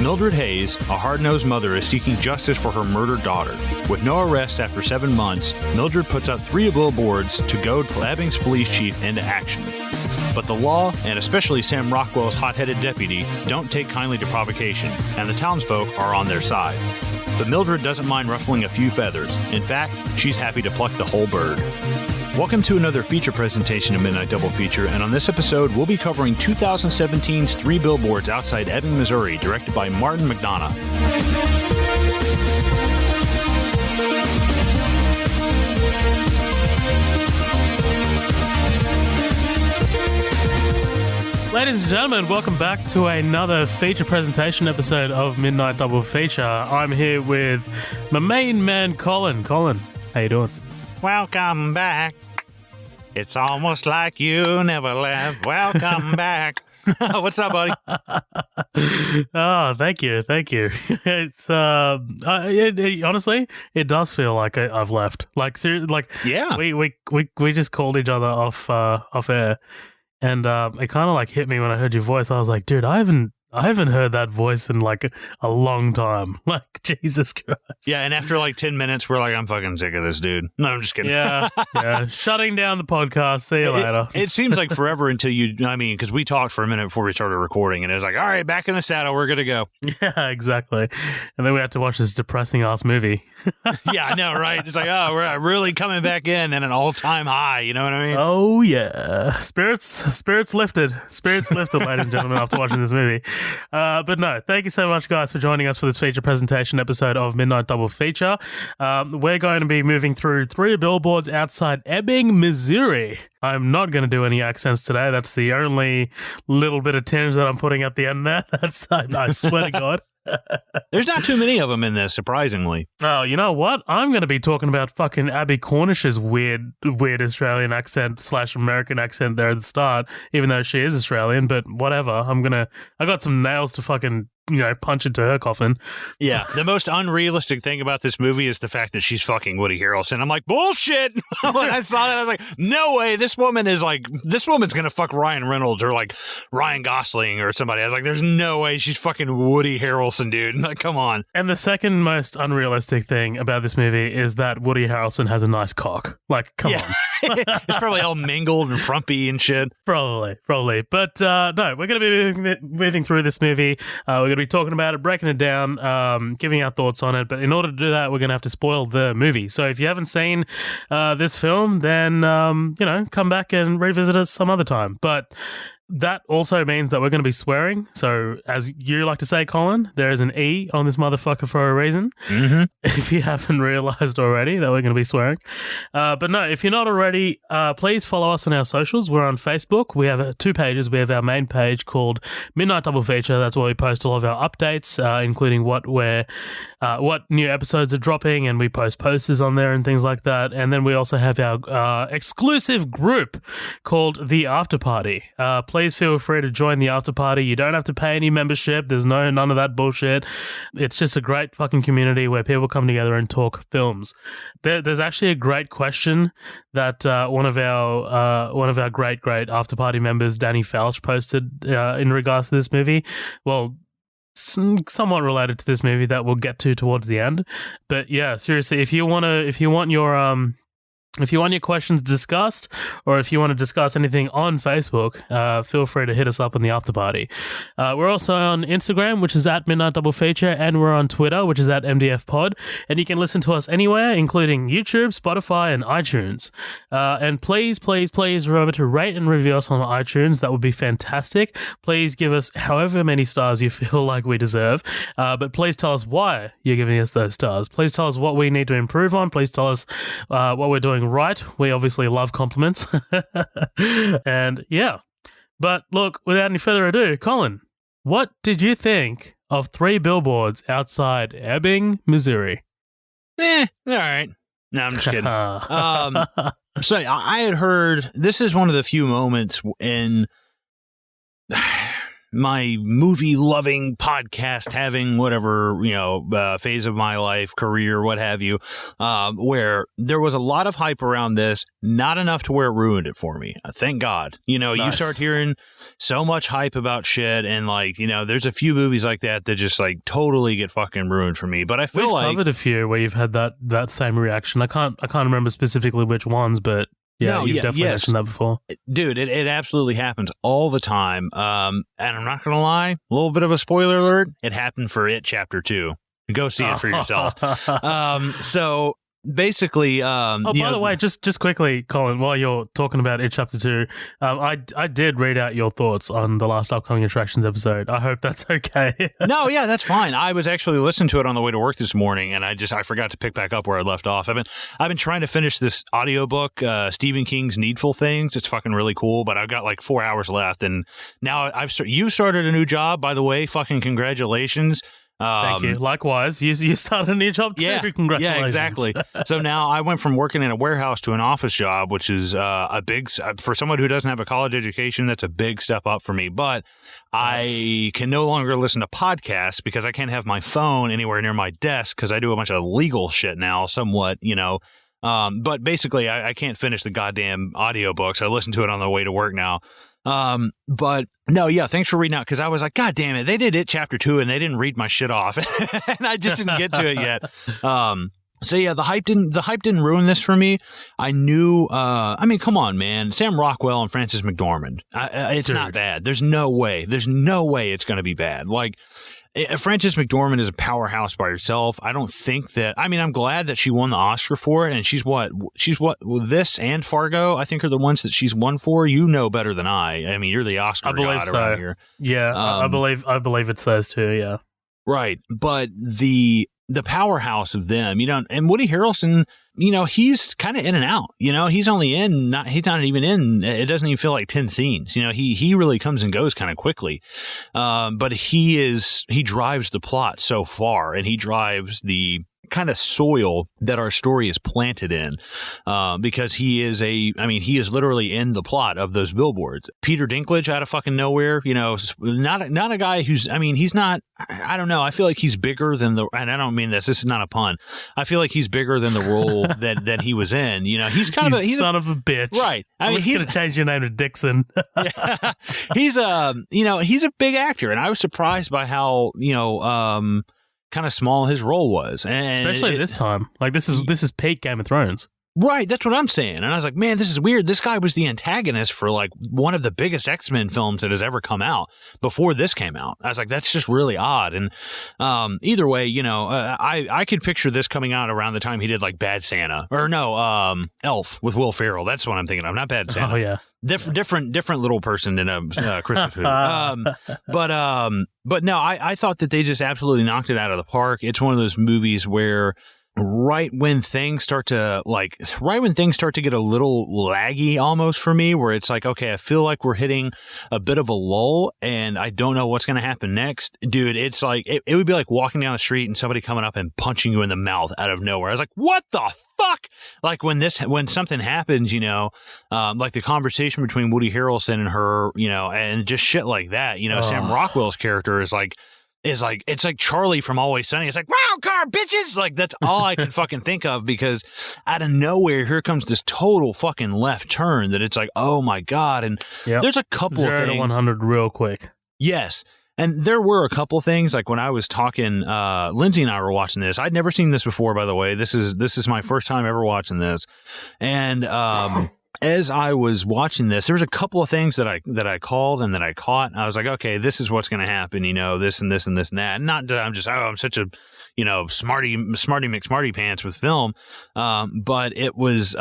Mildred Hayes, a hard-nosed mother, is seeking justice for her murdered daughter. With no arrest after 7 months, Mildred puts up 3 billboards to goad Ebbing's police chief into action. But the law, and especially Sam Rockwell's hot-headed deputy, don't take kindly to provocation, and the townsfolk are on their side. But Mildred doesn't mind ruffling a few feathers. In fact, she's happy to pluck the whole bird. Welcome to another feature presentation of Midnight Double Feature, and on this episode, we'll be covering 2017's 3 Billboards Outside Ebbing, Missouri, directed by Martin McDonough. Ladies and gentlemen, welcome back to another feature presentation episode of Midnight Double Feature. I'm here with my main man, Colin. Colin, how you doing? Welcome back. It's almost like you never left. Welcome back. What's up, buddy? Oh, thank you. It's honestly, it does feel like I've left. Like, seriously, like, Yeah. we just called each other off air, and it kind of like hit me when I heard your voice. I was like, dude, I haven't heard that voice in like a long time. Like, Jesus Christ. Yeah, and after like 10 minutes, we're like, I'm fucking sick of this dude. No, I'm just kidding. Yeah. Shutting down the podcast. See you later. It seems like forever until because we talked for a minute before we started recording, and it was like, all right, back in the saddle, we're good to go. Yeah, exactly. And then we had to watch this depressing ass movie. Yeah, I know, right? It's like, oh, we're really coming back in at an all-time high, you know what I mean? Oh, yeah. Spirits lifted. Spirits lifted, ladies and gentlemen, after watching this movie. But no, thank you so much, guys, for joining us for this feature presentation episode of Midnight Double Feature. We're going to be moving through 3 billboards outside Ebbing, Missouri. I'm not going to do any accents today. That's the only little bit of tinge that I'm putting at the end there. I swear to God. There's not too many of them in this, surprisingly. Oh, you know what? I'm going to be talking about fucking Abby Cornish's weird Australian accent / American accent there at the start, even though she is Australian, but whatever. I got some nails to fucking, punch into her coffin. Yeah. The most unrealistic thing about this movie is the fact that she's fucking Woody Harrelson. I'm like, bullshit. When I saw that, I was like, no way. This woman's going to fuck Ryan Reynolds or like Ryan Gosling or somebody. I was like, there's no way she's fucking Woody Harrelson, dude. Like, come on. And the second most unrealistic thing about this movie is that Woody Harrelson has a nice cock. Like, come on. It's probably all mingled and frumpy and shit. Probably. But no, we're going to be moving through this movie. We're going to be talking about it, breaking it down, giving our thoughts on it. But in order to do that, we're going to have to spoil the movie. So if you haven't seen this film, then, come back and revisit it some other time. But that also means that we're going to be swearing. So, as you like to say, Colin, there is an E on this motherfucker for a reason. Mm-hmm. If you haven't realized already that we're going to be swearing. But no, if you're not already, please follow us on our socials. We're on Facebook. We have 2 pages. We have our main page called Midnight Double Feature. That's where we post all of our updates, including what new episodes are dropping, and we post posters on there and things like that. And then we also have our exclusive group called The After Party. Please feel free to join the after party. You don't have to pay any membership. There's none of that bullshit. It's just a great fucking community where people come together and talk films. There's actually a great question that one of our great after party members, Danny Falch, posted in regards to this movie. Well, somewhat related to this movie that we'll get to towards the end. But yeah, seriously, if you want your questions discussed, or if you want to discuss anything on Facebook, feel free to hit us up on the after party. We're also on Instagram, which is at Midnight Double Feature, and we're on Twitter, which is at MDF Pod. And you can listen to us anywhere, including YouTube, Spotify, and iTunes. And please remember to rate and review us on iTunes. That would be fantastic. Please give us however many stars you feel like we deserve. But please tell us why you're giving us those stars. Please tell us what we need to improve on. Please tell us what we're doing right. We obviously love compliments. And yeah. But look, without any further ado, Colin, what did you think of 3 billboards outside Ebbing, Missouri? All right. No, I'm just kidding. So I had heard, this is one of the few moments in my movie loving podcast having whatever, phase of my life, career, what have you, where there was a lot of hype around this, not enough to where it ruined it for me. Thank God. Nice. You start hearing so much hype about shit, and there's a few movies like that just totally get fucking ruined for me. But I feel we've covered a few where you've had that same reaction. I can't remember specifically which ones, but you've definitely mentioned that before. Dude, it absolutely happens all the time. And I'm not going to lie, a little bit of a spoiler alert, it happened for It Chapter 2. Go see it for yourself. So basically... by the way, just quickly, Colin, while you're talking about It Chapter 2, I did read out your thoughts on the last upcoming attractions episode. I hope that's okay. No, yeah, that's fine. I was actually listening to it on the way to work this morning, and I forgot to pick back up where I left off. I've been trying to finish this audiobook, Stephen King's Needful Things. It's fucking really cool, but I've got 4 hours left, and now you started a new job, by the way. Fucking congratulations. Thank you. Likewise, you started a new job too. Yeah, Congratulations. Yeah, exactly. So now I went from working in a warehouse to an office job, which is a big, for someone who doesn't have a college education, that's a big step up for me. But I can no longer listen to podcasts because I can't have my phone anywhere near my desk because I do a bunch of legal shit now, somewhat, but basically I can't finish the goddamn audiobooks. I listen to it on the way to work now. But no, yeah, thanks for reading out, because I was like, God damn it, they did It Chapter 2 and they didn't read my shit off. And I just didn't get to it yet. So yeah, the hype didn't ruin this for me. I knew, come on, man, Sam Rockwell and Frances McDormand. It's not bad. There's no way it's going to be bad. Frances McDormand is a powerhouse by herself. I don't think that. I'm glad that she won the Oscar for it, and she's what this and Fargo, I think, are the ones that she's won for. You know better than I. You're the Oscar god around here. Yeah, I believe it's those two. Yeah, right. But the powerhouse of them, and Woody Harrelson, he's kind of in and out. He's not even in. It doesn't even feel like 10 scenes. He really comes and goes kind of quickly. But he drives the plot so far, and he drives the kind of soil that our story is planted in, because he is literally in the plot of those billboards. Peter Dinklage out of fucking nowhere, not a guy who's, he's not, I don't know. I feel like he's bigger than and I don't mean this is not a pun. I feel like he's bigger than the role that he was in. He's kind of he's son of a bitch. Right. He's going to change your name to Dixon. Yeah. He's a big actor, and I was surprised by how, kind of small his role was, and especially this time. This is peak Game of Thrones. Right, that's what I'm saying. And I was like, man, this is weird. This guy was the antagonist for one of the biggest X-Men films that has ever come out before this came out. I was like, that's just really odd. And either way, I could picture this coming out around the time he did Bad Santa, or no, Elf with Will Ferrell. That's what I'm thinking of, not Bad Santa. Oh yeah. Different little person in a Christmas movie. But no, I thought that they just absolutely knocked it out of the park. It's one of those movies where right when things start to get a little laggy almost for me, where it's like, okay, I feel like we're hitting a bit of a lull and I don't know what's going to happen next. Dude, it's like, it would be like walking down the street and somebody coming up and punching you in the mouth out of nowhere. I was like, what the fuck? When something happens, the conversation between Woody Harrelson and her, and just shit like that, Sam Rockwell's character is like, it's like Charlie from Always Sunny. It's like, wow, car bitches. That's all I can fucking think of, because out of nowhere, here comes this total fucking left turn that it's like, oh my God. And there's a couple of things. 0 to 100 real quick. Yes. And there were a couple things, when I was talking, Lindsay and I were watching this. I'd never seen this before, by the way. This is my first time ever watching this. And, as I was watching this, there was a couple of things that I called and that I caught. I was like, okay, this is what's going to happen, this and this and this and that. Not that I'm just, I'm such a, smarty McSmarty pants with film. But it was,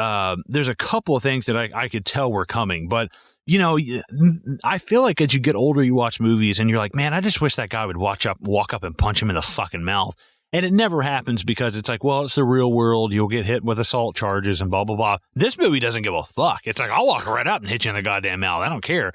there's a couple of things that I could tell were coming. But, I feel like as you get older, you watch movies and you're like, man, I just wish that guy would walk up and punch him in the fucking mouth. And it never happens, because it's like, well, it's the real world. You'll get hit with assault charges and blah, blah, blah. This movie doesn't give a fuck. It's like, I'll walk right up and hit you in the goddamn mouth. I don't care.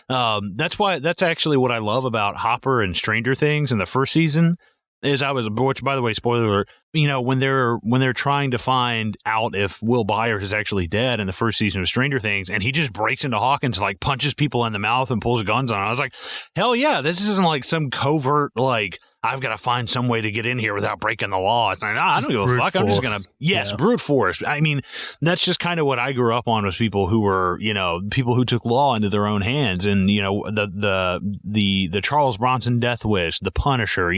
That's actually what I love about Hopper and Stranger Things in the first season. which by the way, spoiler alert, when they're trying to find out if Will Byers is actually dead in the first season of Stranger Things, and he just breaks into Hawkins, like punches people in the mouth and pulls guns on him. I was like, hell yeah, this isn't like some covert, like, I've got to find some way to get in here without breaking the law. It's like, I don't give a fuck. I'm just going to, brute force. I mean, that's just kind of what I grew up on, was people who were, people who took law into their own hands. And, the Charles Bronson death wish, the Punisher,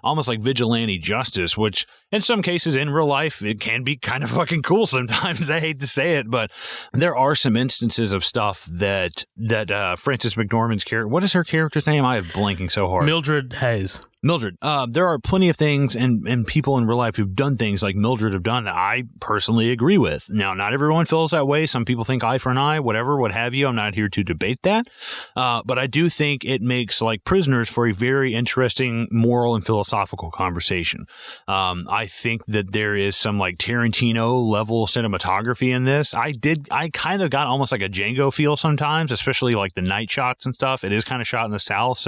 almost like vigilante justice, which in some cases in real life, it can be kind of fucking cool sometimes. I hate to say it, but there are some instances of stuff that Frances McDormand's character, what is her character's name? I am blanking so hard. Mildred Hayes. Mildred. There are plenty of things and people in real life who've done things like Mildred have done that I personally agree with. Now, not everyone feels that way. Some people think eye for an eye, whatever, what have you. I'm not here to debate that. But I do think it makes, like, Prisoners for a very interesting moral and philosophical conversation. I think that there is some, like, Tarantino level cinematography in this. I kind of got almost like a Django feel sometimes, especially like the night shots and stuff. It is kind of shot in the South.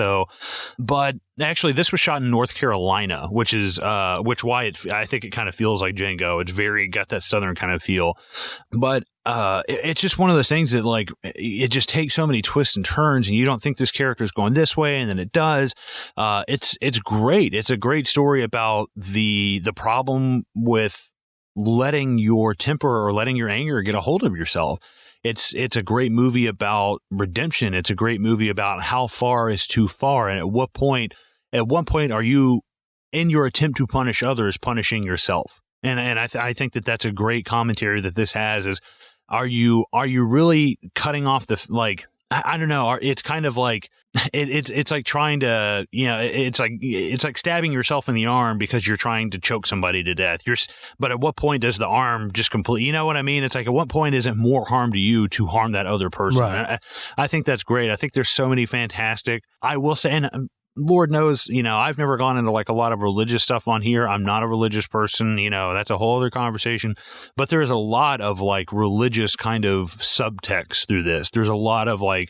But actually, this was shot in North Carolina, which is I think it kind of feels like Django. It's got that Southern kind of feel, but it's just one of those things that, like, it just takes so many twists and turns, and you don't think this character is going this way, and then it does. It's great. It's a great story about the problem with letting your temper or letting your anger get a hold of yourself. It's a great movie about redemption. It's a great movie about how far is too far, and at what point are you, in your attempt to punish others, punishing yourself? And I think that that's a great commentary that this has. Is are you really cutting off the, like, I don't know. It's kind of like it's like trying to, it's like stabbing yourself in the arm because you're trying to choke somebody to death. But at what point does the arm just complete? You know what I mean? It's like, at what point is it more harm to you to harm that other person? Right. I think that's great. I think there's so many fantastic. I will say, and Lord knows, I've never gone into like a lot of religious stuff on here. I'm not a religious person, that's a whole other conversation. But there is a lot of like religious kind of subtext through this. There's a lot of like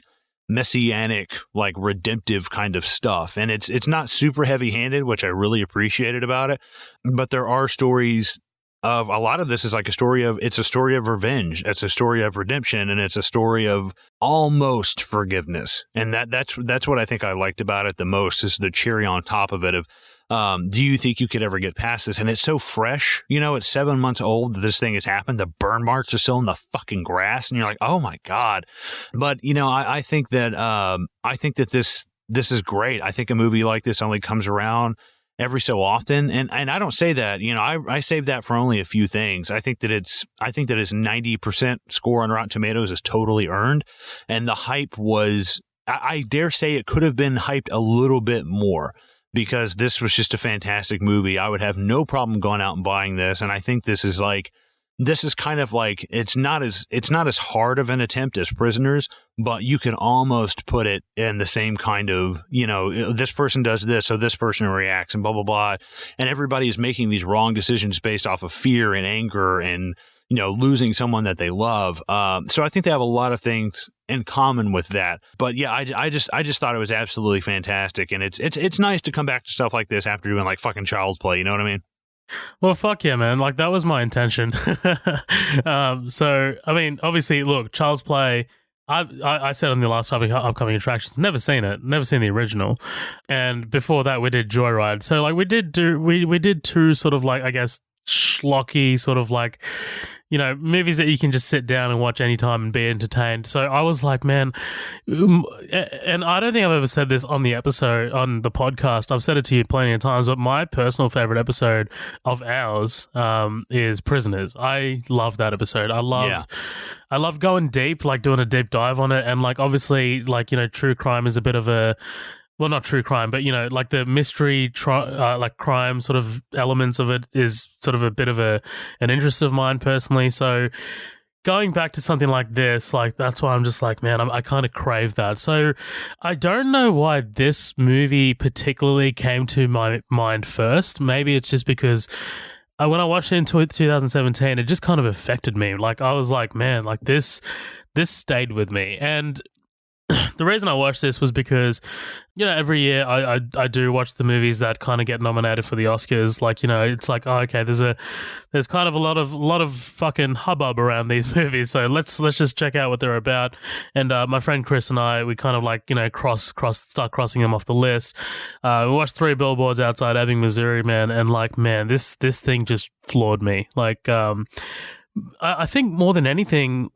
messianic, like redemptive kind of stuff. And it's not super heavy handed, which I really appreciated about it. But there are stories of, a lot of this is like it's a story of revenge. It's a story of redemption, and it's a story of almost forgiveness. And that's what I think I liked about it the most, is the cherry on top of it of, do you think you could ever get past this? And it's so fresh, it's 7 months old that this thing has happened. The burn marks are still in the fucking grass, and you're like, oh my God. But, I think that this is great. I think a movie like this only comes around every so often. And I don't say that, I save that for only a few things. I think that its 90% score on Rotten Tomatoes is totally earned. And the hype was, I dare say it could have been hyped a little bit more, because this was just a fantastic movie. I would have no problem going out and buying this. And I think this is kind of like, it's not as hard of an attempt as Prisoners, but you can almost put it in the same kind of, this person does this, so this person reacts, and blah, blah, blah. And everybody is making these wrong decisions based off of fear and anger and, losing someone that they love. So I think they have a lot of things in common with that. But yeah, I just thought it was absolutely fantastic. And it's nice to come back to stuff like this after doing like fucking Child's Play. You know what I mean? Well, fuck yeah, man. Like, that was my intention. So, I mean, obviously, look, Child's Play, I said on the last topic, upcoming attractions, never seen the original. And before that, we did Joyride. So, like, we did two sort of, like, I guess, schlocky sort of, like, movies that you can just sit down and watch anytime and be entertained. So I was like, man, and I don't think I've ever said this on the podcast. I've said it to you plenty of times, but my personal favorite episode of ours is Prisoners. I love that episode. I love going deep, like doing a deep dive on it. And like, obviously, like, true crime is a bit of a, well, not true crime, but, like the mystery, like crime sort of elements of it is sort of a bit of an interest of mine personally. So going back to something like this, like, that's why I'm just like, man, I kind of crave that. So I don't know why this movie particularly came to my mind first. Maybe it's just because when I watched it in 2017, it just kind of affected me. Like, I was like, man, like this stayed with me. And the reason I watched this was because, every year I do watch the movies that kind of get nominated for the Oscars. Like, it's like, oh, okay, there's kind of a lot of fucking hubbub around these movies. So let's just check out what they're about. And my friend Chris and I, we kind of like, start crossing them off the list. We watched 3 Billboards Outside Ebbing, Missouri, man, and like, man, this thing just floored me. Like, I think more than anything,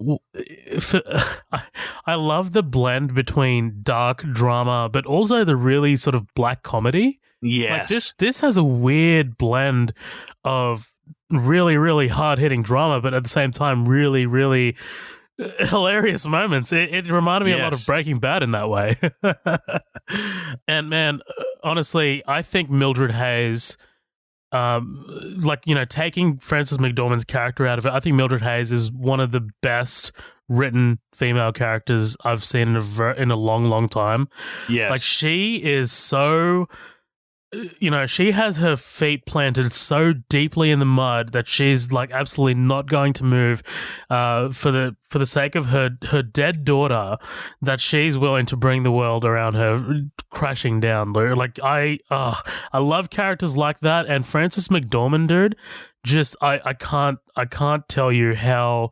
I love the blend between dark drama, but also the really sort of black comedy. Yes. Like this has a weird blend of really, really hard-hitting drama, but at the same time, really, really hilarious moments. It reminded me a lot of Breaking Bad in that way. And man, honestly, I think Mildred Hayes... taking Frances McDormand's character out of it, I think Mildred Hayes is one of the best written female characters I've seen in a long, long time. Yes. Like, she is so... she has her feet planted so deeply in the mud that she's like absolutely not going to move for the sake of her dead daughter, that she's willing to bring the world around her crashing down. Like, I love characters like that, and Frances McDormand, dude, just I can't tell you how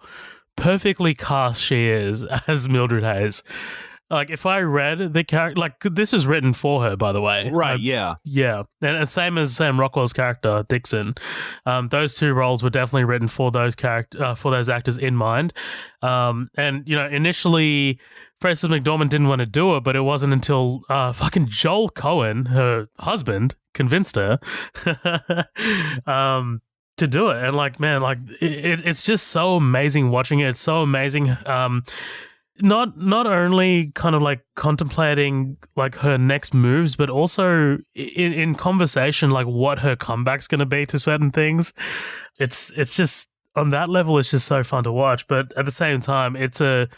perfectly cast she is as Mildred Hayes. Like, if I read the character... Like, this was written for her, by the way. Right, yeah. Yeah. And same as Sam Rockwell's character, Dixon. Those 2 roles were definitely written for those actors in mind. Initially, Frances McDormand didn't want to do it, but it wasn't until fucking Joel Cohen, her husband, convinced her to do it. And, like, man, like, it's just so amazing watching it. It's so amazing... Not only kind of like contemplating like her next moves, but also in conversation, like what her comeback's going to be to certain things. It's just on that level, it's just so fun to watch. But at the same time, it's a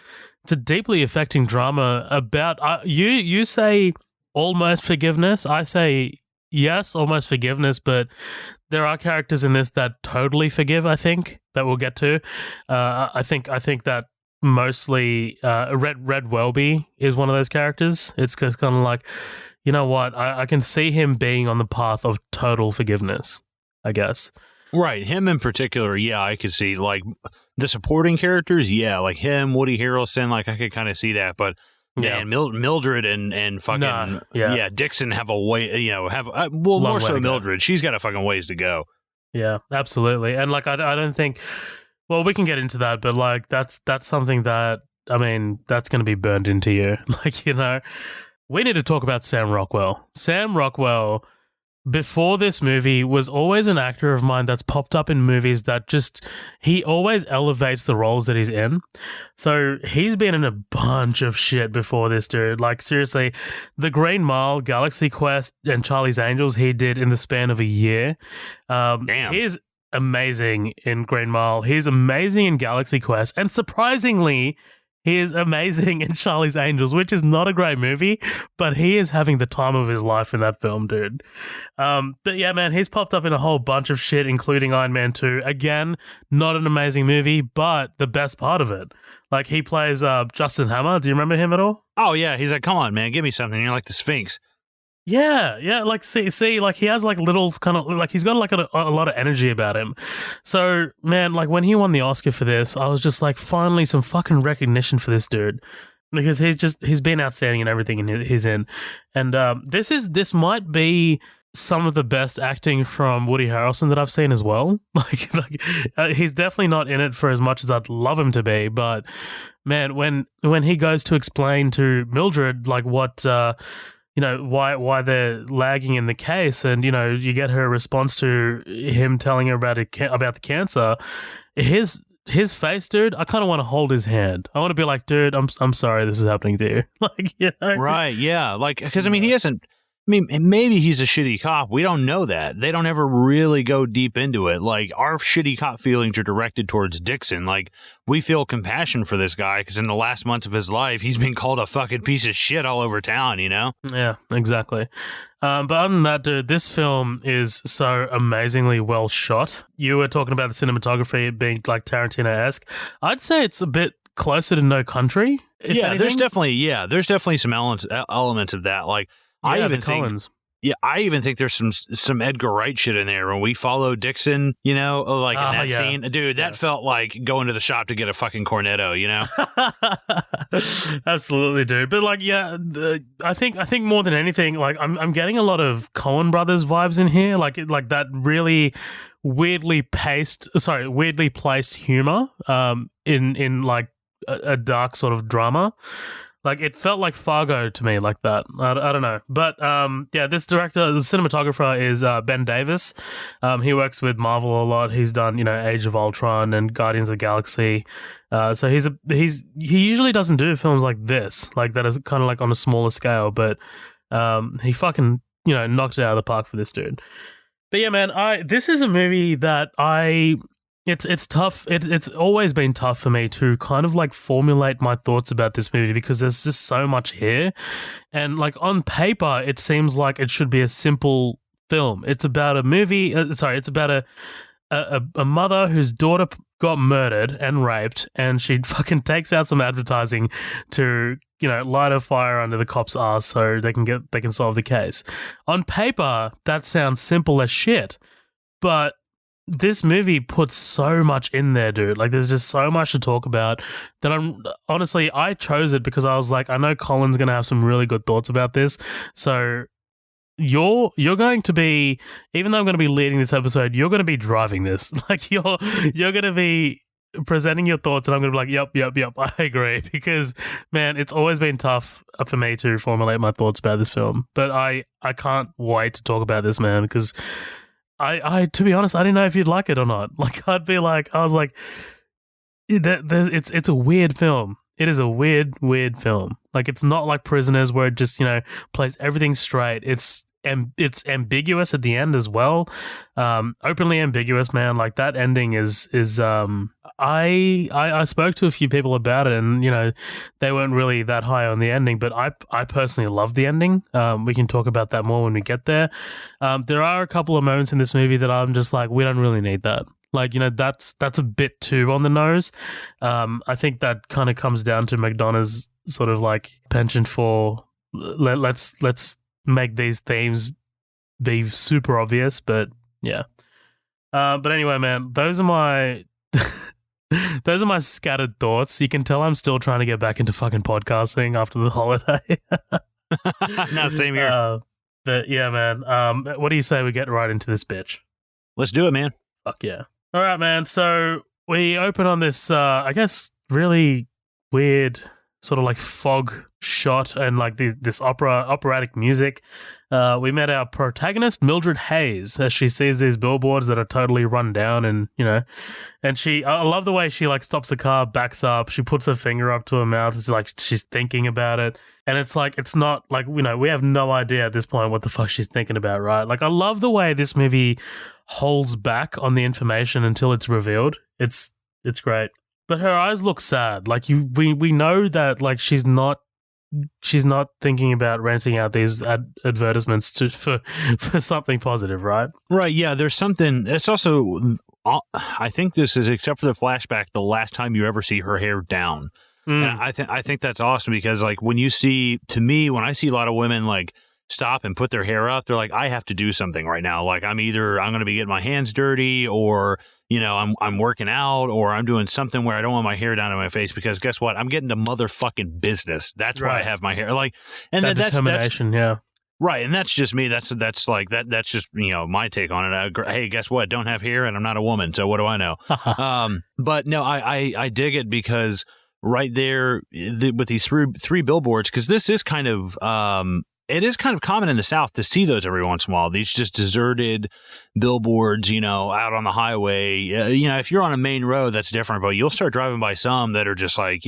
deeply affecting drama about you say almost forgiveness. I say yes, almost forgiveness, but there are characters in this that totally forgive. I think that we'll get to. I think that. Mostly Red Welby is one of those characters. It's kind of like, you know what, I can see him being on the path of total forgiveness, I guess. Right, him in particular, yeah, I could see. Like, the supporting characters, yeah, like him, Woody Harrelson, like, I could kind of see that, but man, Mildred and fucking Dixon have a way, more so Mildred. She's got a fucking ways to go. Yeah, absolutely. And like, I don't think... Well, we can get into that, but like that's something that, I mean, that's going to be burned into you. Like, we need to talk about Sam Rockwell. Sam Rockwell, before this movie, was always an actor of mine that's popped up in movies that just, he always elevates the roles that he's in. So he's been in a bunch of shit before this, dude. Like, seriously, The Green Mile, Galaxy Quest, and Charlie's Angels he did in the span of a year. Damn. He's amazing in Green Mile. He's amazing in Galaxy Quest, and surprisingly, he is amazing in Charlie's Angels, which is not a great movie, but he is having the time of his life in that film, dude. But yeah, man, he's popped up in a whole bunch of shit, including Iron Man 2. Again, not an amazing movie, but the best part of it. Like, he plays Justin Hammer. Do you remember him at all? Oh, yeah. He's like, come on, man, give me something. You're like the Sphinx. Yeah, like see, like he has like little kind of like he's got like a lot of energy about him. So man, like when he won the Oscar for this, I was just like, finally some fucking recognition for this dude, because he's been outstanding in everything he's in, and this might be some of the best acting from Woody Harrelson that I've seen as well. He's definitely not in it for as much as I'd love him to be, but man, when he goes to explain to Mildred like what. Why they're lagging in the case, and you get her response to him telling her about the cancer. His face, dude. I kind of want to hold his hand. I want to be like, dude, I'm sorry this is happening to you. Like, right? Yeah, like because I mean he hasn't. I mean, maybe he's a shitty cop. We don't know that. They don't ever really go deep into it. Like, our shitty cop feelings are directed towards Dixon. Like, we feel compassion for this guy because in the last months of his life, he's been called a fucking piece of shit all over town, Yeah, exactly. But other than that, dude, this film is so amazingly well shot. You were talking about the cinematography being like Tarantino-esque. I'd say it's a bit closer to No Country. Yeah, there's definitely some elements of that. Like I even think. Yeah, I even think there's some Edgar Wright shit in there when we follow Dixon, in that scene. Dude, that felt like going to the shop to get a fucking cornetto, Absolutely, dude. But I think more than anything, like I'm getting a lot of Coen Brothers vibes in here, like that really weirdly placed humor in like a dark sort of drama. Like, it felt like Fargo to me, like that. I don't know. But, this director, the cinematographer is Ben Davis. He works with Marvel a lot. He's done, Age of Ultron and Guardians of the Galaxy. So he usually doesn't do films like this, like that is kind of like on a smaller scale. But he fucking, knocked it out of the park for this dude. But yeah, man, this is a movie that It's tough. It's always been tough for me to kind of like formulate my thoughts about this movie because there's just so much here. And like on paper, it seems like it should be a simple film. It's about a movie. It's about a mother whose daughter got murdered and raped, and she fucking takes out some advertising to, light a fire under the cop's ass so they can solve the case. On paper, that sounds simple as shit, but this movie puts so much in there, dude. Like, there's just so much to talk about that I chose it because I was like, I know Colin's going to have some really good thoughts about this. So you're going to be, even though I'm going to be leading this episode, you're going to be driving this. Like, you're going to be presenting your thoughts and I'm going to be like, yep, I agree. Because, man, it's always been tough for me to formulate my thoughts about this film. But I can't wait to talk about this, man, because I to be honest, I didn't know if you'd like it or not. Like, I was like, it's a weird film. It is a weird film. Like, it's not like Prisoners where it just, plays everything straight. It's ambiguous at the end as well. Openly ambiguous, man. Like, that ending is I spoke to a few people about it and, they weren't really that high on the ending, but I personally love the ending. We can talk about that more when we get there. There are a couple of moments in this movie that I'm just like, we don't really need that. Like, that's a bit too on the nose. I think that kind of comes down to McDonough's sort of like penchant for let's make these themes be super obvious, but yeah. But anyway, man, those are my scattered thoughts. You can tell I'm still trying to get back into fucking podcasting after the holiday. No, same here. But yeah, man. What do you say we get right into this bitch? Let's do it, man. Fuck yeah. All right, man. So we open on this, I guess, really weird sort of like fog shot and like this operatic music. We met our protagonist, Mildred Hayes, as she sees these billboards that are totally run down and, and I love the way she like stops the car, backs up, she puts her finger up to her mouth. It's like she's thinking about it. And it's like, it's not like, we have no idea at this point what the fuck she's thinking about, right? Like, I love the way this movie holds back on the information until it's revealed. It's great. But her eyes look sad. Like, we know that like she's not thinking about renting out these advertisements for something positive, right? Right, yeah, there's something. It's also, I think this is, except for the flashback, the last time you ever see her hair down. And I think that's awesome because, like, when I see a lot of women, like, stop and put their hair up, they're like, I have to do something right now. Like, I'm going to be getting my hands dirty, or I'm working out, or I'm doing something where I don't want my hair down in my face because guess what? I'm getting to motherfucking business. That's why I have my hair. Like, and that determination, yeah. Right, and that's just me. That's like that. That's just my take on it. Hey, guess what? Don't have hair, and I'm not a woman, so what do I know? But no, I dig it because right there with these three billboards, because this is kind of it is kind of common in the South to see those every once in a while. These just deserted billboards, out on the highway. If you're on a main road, that's different, but you'll start driving by some that are just like,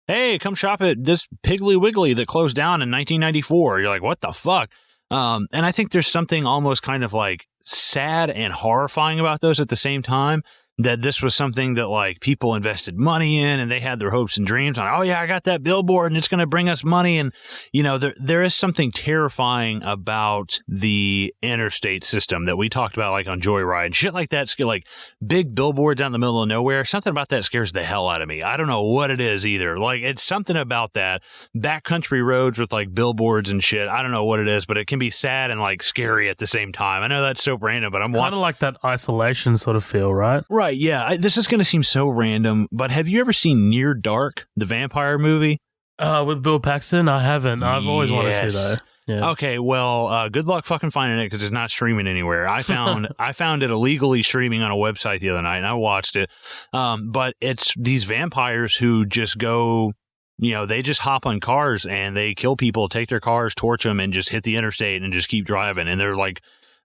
hey, come shop at this Piggly Wiggly that closed down in 1994. You're like, what the fuck? And I think there's something almost kind of like sad and horrifying about those at the same time. that this was something that like people invested money in and they had their hopes and dreams on. Oh yeah, I got that billboard and it's going to bring us money. And you know, there is something terrifying about the interstate system that we talked about, like on Joyride, shit like that. Like big billboards out in the middle of nowhere. Something about that scares the hell out of me. I don't know what it is either. Like it's something about that backcountry roads with like billboards and shit. I don't know what it is, but it can be sad and like scary at the same time. I know that's so random, but I'm kind of like that isolation sort of feel, right? Right. Yeah, this is going to seem so random, but have you ever seen Near Dark, the vampire movie? With Bill Paxton? I haven't. I've always wanted to, though. Yeah. Okay, well, good luck fucking finding it because it's not streaming anywhere. I found it illegally streaming on a website the other night, and I watched it. But it's these vampires who just go, you know, they just hop on cars and they kill people, take their cars, torch them, and just hit the interstate and just keep driving. And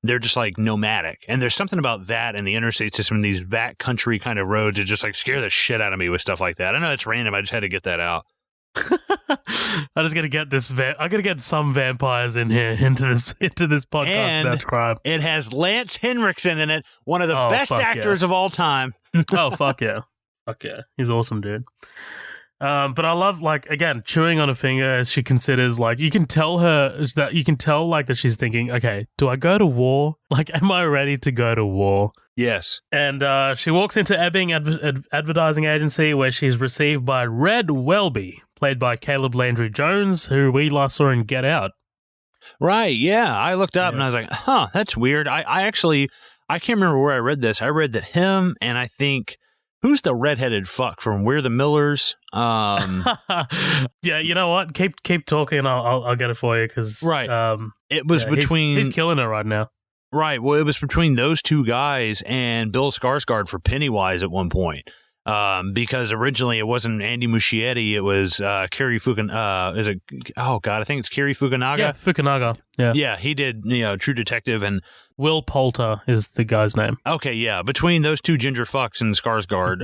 they're just like nomadic. And there's something about that in the interstate system, these backcountry kind of roads that just like scare the shit out of me with stuff like that. I know it's random. I just had to get that out. I just gotta get this. I gotta get some vampires in here into this podcast and about crime. It has Lance Henriksen in it, one of the best actors of all time. Oh fuck yeah, he's awesome, dude. But I love, like, again, chewing on a finger as she considers, like, you can tell that she's thinking, okay, do I go to war? Like, am I ready to go to war? Yes. And she walks into Ebbing advertising agency where she's received by Red Welby, played by Caleb Landry Jones, who we last saw in Get Out. Right, yeah. I looked up and I was like, huh, that's weird. I can't remember where I read this. I read that him and I think... Who's the redheaded fuck from We're the Millers? Yeah, you know what? Keep talking. I'll get it for you because right. It was between he's killing it right now. Right. Well, it was between those two guys and Bill Skarsgård for Pennywise at one point. Because originally it wasn't Andy Muschietti, it was Cary Fukunaga. I think it's Cary Fukunaga. Yeah, Fukunaga. Yeah, he did True Detective and Will Poulter is the guy's name. Okay, yeah. Between those two ginger fucks and Skarsgård,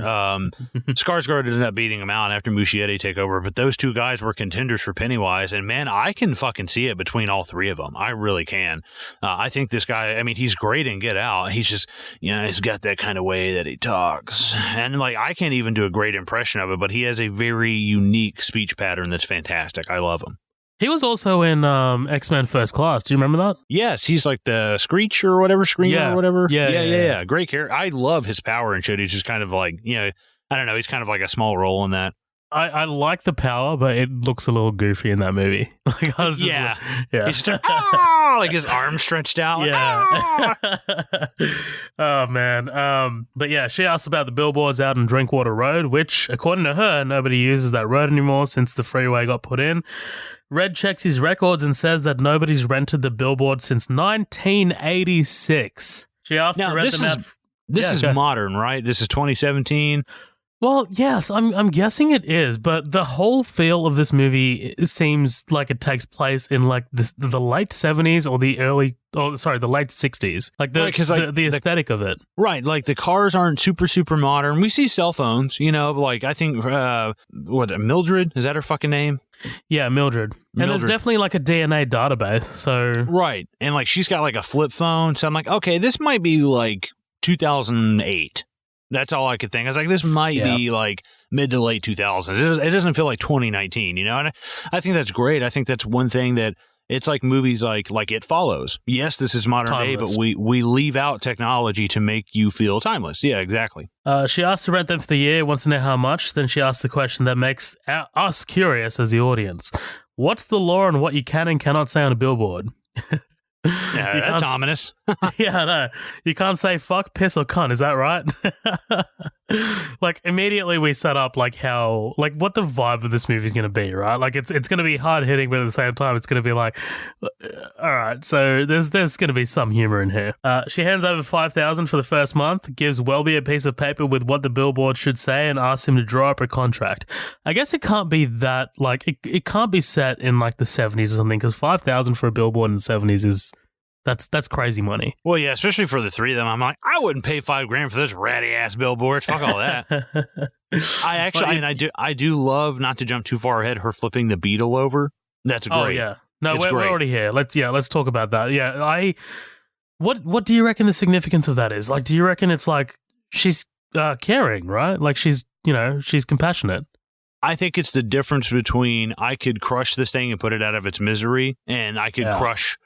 Skarsgård ended up beating him out after Muschietti took over, but those two guys were contenders for Pennywise, and man, I can fucking see it between all three of them. I really can. I think this guy, I mean, he's great in Get Out. He's just, he's got that kind of way that he talks. And like, I can't even do a great impression of it, but he has a very unique speech pattern that's fantastic. I love him. He was also in X-Men First Class. Do you remember that? Yes, he's like the Screech or whatever, Screamer or whatever. Yeah. Great character. I love his power and shit. He's just kind of like, I don't know. He's kind of like a small role in that. I like the power, but it looks a little goofy in that movie. Like, I was just He's just like his arms stretched out. Yeah. Oh man. But yeah, she asked about the billboards out on Drinkwater Road, which, according to her, nobody uses that road anymore since the freeway got put in. Red checks his records and says that nobody's rented the billboard since 1986. She asked to rent them out. This is modern, right? This is 2017. Well, yes, I'm guessing it is, but the whole feel of this movie seems like it takes place in like the late 70s or the late 60s. Like the aesthetic of it. Right, like the cars aren't super modern. We see cell phones, like I think Mildred, is that her fucking name? Yeah, Mildred. And there's definitely like a DNA database, so right. And like she's got like a flip phone, so I'm like, okay, this might be like 2008. That's all I could think. I was like, this might be like mid to late 2000s. It doesn't feel like 2019, And I think that's great. I think that's one thing that it's like movies like It Follows. Yes, this is modern day, but we leave out technology to make you feel timeless. Yeah, exactly. She asked to rent them for the year, wants to know how much. Then she asked the question that makes us curious as the audience. What's the law on what you can and cannot say on a billboard? Yeah, that's ominous. Yeah, I know. You can't say fuck, piss, or cunt. Is that right? Like, immediately we set up like what the vibe of this movie is going to be, right? Like, it's going to be hard hitting, but at the same time, it's going to be like, all right. So there's going to be some humor in here. She hands over $5,000 for the first month, gives Welby a piece of paper with what the billboard should say, and asks him to draw up a contract. I guess it can't be that like it can't be set in like the 70s or something, because $5,000 for a billboard in the 70s is. That's crazy money. Well, yeah, especially for the three of them. I'm like, I wouldn't pay $5,000 for this ratty ass billboard. Fuck all that. I do love, not to jump too far ahead, her flipping the beetle over. That's great. Oh yeah, no, we're already here. Let's talk about that. Yeah, what do you reckon the significance of that is? Like, do you reckon it's like she's caring, right? Like she's compassionate. I think it's the difference between I could crush this thing and put it out of its misery, and I could crush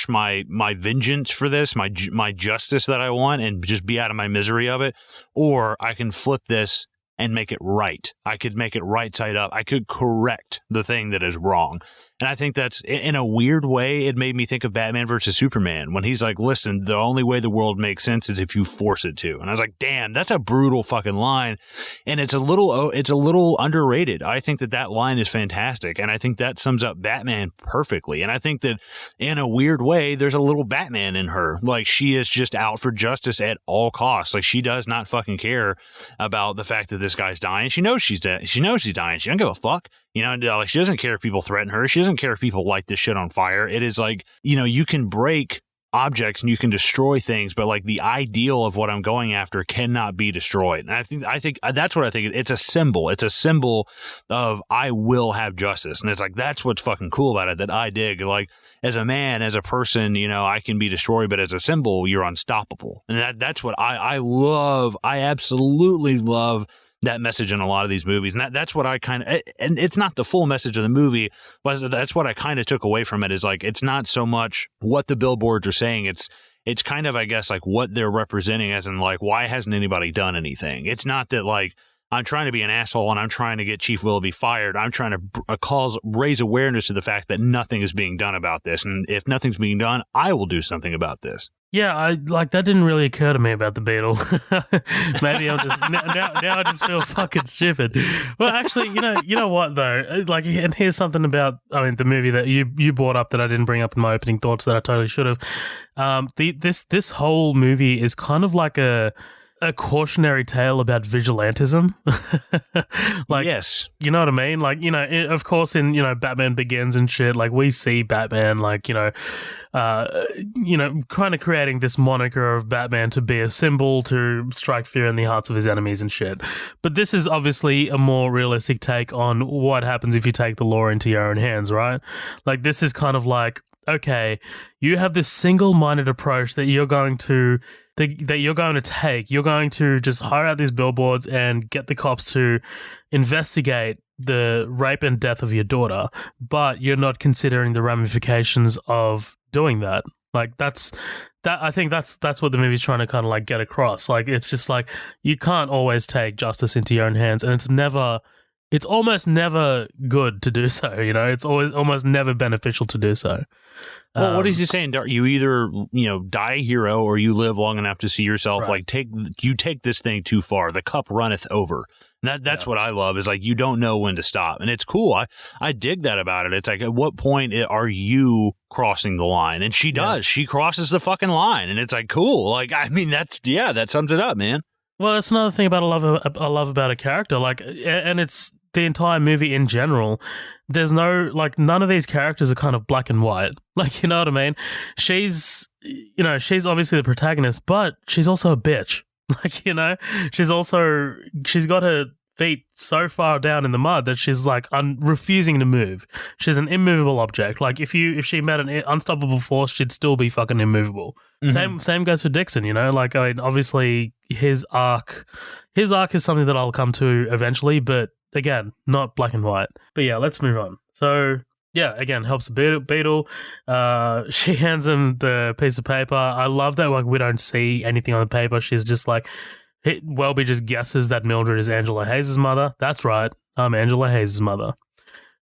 my vengeance for this, my justice that I want, and just be out of my misery of it, or I can flip this and make it right. I could make it right side up. I could correct the thing that is wrong. And I think that's, in a weird way, it made me think of Batman versus Superman when he's like, listen, the only way the world makes sense is if you force it to. And I was like, damn, that's a brutal fucking line. And it's a little underrated. I think that line is fantastic. And I think that sums up Batman perfectly. And I think that in a weird way, there's a little Batman in her. Like, she is just out for justice at all costs. Like, she does not fucking care about the fact that this guy's dying. She knows she's dead. She knows she's dying. She don't give a fuck. Like, she doesn't care if people threaten her. She doesn't care if people light this shit on fire. It is like, you can break objects and you can destroy things, but like the ideal of what I'm going after cannot be destroyed. And I think that's what I think. It's a symbol. It's a symbol of I will have justice. And it's like, that's what's fucking cool about it that I dig. Like, as a man, as a person, I can be destroyed, but as a symbol, you're unstoppable. And that's what I love. I absolutely love that message in a lot of these movies. And that's what I and it's not the full message of the movie, but that's what I kind of took away from it, is like, it's not so much what the billboards are saying. It's kind of, I guess, like what they're representing, as in like, why hasn't anybody done anything? It's not that like, I'm trying to be an asshole and I'm trying to get Chief Willoughby fired. I'm trying to raise awareness to the fact that nothing is being done about this. And if nothing's being done, I will do something about this. Yeah, that didn't really occur to me about the Beetle. Maybe I'm just now I just feel fucking stupid. Well, actually, you know what though? Like, and here's something about the movie that you brought up that I didn't bring up in my opening thoughts that I totally should have. This whole movie is kind of like a cautionary tale about vigilantism. Like, yes, you know what I mean? Like, of course, in Batman Begins and shit, like, we see Batman like kind of creating this moniker of Batman to be a symbol to strike fear in the hearts of his enemies and shit. But this is obviously a more realistic take on what happens if you take the law into your own hands, right? Like, this is kind of like, okay, you have this single-minded approach that you're going to take. You're going to just hire out these billboards and get the cops to investigate the rape and death of your daughter, but you're not considering the ramifications of doing that. Like, I think that's what the movie's trying to kind of like get across. Like, it's just like, you can't always take justice into your own hands, and it's almost never good to do so. It's always almost never beneficial to do so. Well, what is he saying? You either die a hero, or you live long enough to see yourself right. Like take this thing too far. The cup runneth over. And that's what I love, is like, you don't know when to stop, and it's cool. I dig that about it. It's like, at what point are you crossing the line? And she does. She crosses the fucking line, and it's like, cool. Like, I mean, that sums it up, man. Well, that's another thing about I love about a character, like, and it's the entire movie in general. There's none of these characters are kind of black and white. Like, you know what I mean? She's obviously the protagonist, but she's also a bitch. Like, she's got her feet so far down in the mud that she's like refusing to move. She's an immovable object. Like, if she met an unstoppable force, she'd still be fucking immovable. Mm-hmm. Same goes for Dixon. Like, I mean, obviously his arc is something that I'll come to eventually, but again, not black and white. But yeah, let's move on. So yeah, again, helps the Beetle. She hands him the piece of paper. I love that, like, we don't see anything on the paper. She's just like, Welby just guesses that Mildred is Angela Hayes' mother. That's right, I'm Angela Hayes' mother.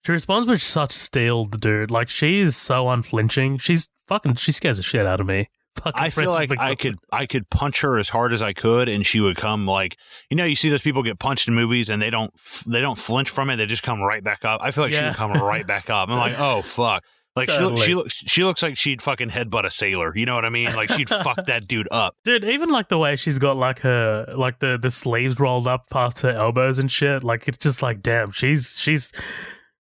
She responds with such steel, the dude. Like, she is so unflinching. She scares the shit out of me. I feel like I could punch her as hard as I could, and she would come like, you see those people get punched in movies and they don't flinch from it. They just come right back up. I feel like she would come right back up. I'm like, oh fuck. Like, totally. she looks like she'd fucking headbutt a sailor. You know what I mean? Like, she'd fuck that dude up. Dude, even like the way she's got like her, like the sleeves rolled up past her elbows and shit. Like, it's just like, damn, she's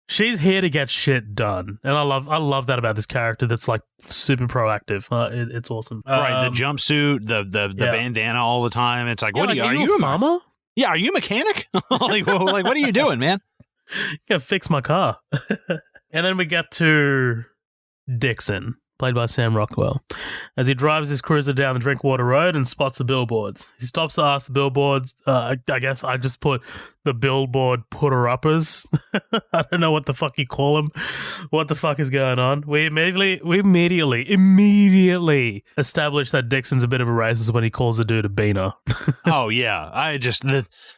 here to get shit done. And I love that about this character that's like super proactive. It's awesome. Right, the jumpsuit, the bandana all the time. It's like, are you a farmer? Yeah, are you a mechanic? like, what are you doing, man? Gotta fix my car. And then we get to Dixon, played by Sam Rockwell, as he drives his cruiser down the Drinkwater Road and spots the billboards. He stops to ask the billboards, I guess I just put the billboard putter-uppers. I don't know what the fuck you call them. What the fuck is going on? We immediately establish that Dixon's a bit of a racist when he calls the dude a beaner. Oh, yeah.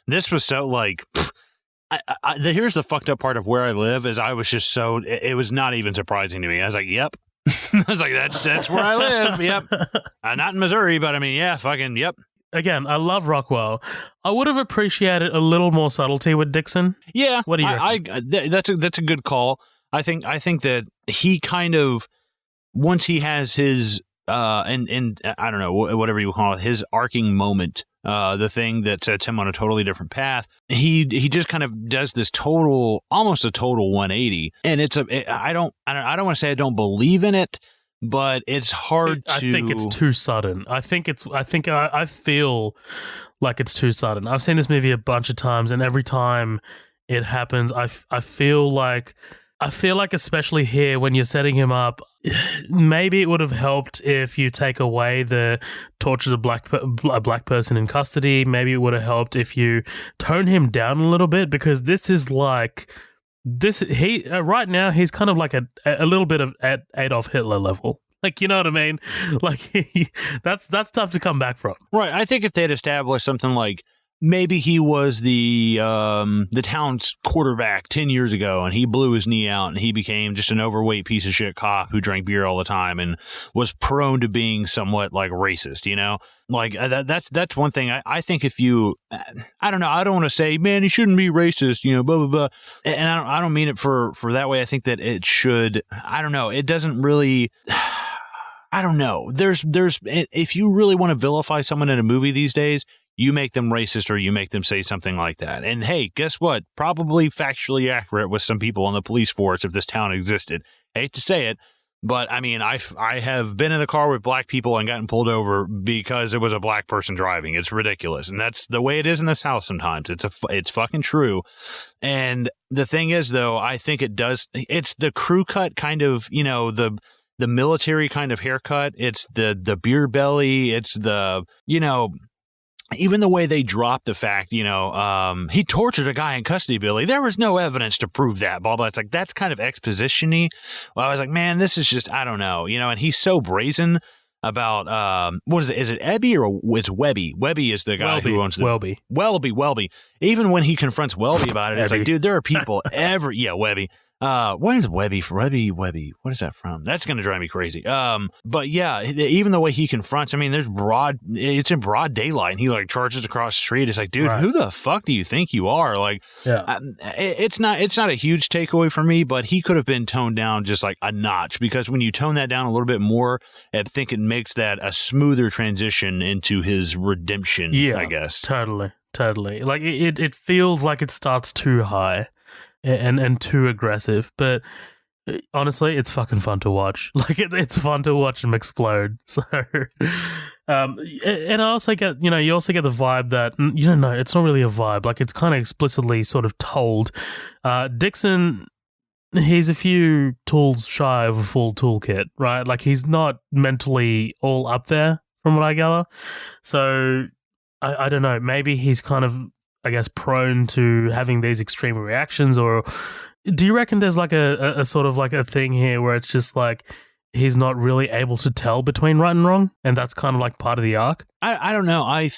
This was so, like... here's the fucked up part of where I live is I was just so... It was not even surprising to me. I was like, yep. I was like, that's where I live. Yep. Not in Missouri, but I mean, yeah, fucking, yep. Again, I love Rockwell. I would have appreciated a little more subtlety with Dixon. Yeah. What do you reckon? That's a good call. I think that he kind of, once he has his, and I don't know, whatever you call it, his arcing moment, the thing that sets him on a totally different path, he just kind of does this almost a total 180. And I don't want to say I don't believe in it, but it's hard to... I think it's too sudden. I feel like it's too sudden. I've seen this movie a bunch of times, and every time it happens, I feel like, especially here, when you're setting him up, maybe it would have helped if you take away the torture of a black person in custody. Maybe it would have helped if you tone him down a little bit, because this is like... right now he's kind of like a little bit of at Adolf Hitler level, like, you know what I mean? Like, that's tough to come back from. Right. I think if they'd established something like maybe he was the town's quarterback 10 years ago and he blew his knee out and he became just an overweight piece of shit cop who drank beer all the time and was prone to being somewhat like racist, you know? Like that's one thing. I think if you, I don't know, I don't want to say, man, he shouldn't be racist, you know, blah, blah, blah. And I don't mean it for that way. I think that it should, I don't know. It doesn't really, I don't know. There's, if you really want to vilify someone in a movie these days, you make them racist or you make them say something like that. And hey, guess what? Probably factually accurate with some people on the police force if this town existed. Hate to say it, but I mean, I have been in the car with black people and gotten pulled over because it was a black person driving. It's ridiculous. And that's the way it is in the South sometimes. It's fucking true. And the thing is, though, I think it's the crew cut kind of, you know, the military kind of haircut. It's the beer belly. It's the, you know, even the way they dropped the fact, you know, he tortured a guy in custody, Billy. There was no evidence to prove that, blah, blah. It's like, that's kind of exposition-y. Well, I was like, man, this is just, I don't know, you know, and he's so brazen about, what is it? Is it Ebbing or it's Webby? Webby is the guy who owns the... Welby. Even when he confronts Welby about it, it's like, dude, there are people Webby. What is Webby for? Webby. What is that from? That's going to drive me crazy. But yeah, even the way he confronts, I mean, it's in broad daylight and he like charges across the street. It's like, dude, right. Who the fuck do you think you are? Like, yeah. It's not a huge takeaway for me, but he could have been toned down just like a notch, because when you tone that down a little bit more, I think it makes that a smoother transition into his redemption, I guess. Totally. Like it feels like it starts too high. And too aggressive, but honestly, it's fucking fun to watch. Like it's fun to watch him explode. So, and I also get, you know, you also get the vibe that, you don't know, it's not really a vibe. Like it's kind of explicitly sort of told. Dixon, he's a few tools shy of a full toolkit, right? Like he's not mentally all up there, from what I gather. So I don't know. Maybe he's kind of, I guess, prone to having these extreme reactions, or do you reckon there's like a sort of like a thing here where it's just like he's not really able to tell between right and wrong, and that's kind of like part of the arc? I don't know. I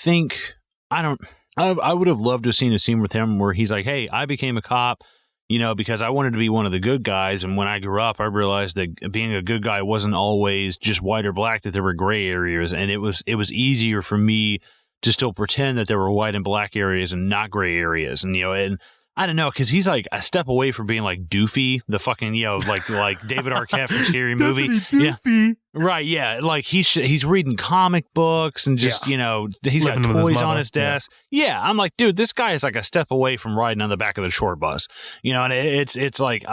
would have loved to have seen a scene with him where he's like, hey, I became a cop, you know, because I wanted to be one of the good guys, and when I grew up, I realized that being a good guy wasn't always just white or black, that there were gray areas, and it was easier for me to still pretend that there were white and black areas and not gray areas. And, you know, and I don't know, because he's like a step away from being like Doofy, the fucking, you know, like David Arquette from Scary Movie. Doofy. Yeah. Right, yeah. Like he's reading comic books and just, you know, he's got toys on his desk. Yeah, I'm like, dude, this guy is like a step away from riding on the back of the short bus. You know, and it's like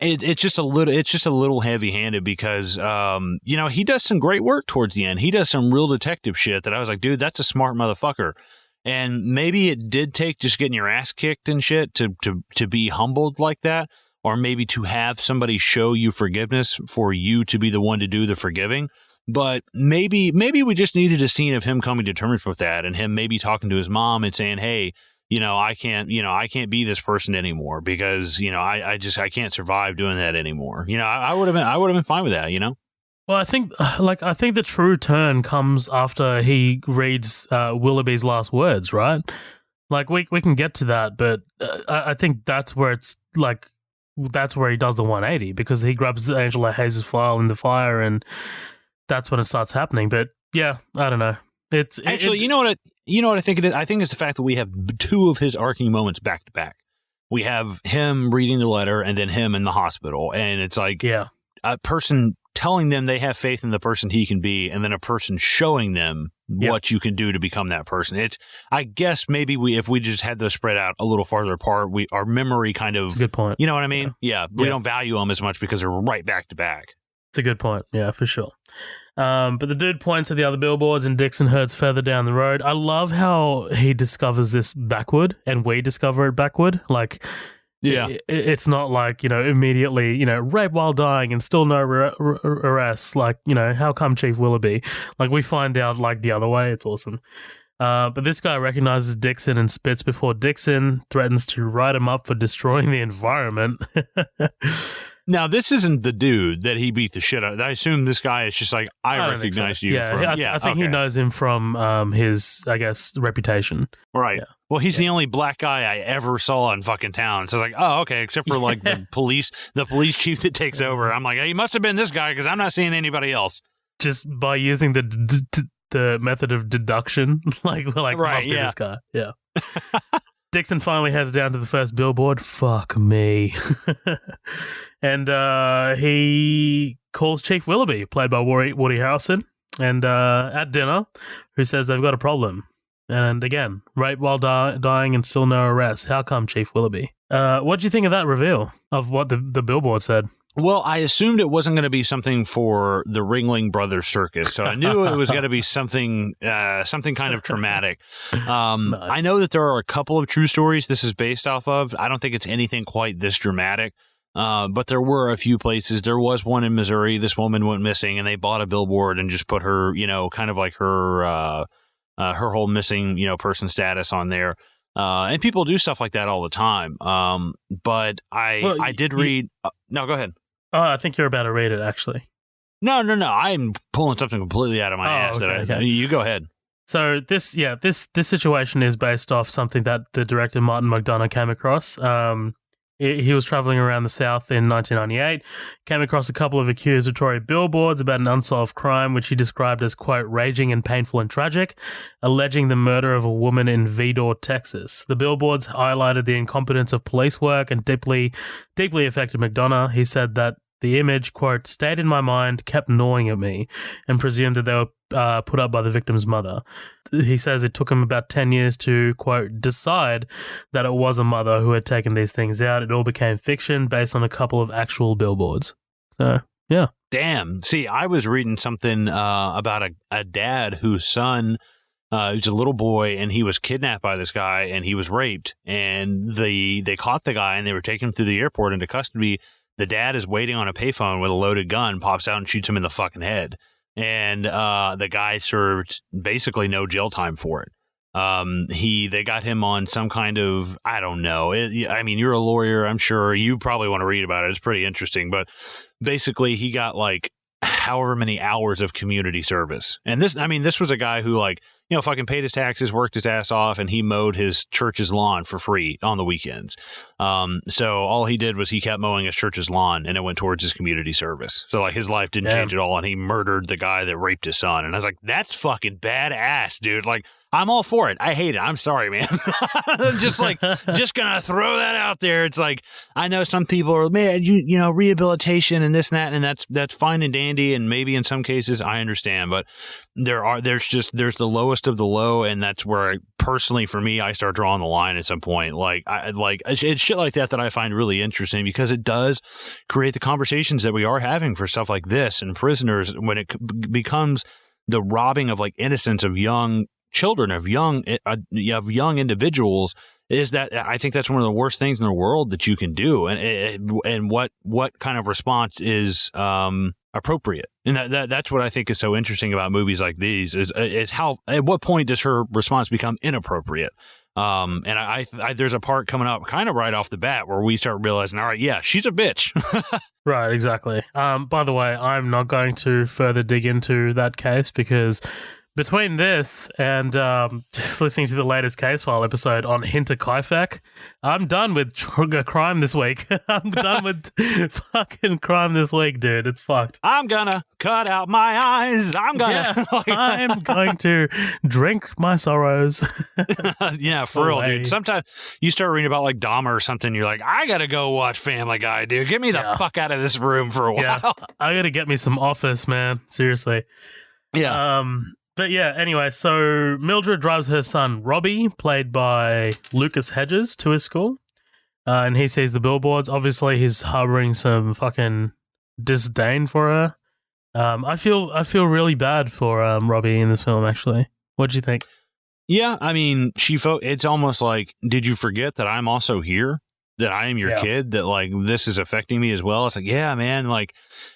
it's just a little heavy-handed because you know, he does some great work towards the end. He does some real detective shit that I was like, dude, that's a smart motherfucker. And maybe it did take just getting your ass kicked and shit to be humbled like that. or maybe to have somebody show you forgiveness for you to be the one to do the forgiving. But maybe we just needed a scene of him coming to terms with that, and him maybe talking to his mom and saying, hey, I can't be this person anymore because, I can't survive doing that anymore. I would have been fine with that, Well, I think the true turn comes after he reads Willoughby's last words, right? Like we can get to that, but I think that's where it's like that's where he does the 180 because he grabs Angela Hayes' file in the fire, and that's when it starts happening. But yeah, I don't know. It's actually, you know what I think it is. I think it's the fact that we have two of his arcing moments back to back. We have him reading the letter, and then him in the hospital, and it's like a person telling them they have faith in the person he can be, and then a person showing them what you can do to become that person. I guess maybe if we just had those spread out a little farther apart, our memory kind of. It's a good point. You know what I mean? Yeah. We don't value them as much because they're right back to back. It's a good point. Yeah, for sure. But the dude points at the other billboards and Dixon herds further down the road. I love how he discovers this backward and we discover it backward. Like, it's not like, immediately, rape while dying and still no arrests. Like, how come Chief Willoughby? Like, we find out like the other way. It's awesome. But this guy recognizes Dixon and spits before Dixon threatens to write him up for destroying the environment. Now, this isn't the dude that he beat the shit out of. I assume this guy is just like, I recognize you. I think he knows him from his, I guess, reputation. Right. Yeah. Well, he's the only black guy I ever saw in fucking town. So it's like, oh, okay, except for like the police chief that takes over. I'm like, he must have been this guy because I'm not seeing anybody else. Just by using the method of deduction, like must be this guy. Yeah. Dixon finally heads down to the first billboard. Fuck me. And he calls Chief Willoughby, played by Woody Harrelson, and at dinner, who says they've got a problem. And again, rape while dying and still no arrest. How come, Chief Willoughby? What do you think of that reveal of what the billboard said? Well, I assumed it wasn't going to be something for the Ringling Brothers Circus, so I knew it was going to be something kind of traumatic. Nice. I know that there are a couple of true stories this is based off of. I don't think it's anything quite this dramatic, but there were a few places. There was one in Missouri. This woman went missing, and they bought a billboard and just put her, kind of like her whole missing, person status on there. And people do stuff like that all the time. But I did read. No, go ahead. Oh, I think you're about to read it, actually. No. I'm pulling something completely out of my ass. Okay. You go ahead. So this situation is based off something that the director Martin McDonagh came across. He was traveling around the South in 1998, came across a couple of accusatory billboards about an unsolved crime, which he described as, quote, raging and painful and tragic, alleging the murder of a woman in Vidor, Texas. The billboards highlighted the incompetence of police work and deeply affected McDonagh. He said that the image, quote, stayed in my mind, kept gnawing at me, and presumed that they were put up by the victim's mother. He says it took him about 10 years to, quote, decide that it was a mother who had taken these things out. It all became fiction based on a couple of actual billboards. So, yeah. Damn. See, I was reading something about a dad whose son was a little boy, and he was kidnapped by this guy, and he was raped. And they caught the guy, and they were taking him through the airport into custody. The dad is waiting on a payphone with a loaded gun, pops out and shoots him in the fucking head. And the guy served basically no jail time for it. They got him on some kind of, I don't know. You're a lawyer. I'm sure you probably want to read about it. It's pretty interesting. But basically, he got like however many hours of community service. And this was a guy who fucking paid his taxes, worked his ass off, and he mowed his church's lawn for free on the weekends. So all he did was he kept mowing his church's lawn, and it went towards his community service. So his life didn't change at all, and he murdered the guy that raped his son. And I was like, that's fucking badass, dude. I'm all for it. I hate it. I'm sorry, man. just gonna throw that out there. It's like, I know some people are, man, rehabilitation and this and that, and that's fine and dandy, and maybe in some cases I understand, but there's the lowest of the low, and that's where personally for me I start drawing the line at some point. It's shit like that I find really interesting, because it does create the conversations that we are having for stuff like this and prisoners, when it becomes the robbing of innocence of young children, of young individuals. is that I think that's one of the worst things in the world that you can do. And what kind of response is appropriate? And that's what I think is so interesting about movies like these is how, at what point does her response become inappropriate? And I there's a part coming up kind of right off the bat where we start realizing, all right, yeah, she's a bitch. Right, exactly. By the way, I'm not going to further dig into that case because between this and just listening to the latest Case File episode on Hinterkaifeck, I'm done with crime this week. I'm done with fucking crime this week, dude. It's fucked. I'm gonna cut out my eyes. I'm going to drink my sorrows. Yeah, for real, dude. Sometimes you start reading about like Dahmer or something, you're like, I gotta go watch Family Guy, dude. Get me the fuck out of this room for a while. Yeah, I gotta get me some Office, man. Seriously. Yeah. But yeah, anyway, so Mildred drives her son, Robbie, played by Lucas Hedges, to his school. And he sees the billboards. Obviously, he's harboring some fucking disdain for her. I feel really bad for Robbie in this film, actually. What do you think? Yeah, I mean, it's almost like, did you forget that I'm also here? That I am your kid? That, like, this is affecting me as well? It's like, yeah, man, like,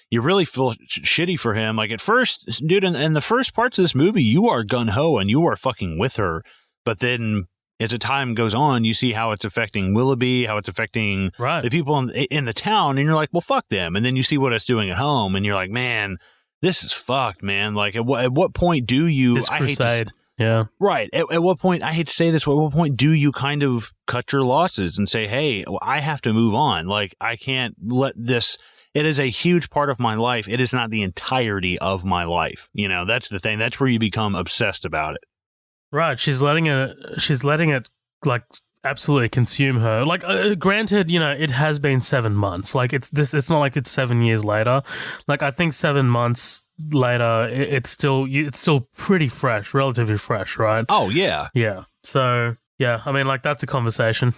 you really feel shitty for him. Like, at first, dude, in the first parts of this movie, you are gung-ho and you are fucking with her. But then, as the time goes on, you see how it's affecting Willoughby, how it's affecting the people in the town, and you're like, well, fuck them. And then you see what it's doing at home, and you're like, man, this is fucked, man. Like, at what point do you... This crusade. Yeah. Right. At what point, I hate to say this, but at what point do you kind of cut your losses and say, hey, I have to move on. Like, I can't let this, it is a huge part of my life. It is not the entirety of my life. You know, that's the thing. That's where you become obsessed about it. Right. She's letting it like absolutely consume her. Like, granted, you know, it has been 7 months. Like, it's not like it's 7 years later. Like, I think 7 months later, it's still pretty fresh, relatively fresh, right? Oh, yeah. Yeah. So, yeah, I mean, like, that's a conversation.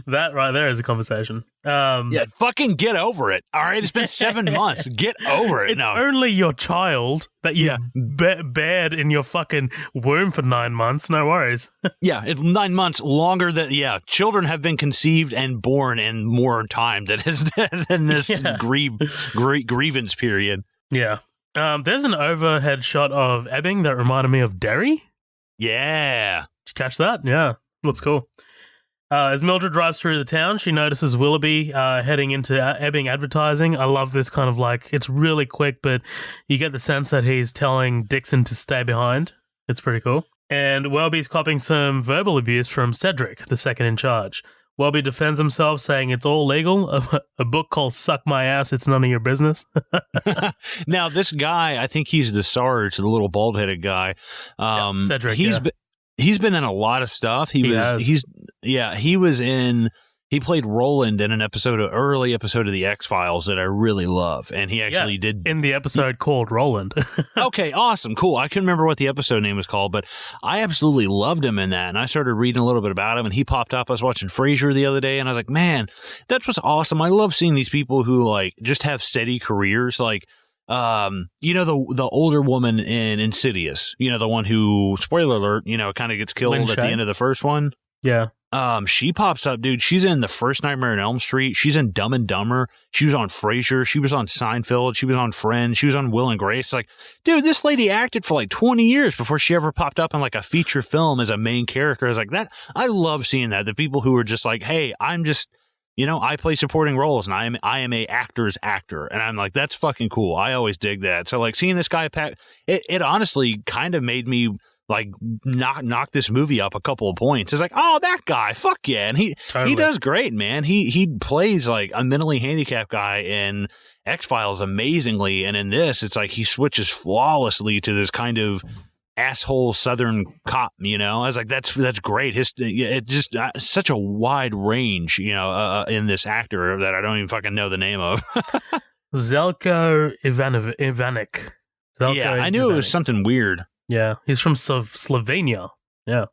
That right there is a conversation. Yeah, fucking get over it. All right, it's been 7 months. Get over it. It's only your child that you bared in your fucking womb for 9 months. No worries. Yeah, it's 9 months longer than, children have been conceived and born in more time than this grievance period. Yeah. There's an overhead shot of Ebbing that reminded me of Derry. Yeah. Did you catch that? Yeah. Looks cool. As Mildred drives through the town, she notices Willoughby heading into Ebbing advertising. I love this kind of like, it's really quick, but you get the sense that he's telling Dixon to stay behind. It's pretty cool. And Welby's copping some verbal abuse from Cedric, the second in charge. Welby defends himself, saying it's all legal. A book called Suck My Ass, It's None of Your Business. Now, this guy, I think he's the Sarge, the little bald-headed guy. Cedric, He's been in a lot of stuff. He played Roland in an early episode of the X-Files that I really love. And he actually did in the episode called Roland. Okay, awesome. Cool. I couldn't remember what the episode name was called, but I absolutely loved him in that. And I started reading a little bit about him and he popped up. I was watching Frasier the other day and I was like, man, that's what's awesome. I love seeing these people who like just have steady careers. Like, you know, the older woman in Insidious, you know, the one who, spoiler alert, you know, kind of gets killed at the end of the first one. Yeah. She pops up, dude. She's in The First Nightmare on Elm Street. She's in Dumb and Dumber. She was on Frasier. She was on Seinfeld. She was on Friends. She was on Will and Grace. Like, dude, this lady acted for like 20 years before she ever popped up in like a feature film as a main character. I was like, that. I love seeing that. The people who are just like, hey, I'm just, you know, I play supporting roles and I am a actor's actor. And I'm like, that's fucking cool. I always dig that. So like seeing this guy, it honestly kind of made me like knock this movie up a couple of points. It's like, oh, that guy, fuck yeah. And he does great, man. He plays like a mentally handicapped guy in X-Files amazingly. And in this, it's like he switches flawlessly to this kind of asshole Southern cop, you know. I was like, that's great. It just such a wide range, you know, in this actor that I don't even fucking know the name of. Zelko Ivanic. I knew it was something weird. Yeah, he's from Slovenia. Yeah.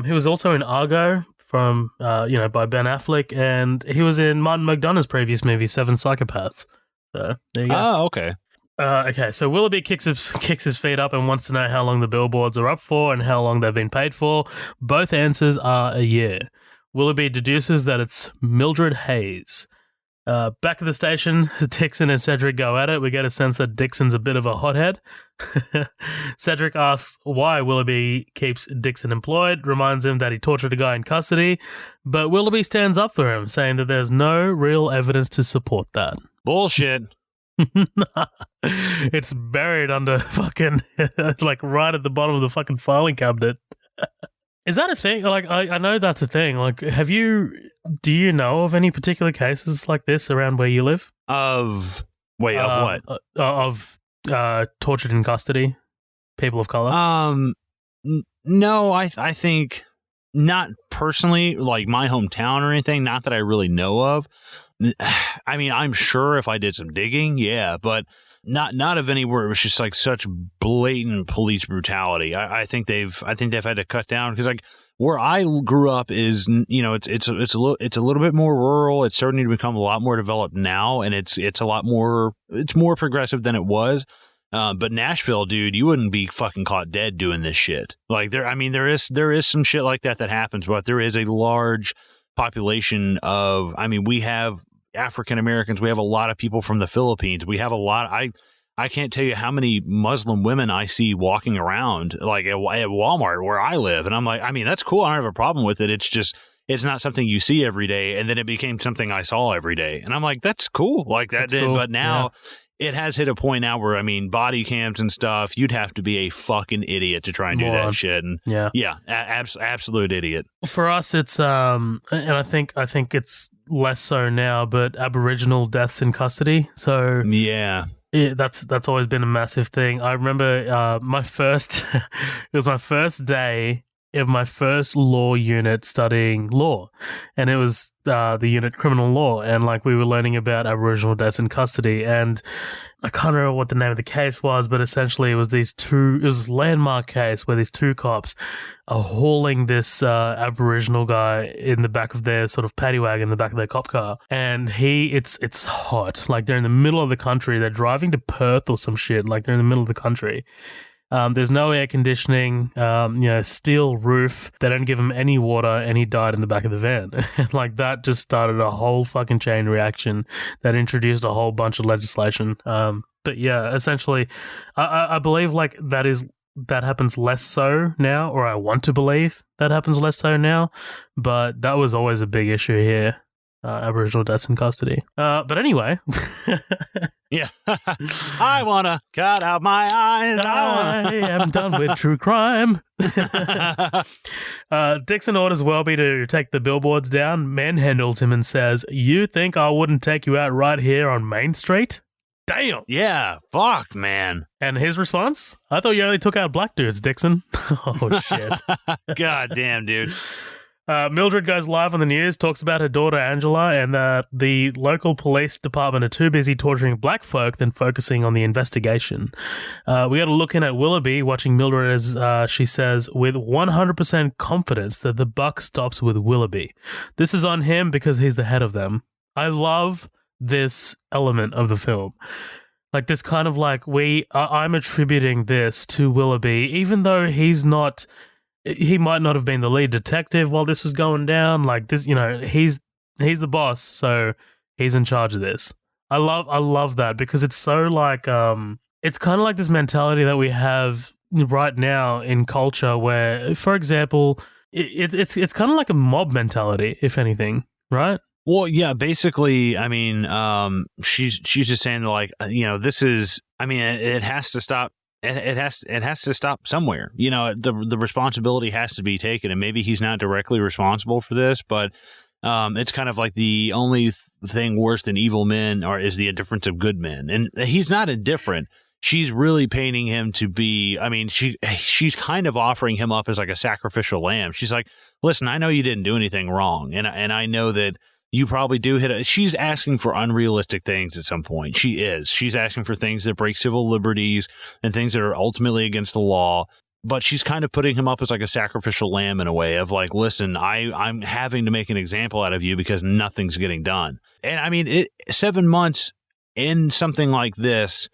He was also in Argo from, by Ben Affleck, and he was in Martin McDonagh's previous movie, Seven Psychopaths. So, there you go. Oh, okay. Okay, so Willoughby kicks his feet up and wants to know how long the billboards are up for and how long they've been paid for. Both answers are a year. Willoughby deduces that it's Mildred Hayes. Back at the station, Dixon and Cedric go at it. We get a sense that Dixon's a bit of a hothead. Cedric asks why Willoughby keeps Dixon employed, reminds him that he tortured a guy in custody, but Willoughby stands up for him, saying that there's no real evidence to support that. Bullshit. It's buried under fucking, it's like right at the bottom of the fucking filing cabinet. Is that a thing? Like, I know that's a thing. Like, do you know of any particular cases like this around where you live? Of what? Of tortured in custody, people of color? No, I think not personally, like my hometown or anything, not that I really know of. I mean, I'm sure if I did some digging, yeah, but not of anywhere. It was just like such blatant police brutality. I think they've had to cut down because like where I grew up is, it's a little bit more rural. It's starting to become a lot more developed now, and it's more progressive than it was. But Nashville, dude, you wouldn't be fucking caught dead doing this shit. Like there is some shit like that happens, but there is a large population of, we have African Americans, we have a lot of people from the Philippines, we have a lot. I can't tell you how many Muslim women I see walking around like at Walmart where I live, and I'm like, that's cool. I don't have a problem with it. It's just it's not something you see every day, and then it became something I saw every day, and I'm like, that's cool, like that. Cool. But now. Yeah. It has hit a point now where, body cams and stuff, you'd have to be a fucking idiot to try and do that shit. And absolute idiot. For us, it's, and I think it's less so now, but Aboriginal deaths in custody. So yeah, that's always been a massive thing. I remember it was my first day of my first law unit studying law, and it was the unit criminal law, and like we were learning about Aboriginal deaths in custody, and I can't remember what the name of the case was, but essentially it was a landmark case where these two cops are hauling this Aboriginal guy in the back of their sort of paddy wagon, in the back of their cop car, and it's hot, like they're in the middle of the country, they're driving to Perth or some shit, like they're in the middle of the country. There's no air conditioning, steel roof. They don't give him any water, and he died in the back of the van. Like that just started a whole fucking chain reaction that introduced a whole bunch of legislation. But yeah, essentially, I believe like that happens less so now, or I want to believe that happens less so now. But that was always a big issue here. Aboriginal deaths in custody. But anyway. Yeah. I want to cut out my eyes. I am done with true crime. Dixon orders Welby to take the billboards down, manhandles him and says, "You think I wouldn't take you out right here on Main Street? Damn." Yeah, fuck, man. And his response? "I thought you only took out black dudes, Dixon." Oh, shit. God damn, dude. Mildred goes live on the news, talks about her daughter Angela, and the local police department are too busy torturing black folk than focusing on the investigation. We got to look in at Willoughby, watching Mildred as she says, with 100% confidence that the buck stops with Willoughby. This is on him because he's the head of them. I love this element of the film. Like this kind of like I'm attributing this to Willoughby, even though he might not have been the lead detective while this was going down. Like this, he's the boss, so he's in charge of this. I love that because it's so like it's kind of like this mentality that we have right now in culture where, for example, it's kind of like a mob mentality, if anything, right? Well, yeah, basically, she's just saying like, this is, it has to stop. It has to stop somewhere. The responsibility has to be taken, and maybe he's not directly responsible for this, but it's kind of like the only thing worse than evil men is the indifference of good men, and he's not indifferent. She's really painting him to be. She's kind of offering him up as like a sacrificial lamb. She's like, "Listen, I know you didn't do anything wrong, and I know that." You probably do she's asking for unrealistic things at some point. She's asking for things that break civil liberties and things that are ultimately against the law. But she's kind of putting him up as like a sacrificial lamb in a way of like, listen, I'm having to make an example out of you because nothing's getting done. And 7 months in something like this,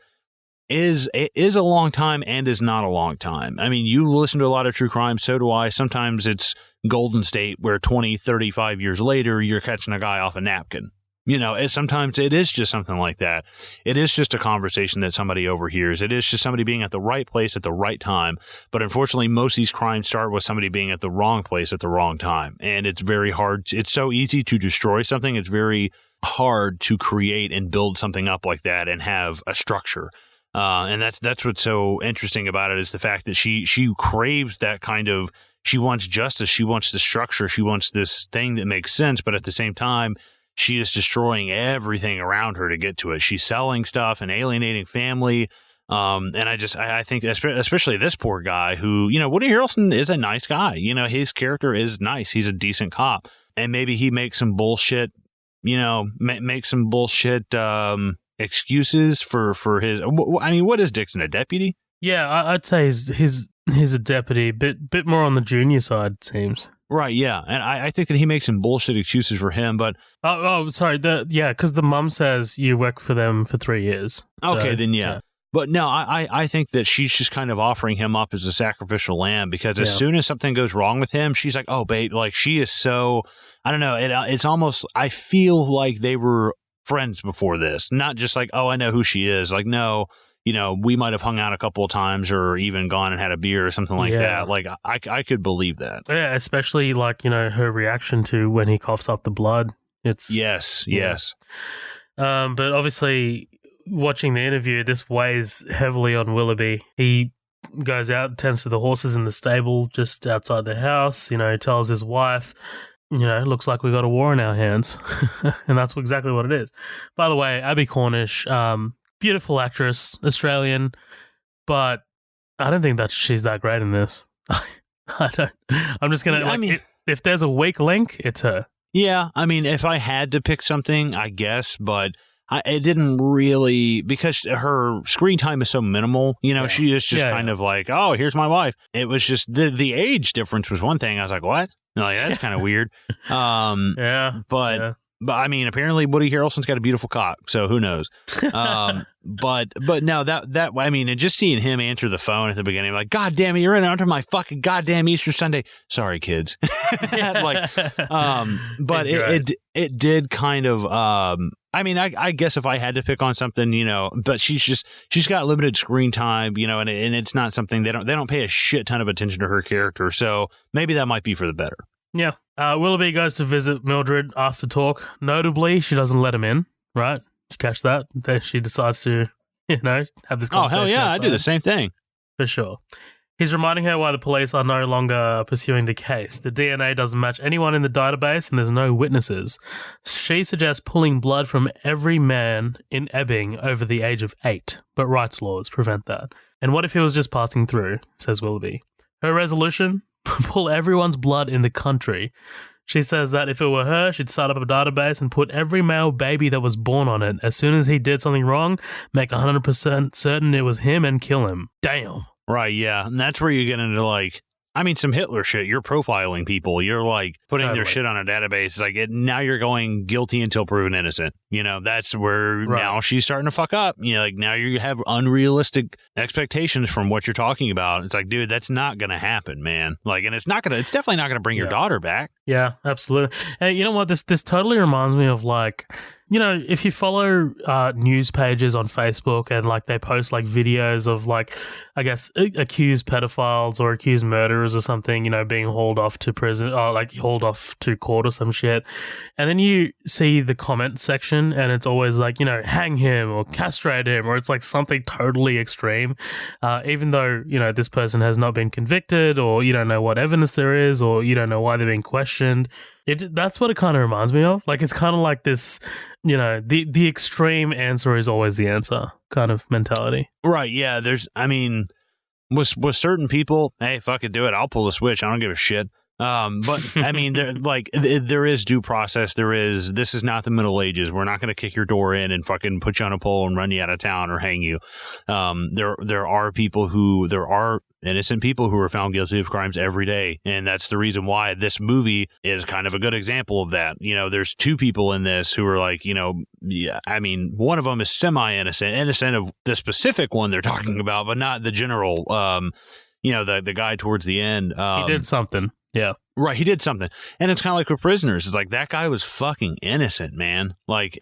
is a long time and is not a long time. I mean, you listen to a lot of true crime, so do I. Sometimes it's Golden State where 20, 35 years later, you're catching a guy off a napkin. Sometimes it is just something like that. It is just a conversation that somebody overhears. It is just somebody being at the right place at the right time. But unfortunately, most of these crimes start with somebody being at the wrong place at the wrong time. And it's very hard. It's so easy to destroy something. It's very hard to create and build something up like that and have a structure. And that's what's so interesting about it is the fact that she craves that kind of, she wants justice, she wants the structure, she wants this thing that makes sense, but at the same time, she is destroying everything around her to get to it. She's selling stuff and alienating family. And I think especially this poor guy who, Woody Harrelson is a nice guy. His character is nice. He's a decent cop. And maybe he makes some bullshit, excuses for his. I mean, what is Dixon, a deputy? Yeah, I'd say he's a deputy, bit more on the junior side, it seems. Right, yeah, and I think that he makes some bullshit excuses for him, but sorry, because the mum says you work for them for 3 years. Okay, then yeah. But no, I think that she's just kind of offering him up as a sacrificial lamb because as soon as something goes wrong with him, she's like, oh, babe, like she is so, I don't know, it's almost, I feel like they were friends before this, not just like, oh, I know who she is. Like, no, we might have hung out a couple of times or even gone and had a beer or something like that. Like, I could believe that. Yeah, especially like, her reaction to when he coughs up the blood. It's Yes. But obviously, watching the interview, this weighs heavily on Willoughby. He goes out, tends to the horses in the stable just outside the house, tells his wife, looks like we got a war in our hands. And that's exactly what it is. By the way, Abby Cornish, beautiful actress, Australian, but I don't think that she's that great in this. I don't. I'm just going to, if there's a weak link, it's her. Yeah, I mean, if I had to pick something, I guess, but it didn't really, because her screen time is so minimal, she is just kind of like, oh, here's my wife. It was just, the age difference was one thing. I was like, what? Like, that's kind of weird. But I mean, apparently Woody Harrelson's got a beautiful cock, so who knows? But no, that I mean, and just seeing him answer the phone at the beginning, like, God damn it, you're in onto my fucking goddamn Easter Sunday. Sorry, kids. But it did kind of. I mean, I guess if I had to pick on something, but she's got limited screen time, and it's not something they don't pay a shit ton of attention to her character, so maybe that might be for the better. Yeah. Willoughby goes to visit Mildred, asks to talk. Notably, she doesn't let him in, right? Did you catch that? She decides to, have this conversation. Oh, hell yeah, outside. I do the same thing. For sure. He's reminding her why the police are no longer pursuing the case. The DNA doesn't match anyone in the database and there's no witnesses. She suggests pulling blood from every man in Ebbing over the age of 8, but rights laws prevent that. And what if he was just passing through, says Willoughby. Her resolution? Pull everyone's blood in the country. She says that if it were her, she'd start up a database and put every male baby that was born on it. As soon as he did something wrong, make 100% certain it was him and kill him. Damn. Right, yeah. And that's where you get into, like, I mean, some Hitler shit. You're profiling people. You're, like, putting their shit on a database. Like, now you're going guilty until proven innocent. That's where now she's starting to fuck up. Like, now you have unrealistic expectations from what you're talking about. It's like, dude, that's not going to happen, man. Like, and it's definitely not going to bring your daughter back. Yeah, absolutely. And you know what? This totally reminds me of, like, if you follow news pages on Facebook and like they post like videos of like, I guess, accused pedophiles or accused murderers or something, being hauled off to prison or like hauled off to court or some shit. And then you see the comment section and it's always like, hang him or castrate him, or it's like something totally extreme. Even though, this person has not been convicted, or you don't know what evidence there is, or you don't know why they're being questioned. That's what it kind of reminds me of. Like, it's kind of like this, the extreme answer is always the answer kind of mentality. Right, yeah. With certain people, hey, fuck it, do it. I'll pull the switch. I don't give a shit. But I mean, there is due process. This is not the Middle Ages. We're not going to kick your door in and fucking put you on a pole and run you out of town or hang you. There are innocent people who are found guilty of crimes every day. And that's the reason why this movie is kind of a good example of that. You know, there's two people in this who are like, you know, yeah, I mean, one of them is innocent of the specific one they're talking about, but not the general, you know, the guy towards the end. He did something. Yeah. Right, he did something. And it's kind of like with prisoners. It's like, that guy was fucking innocent, man. Like,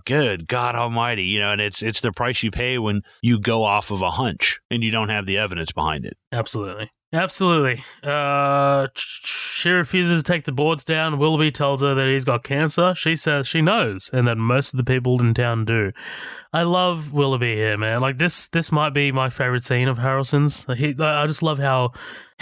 good God almighty, you know, and it's the price you pay when you go off of a hunch and you don't have the evidence behind it. Absolutely. She refuses to take the boards down. Willoughby tells her that he's got cancer. She says she knows, and that most of the people in town do. I love Willoughby here, man. Like, this might be my favorite scene of Harrelson's. I just love how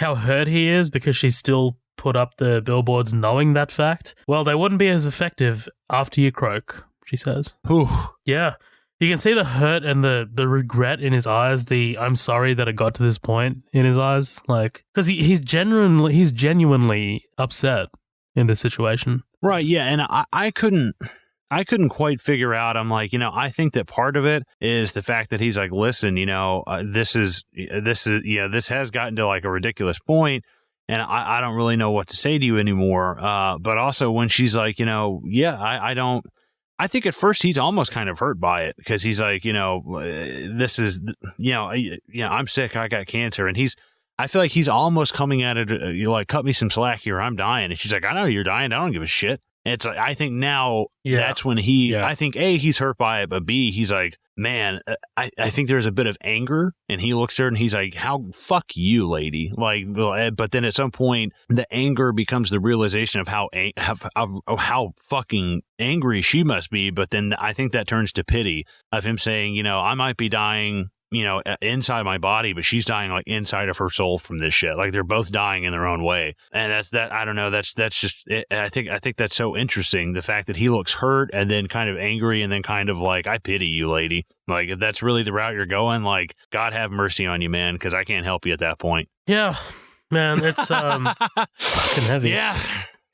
hurt he is because she's still put up the billboards knowing that fact. Well, they wouldn't be as effective after you croak, she says. Whew. Yeah. You can see the hurt and the regret in his eyes, the I'm sorry that it got to this point in his eyes. Like, because he's genuinely upset in this situation. Right, yeah, and I couldn't quite figure out. I'm like, you know, I think that part of it is the fact that he's like, listen, you know, this has gotten to like a ridiculous point, and I don't really know what to say to you anymore. But also when she's like, you know, yeah, I think at first he's almost kind of hurt by it because he's like, you know, this is, you know, I'm sick, I got cancer, and I feel like he's almost coming at it, you're like, cut me some slack here, I'm dying, and she's like, I know you're dying, I don't give a shit. It's like, I think now that's when I think A, he's hurt by it, but B, he's like, man, I think there's a bit of anger, and he looks at her and he's like, how fuck you, lady. Like, but then at some point, the anger becomes the realization of how fucking angry she must be. But then I think that turns to pity of him saying, you know, I might be dying, you know, inside my body, but she's dying like inside of her soul from this shit. Like, they're both dying in their own way. And I don't know. That's just it. I think that's so interesting. The fact that he looks hurt and then kind of angry and then kind of like, I pity you, lady. Like, if that's really the route you're going, like, God have mercy on you, man, because I can't help you at that point. Yeah, man, it's fucking heavy. Yeah.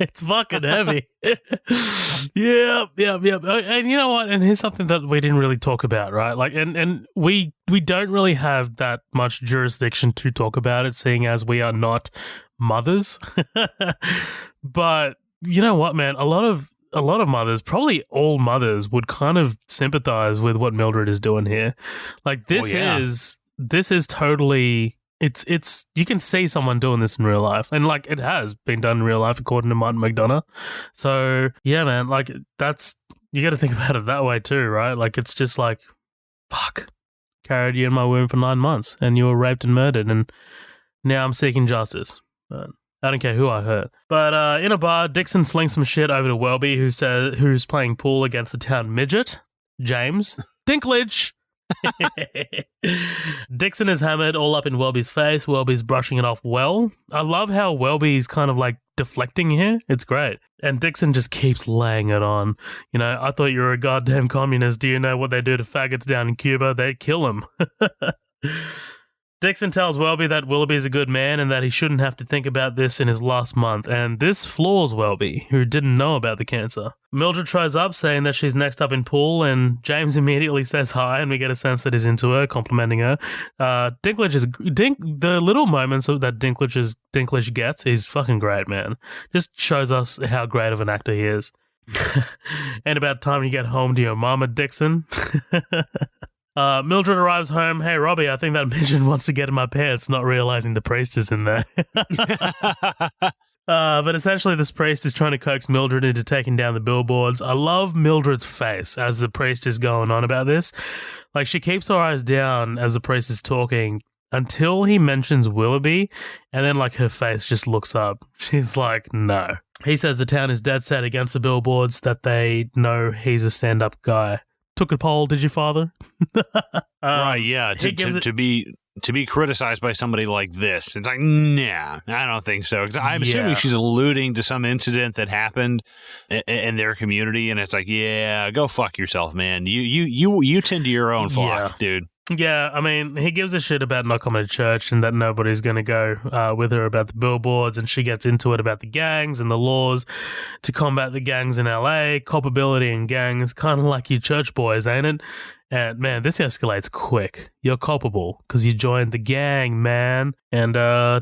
It's fucking heavy. Yeah. And you know what? And here's something that we didn't really talk about, right? Like, and we don't really have that much jurisdiction to talk about it, seeing as we are not mothers. But you know what, man? A lot of mothers, probably all mothers, would kind of sympathize with what Mildred is doing here. Like, this is totally. It's you can see someone doing this in real life, and like, it has been done in real life according to Martin McDonough. So yeah, man, like, that's, you got to think about it that way too, right? Like, it's just like, fuck, carried you in my womb for 9 months, and you were raped and murdered, and now I'm seeking justice. But I don't care who I hurt. But in a bar, Dixon slings some shit over to Welby, who's playing pool against the town midget, James Dinklage. Dixon is hammered all up in Welby's face. Welby's brushing it off well. I love how Welby's kind of like deflecting here. It's great. And Dixon just keeps laying it on. You know, I thought you were a goddamn communist. Do you know what they do to faggots down in Cuba? They kill them. Dixon tells Welby that Willoughby is a good man and that he shouldn't have to think about this in his last month, and this floors Welby, who didn't know about the cancer. Mildred tries up, saying that she's next up in pool, and James immediately says hi, and we get a sense that he's into her, complimenting her. The little moments that Dinklage gets is fucking great, man. Just shows us how great of an actor he is. And about time you get home to your mama, Dixon. Mildred arrives home. Hey, Robbie, I think that midget wants to get in my pants, not realizing the priest is in there. But essentially, this priest is trying to coax Mildred into taking down the billboards. I love Mildred's face as the priest is going on about this. Like, she keeps her eyes down as the priest is talking until he mentions Willoughby, and then, like, her face just looks up. She's like, no. He says the town is dead set against the billboards, that they know he's a stand-up guy. Took a poll, did you, father? Right, yeah. To be criticized by somebody like this, it's like, nah, I don't think so. 'Cause I'm assuming she's alluding to some incident that happened in their community, and it's like, yeah, go fuck yourself, man. You tend to your own flock, dude. Yeah, I mean, he gives a shit about not coming to church and that nobody's going to go with her about the billboards, and she gets into it about the gangs and the laws to combat the gangs in LA, culpability in gangs, kind of like you church boys, ain't it? And man, this escalates quick. You're culpable because you joined the gang, man, and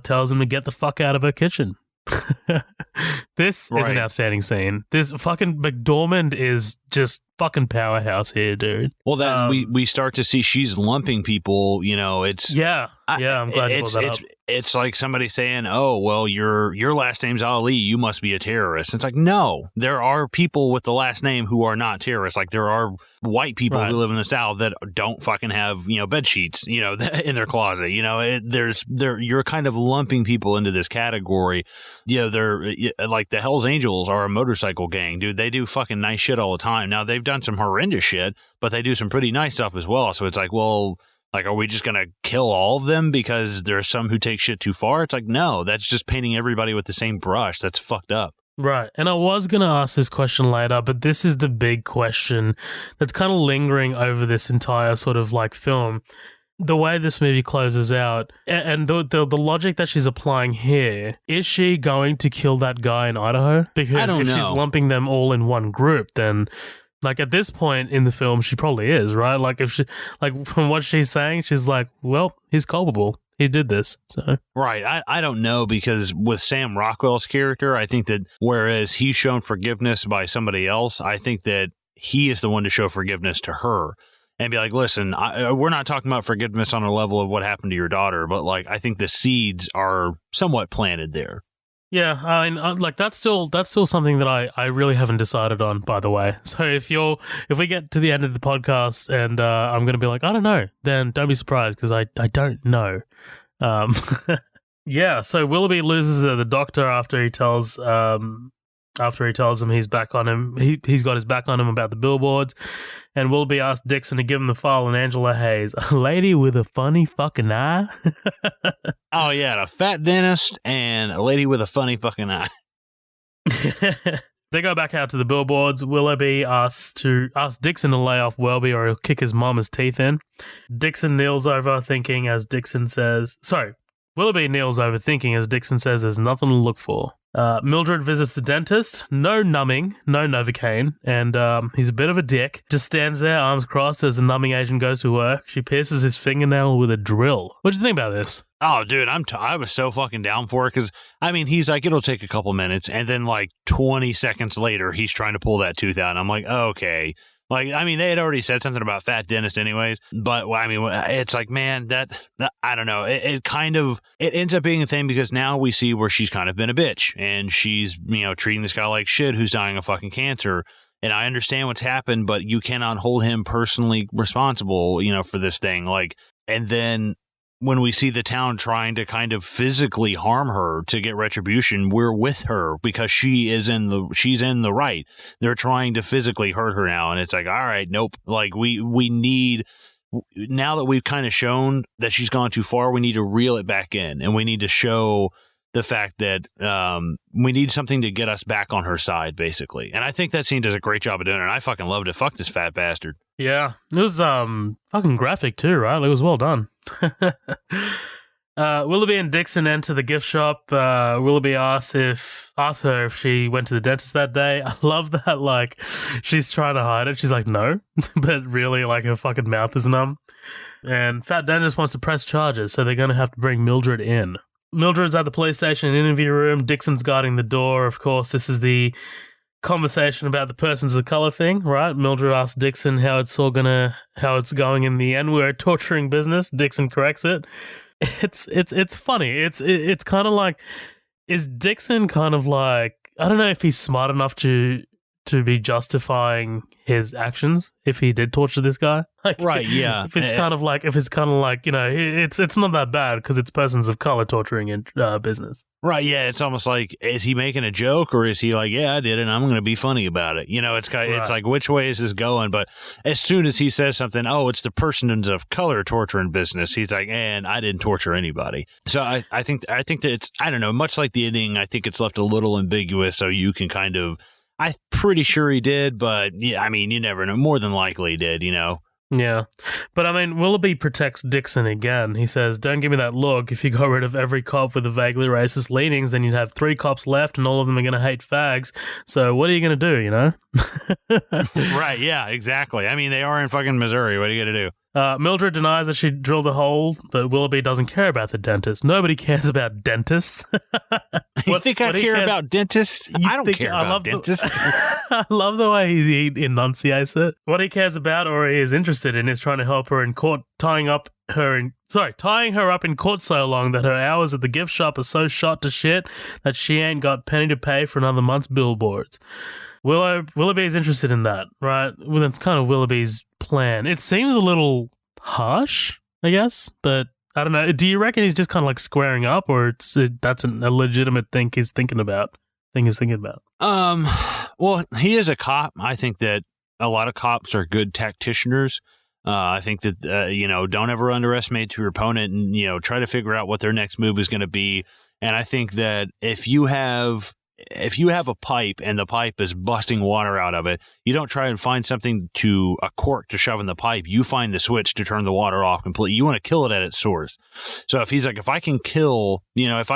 tells him to get the fuck out of her kitchen. This is an outstanding scene. This fucking McDormand is just fucking powerhouse here, dude. Well, then we start to see she's lumping people. You know, it's I'm glad you brought that up. It's like somebody saying, "Oh, well, your last name's Ali. You must be a terrorist." It's like, no, there are people with the last name who are not terrorists. Like there are white people who live in the South that don't fucking have bed sheets in their closet. You're kind of lumping people into this category. They're like the Hells Angels are a motorcycle gang, dude. They do fucking nice shit all the time. Now they've done some horrendous shit, but they do some pretty nice stuff as well. So it's like, well. Like, are we just going to kill all of them because there's some who take shit too far? It's like, no, that's just painting everybody with the same brush. That's fucked up. Right. And I was going to ask this question later, but this is the big question that's kind of lingering over this entire sort of like film. The way this movie closes out and the logic that she's applying here, is she going to kill that guy in Idaho? Because if she's lumping them all in one group, then... Like, at this point in the film, she probably is, right? Like, if she, like, from what she's saying, she's like, well, he's culpable. He did this, so. Right. I don't know, because with Sam Rockwell's character, I think that whereas he's shown forgiveness by somebody else, I think that he is the one to show forgiveness to her and be like, listen, we're not talking about forgiveness on a level of what happened to your daughter, but, like, I think the seeds are somewhat planted there. Yeah, I mean, like that's still something that I really haven't decided on, by the way. So if we get to the end of the podcast and I'm going to be like, I don't know, then don't be surprised because I don't know. Yeah, so Willoughby loses the doctor after he tells him he's back on him. He's got his back on him about the billboards. And Willoughby asked Dixon to give him the file on Angela Hayes, a lady with a funny fucking eye. Oh, yeah, a fat dentist and a lady with a funny fucking eye. They go back out to the billboards. Willoughby asks Dixon to lay off Welby or he'll kick his mama's teeth in. Dixon kneels over thinking as Dixon says... Sorry, Willoughby kneels over thinking as Dixon says there's nothing to look for. Mildred visits the dentist. No numbing, no Novocaine, and he's a bit of a dick. Just stands there, arms crossed, as the numbing agent goes to work. She pierces his fingernail with a drill. What do you think about this? Oh, dude, I was so fucking down for it because, I mean, he's like, it'll take a couple minutes, and then like 20 seconds later, he's trying to pull that tooth out, and I'm like, okay. Like, I mean, they had already said something about fat dentist anyways, but, well, I mean, it's like, man, that I don't know. It ends up being a thing because now we see where she's kind of been a bitch, and she's, treating this guy like shit who's dying of fucking cancer. And I understand what's happened, but you cannot hold him personally responsible, for this thing. Like, and then when we see the town trying to kind of physically harm her to get retribution, we're with her because she's in the right. They're trying to physically hurt her now. And it's like, all right, nope. Like we need, now that we've kind of shown that she's gone too far, we need to reel it back in, and we need to show the fact that we need something to get us back on her side, basically. And I think that scene does a great job of doing it. And I fucking loved it. Fuck this fat bastard. Yeah, it was fucking graphic too, right? It was well done. Willoughby and Dixon enter the gift shop. Willoughby asks her if she went to the dentist that day. I love that, like, she's trying to hide it. She's like, no, but really, like, her fucking mouth is numb. And fat dentist wants to press charges, so they're going to have to bring Mildred in. Mildred's at the police station interview room. Dixon's guarding the door. Of course, this is the conversation about the persons of color thing, right? Mildred asks Dixon how it's going in the N-word torturing business. Dixon corrects it. It's funny. It's kind of like, is Dixon kind of like, I don't know if he's smart enough to be justifying his actions if he did torture this guy. Like, right, yeah. If it's kind of like, it's not that bad because it's persons of color torturing in business. Right, yeah. It's almost like, is he making a joke or is he like, yeah, I did it and I'm going to be funny about it? It's like, which way is this going? But as soon as he says something, oh, it's the persons of color torturing business, he's like, and I didn't torture anybody. So I think that it's, I don't know, much like the ending, I think it's left a little ambiguous so you can kind of, I'm pretty sure he did, but yeah, I mean, you never know. More than likely he did, Yeah. But I mean, Willoughby protects Dixon again. He says, don't give me that look. If you got rid of every cop with the vaguely racist leanings, then you'd have 3 cops left and all of them are going to hate fags. So what are you going to do, you know? Right, yeah, exactly. I mean, they are in fucking Missouri. What are you going to do? Mildred denies that she drilled a hole, but Willoughby doesn't care about the dentist. Nobody cares about dentists. You think I care about dentists? I don't care about dentists. I love the way he enunciates it. What he cares about or he is interested in is trying to help her in court, tying her up in court so long that her hours at the gift shop are so shot to shit that she ain't got penny to pay for another month's billboards. Willoughby is interested in that, right? Well, that's kind of Willoughby's plan. It seems a little harsh, I guess, but I don't know. Do you reckon he's just kind of like squaring up, or that's a legitimate thing he's thinking about? Well, he is a cop. I think that a lot of cops are good tacticianers. I think that don't ever underestimate your opponent, and try to figure out what their next move is going to be. And I think that if you have a pipe and the pipe is busting water out of it, you don't try and find a cork to shove in the pipe. You find the switch to turn the water off completely. You want to kill it at its source. So if he's like, if I can kill, if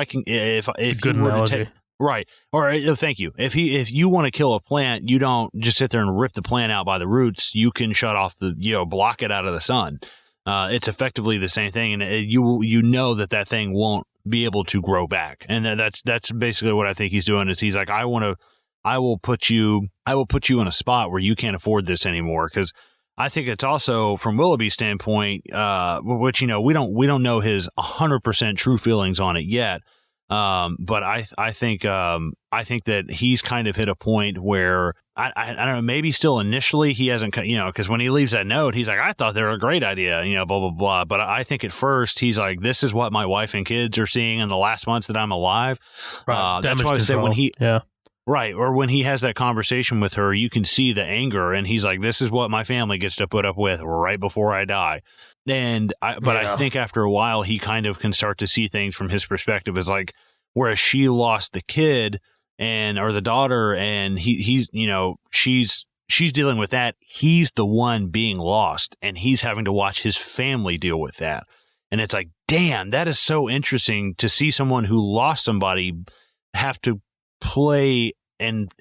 good analogy. Right. Or thank you. If you want to kill a plant, you don't just sit there and rip the plant out by the roots. You can shut off block it out of the sun. It's effectively the same thing. And you know that thing won't be able to grow back. And that's basically what I think he's doing is he's like, I will put you in a spot where you can't afford this anymore. Cause I think it's also from Willoughby's standpoint, which, we don't know his 100% true feelings on it yet. But I think that he's kind of hit a point where I don't know, maybe still initially he hasn't, because when he leaves that note, he's like, I thought they were a great idea, blah, blah, blah. But I think at first he's like, this is what my wife and kids are seeing in the last months that I'm alive. Right. That's why I said right. Or when he has that conversation with her, you can see the anger and he's like, this is what my family gets to put up with right before I die. And I think after a while, he kind of can start to see things from his perspective as like, whereas she lost the kid or the daughter and she's dealing with that. He's the one being lost and he's having to watch his family deal with that. And it's like, damn, that is so interesting to see someone who lost somebody have to play and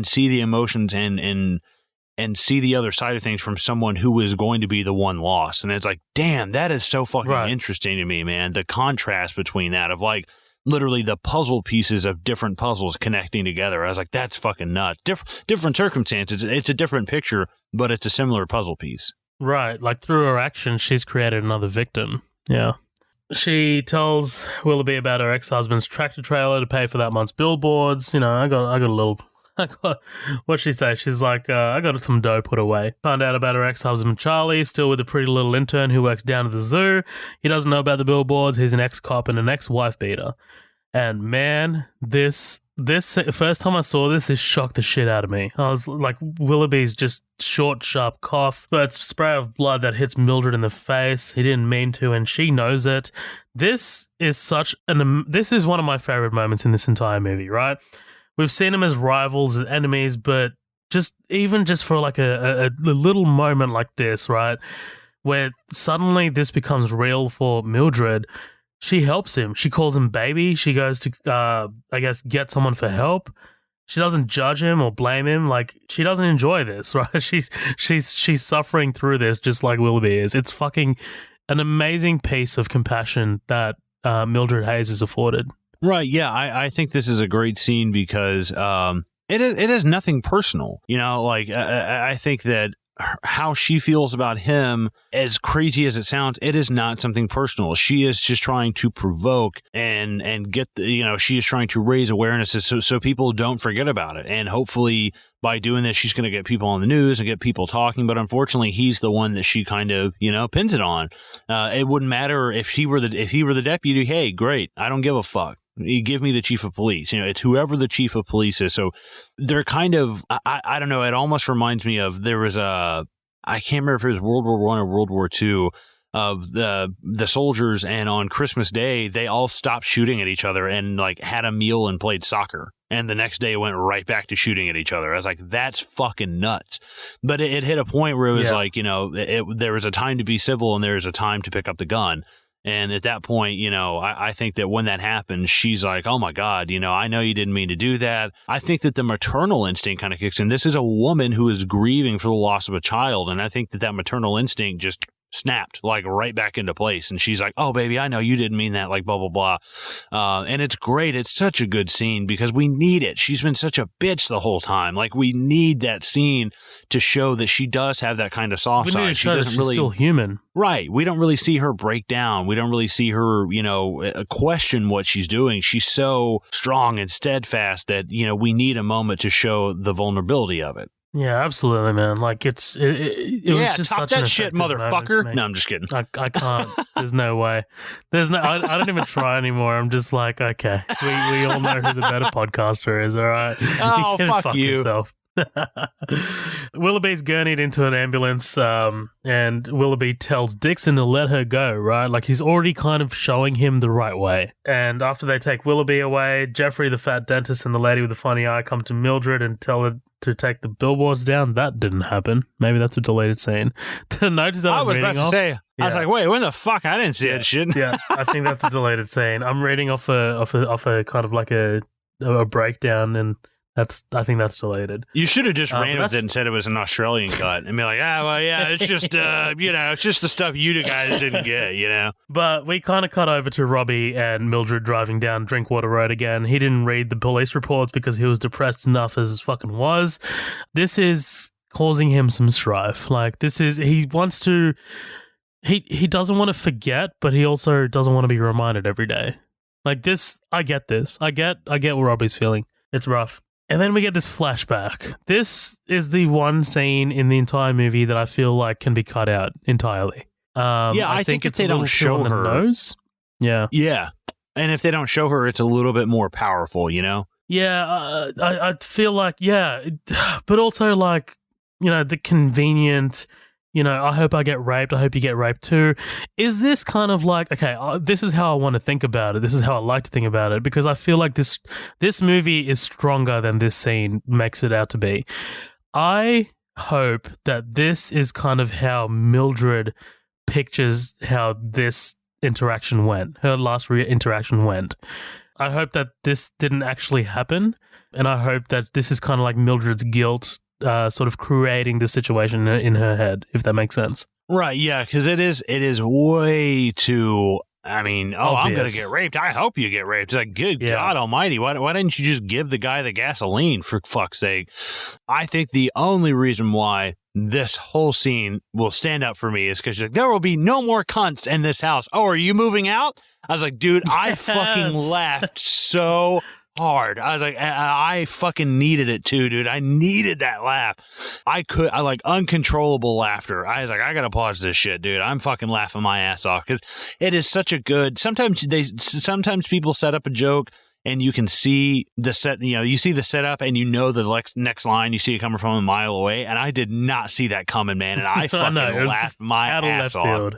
see the emotions and see the other side of things from someone who is going to be the one lost. And it's like, damn, that is so fucking interesting to me, man. The contrast between that of like literally the puzzle pieces of different puzzles connecting together. I was like, that's fucking nuts. Different circumstances. It's a different picture, but it's a similar puzzle piece. Right. Like through her actions, she's created another victim. Yeah. She tells Willoughby about her ex-husband's tractor trailer to pay for that month's billboards. I got a little... What'd she say? She's like, I got some dough put away. Found out about her ex-husband Charlie, still with a pretty little intern who works down at the zoo. He doesn't know about the billboards. He's an ex-cop and an ex-wife beater. And man, this first time I saw this shocked the shit out of me. I was like, Willoughby's just short, sharp cough, but it's spray of blood that hits Mildred in the face. He didn't mean to, and she knows it. This is this is one of my favorite moments in this entire movie, right? We've seen them as rivals, as enemies, but just for like a little moment like this, right, where suddenly this becomes real for Mildred, she helps him. She calls him baby. She goes to, I guess, get someone for help. She doesn't judge him or blame him. Like, she doesn't enjoy this, right? She's suffering through this just like Willoughby is. It's fucking an amazing piece of compassion that Mildred Hayes is afforded. Right, yeah, I think this is a great scene because it is nothing personal. I think that how she feels about him, as crazy as it sounds, it is not something personal. She is just trying to provoke and get she is trying to raise awareness so people don't forget about it. And hopefully by doing this, she's going to get people on the news and get people talking. But unfortunately, he's the one that she kind of, pins it on. It wouldn't matter if he were the deputy. Hey, great. I don't give a fuck. You give me the chief of police. It's whoever the chief of police is. So they're kind of, I don't know. It almost reminds me of, there was I can't remember if it was World War I or World War II. of the soldiers, and on Christmas Day they all stopped shooting at each other and like had a meal and played soccer. And the next day it went right back to shooting at each other. I was like, that's fucking nuts. But it hit a point where it was like, there was a time to be civil and there was a time to pick up the gun. And at that point, I think that when that happens, she's like, oh my God, I know you didn't mean to do that. I think that the maternal instinct kind of kicks in. This is a woman who is grieving for the loss of a child. And I think that maternal instinct just snapped like right back into place. And she's like, oh baby, I know you didn't mean that, like blah, blah, blah. And it's great. It's such a good scene because we need it. She's been such a bitch the whole time. Like we need that scene to show that she does have that kind of soft side. We need to show that she's still human. Right. We don't really see her break down. We don't really see her, question what she's doing. She's so strong and steadfast that, we need a moment to show the vulnerability of it. Yeah, absolutely, man. Like it was just top such that an shit, motherfucker. No, I'm just kidding. I can't. There's no way. I don't even try anymore. I'm just like, okay, we all know who the better podcaster is. All right. Oh, you fuck you. Yourself. Willoughby's gurneyed into an ambulance, and Willoughby tells Dixon to let her go, right? Like he's already kind of showing him the right way. And after they take Willoughby away, Jeffrey, the fat dentist, and the lady with the funny eye come to Mildred and tell her to take the billboards down. That didn't happen. Maybe that's a deleted scene. The notice that I'm reading off. I was like, wait, when the fuck? I didn't see that shit. Yeah, I think that's a deleted scene. I'm reading off a kind of like a breakdown, and I think that's deleted. You should have just ran with it and said it was an Australian cut and be like, it's just, it's just the stuff you guys didn't get, But we kind of cut over to Robbie and Mildred driving down Drinkwater Road again. He didn't read the police reports because he was depressed enough as fucking was. This is causing him some strife. Like he wants to, he doesn't want to forget, but he also doesn't want to be reminded every day. Like this, I get this. I get what Robbie's feeling. It's rough. And then we get this flashback. This is the one scene in the entire movie that I feel like can be cut out entirely. I think if they don't show her, nose. Yeah. Yeah. And if they don't show her, it's a little bit more powerful, Yeah, I feel like, but also like, the convenient, I hope I get raped. I hope you get raped too. Is this kind of like, okay, this is how I want to think about it. This is how I like to think about it because I feel like this movie is stronger than this scene makes it out to be. I hope that this is kind of how Mildred pictures how this interaction went, her last interaction went. I hope that this didn't actually happen, and I hope that this is kind of like Mildred's guilt sort of creating the situation in her head, if that makes sense. Right, yeah, because it is way too, obvious. I'm going to get raped. I hope you get raped. It's like, good God almighty, why didn't you just give the guy the gasoline, for fuck's sake? I think the only reason why this whole scene will stand up for me is because there will be no more cunts in this house. Oh, are you moving out? I was like, dude, I fucking laughed so hard. I was like, I fucking needed it too, dude. I needed that laugh. I like uncontrollable laughter. I was like, I gotta pause this shit, dude. I'm fucking laughing my ass off because it is such a good. Sometimes people set up a joke and you can see the set. You see the setup and the next line. You see it coming from a mile away, and I did not see that coming, man. And I fucking laughed my ass off.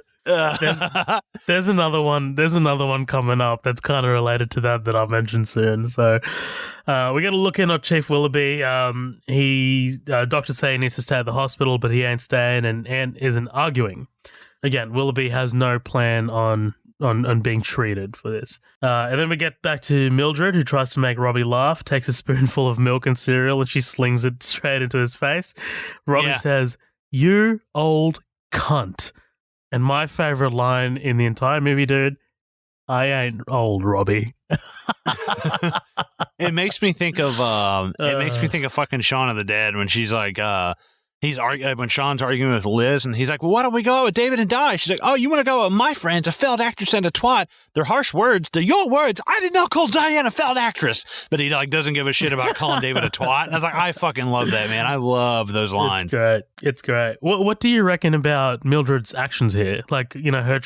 There's another one. There's another one coming up that's kind of related to that I'll mention soon. So we got to look in on Chief Willoughby. Doctors say he needs to stay at the hospital, but he ain't staying, and Anne isn't arguing. Again, Willoughby has no plan on being treated for this. And then we get back to Mildred, who tries to make Robbie laugh, takes a spoonful of milk and cereal, and she slings it straight into his face. Robbie says, "You old cunt." And my favorite line in the entire movie, dude, I ain't old, Robbie. It makes me think of fucking Shaun of the Dead when she's like, when Sean's arguing with Liz, and he's like, well, why don't we go out with David and die? She's like, oh, you want to go with my friends, a failed actress and a twat? They're harsh words. They're your words. I did not call Diane a failed actress. But he doesn't give a shit about calling David a twat. And I was like, I fucking love that, man. I love those lines. It's great. What do you reckon about Mildred's actions here? Like, her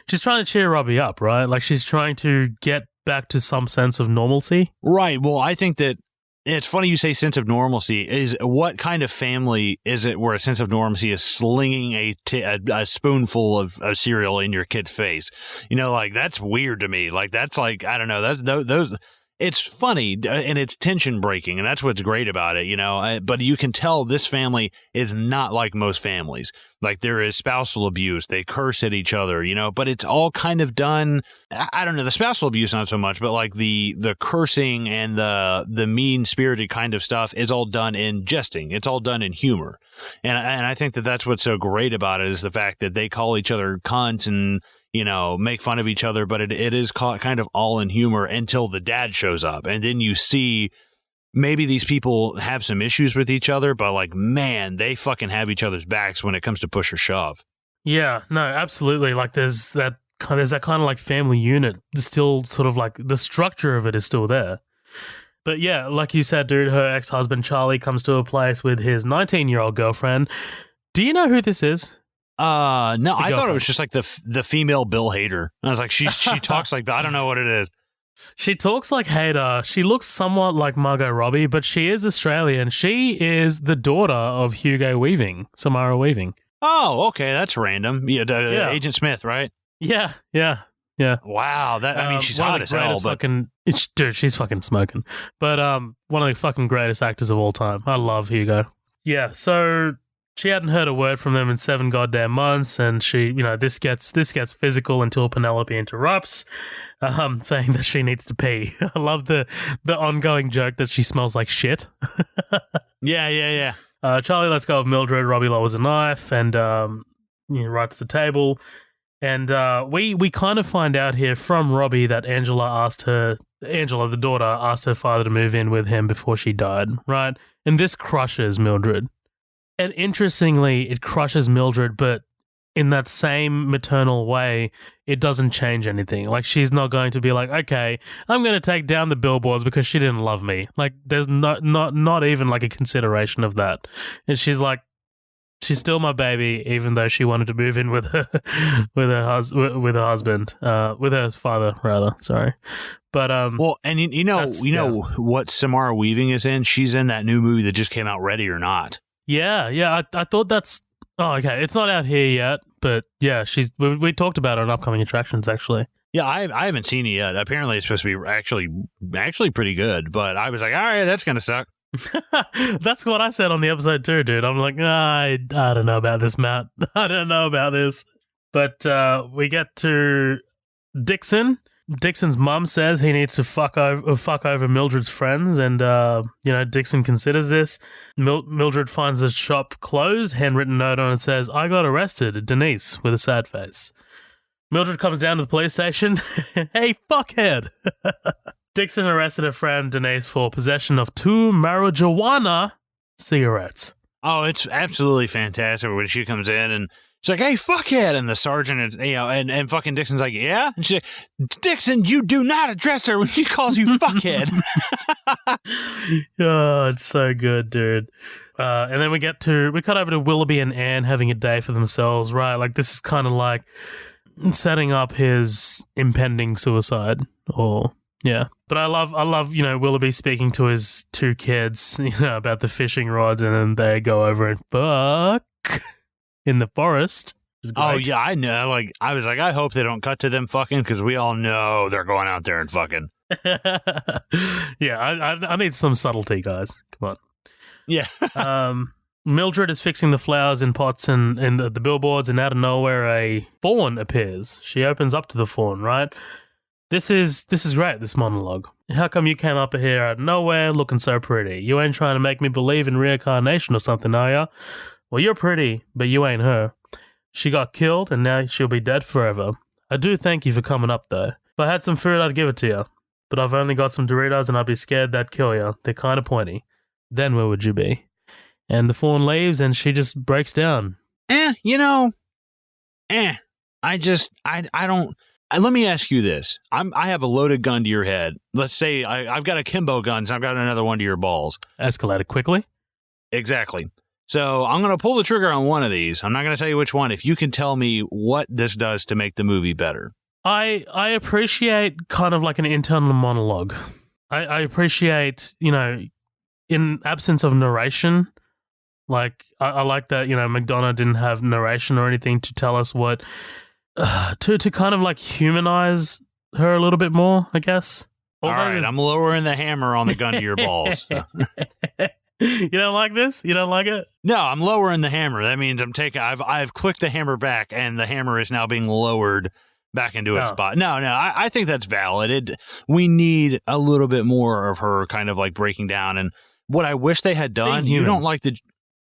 she's trying to cheer Robbie up, right? Like she's trying to get back to some sense of normalcy. Right. Well, I think that It's funny you say sense of normalcy. Is what kind of family is it where a sense of normalcy is slinging a spoonful of cereal in your kid's face? You know, like that's weird to me. Like that's like, I don't know. Those. It's funny and it's tension breaking, and that's what's great about it, you know. But you can tell this family is not like most families. Like there is spousal abuse, they curse at each other, you know. But it's all kind of done. I don't know, the spousal abuse not so much, but like the cursing and the mean spirited kind of stuff is all done in jesting. It's all done in humor, and I think that's what's so great about it is the fact that they call each other cunts and, you know, make fun of each other, but it is kind of all in humor until the dad shows up. And then you see maybe these people have some issues with each other, but like, man, they fucking have each other's backs when it comes to push or shove. Yeah, no, absolutely. Like there's that kind of like family unit. Still sort of like the structure of it is still there. But yeah, like you said, dude, her ex-husband Charlie comes to a place with his 19-year-old girlfriend. Do you know who this is? No, I thought it was just like the female Bill Hader. I was like, she talks like that. I don't know what it is. She talks like Hader. She looks somewhat like Margot Robbie, but she is Australian. She is the daughter of Hugo Weaving, Samara Weaving. Oh, okay, that's random. Yeah, Agent Smith, right? Yeah. Wow, that I mean, she's hot as hell. But dude, she's fucking smoking. But one of the fucking greatest actors of all time. I love Hugo. Yeah, so she hadn't heard a word from them in 7 goddamn months, and she, you know, this gets physical until Penelope interrupts, saying that she needs to pee. I love the ongoing joke that she smells like shit. Yeah. Charlie lets go of Mildred. Robbie lowers a knife and right to the table. And we kind of find out here from Robbie that Angela, the daughter, asked her father to move in with him before she died, right? And this crushes Mildred. And interestingly, it crushes Mildred, but in that same maternal way, it doesn't change anything. Like, she's not going to be like, okay, I'm going to take down the Billboards because she didn't love me. Like, there's not even like a consideration of that. And she's like, she's still my baby, even though she wanted to move in with her father, rather. Sorry, but well, and you know what Samara Weaving is in? She's in that new movie that just came out, Ready or Not. Yeah. I thought that's... Oh, okay. It's not out here yet, but yeah, we talked about it on upcoming attractions, actually. Yeah, I haven't seen it yet. Apparently, it's supposed to be actually pretty good, but I was like, all right, that's going to suck. That's what I said on the episode too, dude. I'm like, I don't know about this, Matt. I don't know about this. But we get to Dixon. Dixon's mum says he needs to fuck over Mildred's friends, and Dixon considers this. Mildred finds the shop closed, handwritten note on it says, "I got arrested, Denise," with a sad face. Mildred comes down to the police station. Hey, fuckhead! Dixon arrested her friend Denise for possession of 2 marijuana cigarettes. Oh, it's absolutely fantastic when she comes in and she's like, "Hey, fuckhead!" And the sergeant, and fucking Dixon's like, "Yeah?" And she's like, "Dixon, you do not address her when she calls you fuckhead." Oh, it's so good, dude. And then we cut over to Willoughby and Anne having a day for themselves, right? Like, this is kind of like setting up his impending suicide, or... Yeah, but I love Willoughby speaking to his 2 kids, about the fishing rods, and then they go over and fuck in the forest. Oh yeah, I know. Like, I was like, I hope they don't cut to them fucking, because we all know they're going out there and fucking. Yeah, I need some subtlety, guys. Come on. Yeah. Mildred is fixing the flowers in pots and the billboards, and out of nowhere a fawn appears. She opens up to the fawn, right? This is great, this monologue. How come you came up here out of nowhere looking so pretty? You ain't trying to make me believe in reincarnation or something, are ya? Well, you're pretty, but you ain't her. She got killed, and now she'll be dead forever. I do thank you for coming up, though. If I had some food, I'd give it to you. But I've only got some Doritos, and I'd be scared they'd kill you. They're kind of pointy. Then where would you be? And the fawn leaves, and she just breaks down. I don't... Let me ask you this. I have a loaded gun to your head. Let's say I've got a Kimbo gun, so I've got another one to your balls. Escalated quickly? Exactly. So I'm going to pull the trigger on one of these. I'm not going to tell you which one. If you can tell me what this does to make the movie better. I appreciate kind of like an internal monologue. I appreciate, in absence of narration, like I like that, McDonough didn't have narration or anything to tell us what to kind of like humanize her a little bit more, I guess. All right, I'm lowering the hammer on the gun to your balls. You don't like this? You don't like it? No, I'm lowering the hammer. That means I've clicked the hammer back, and the hammer is now being lowered back into its spot. No, I think that's valid. We need a little bit more of her kind of like breaking down. And what I wish they had done, you don't like the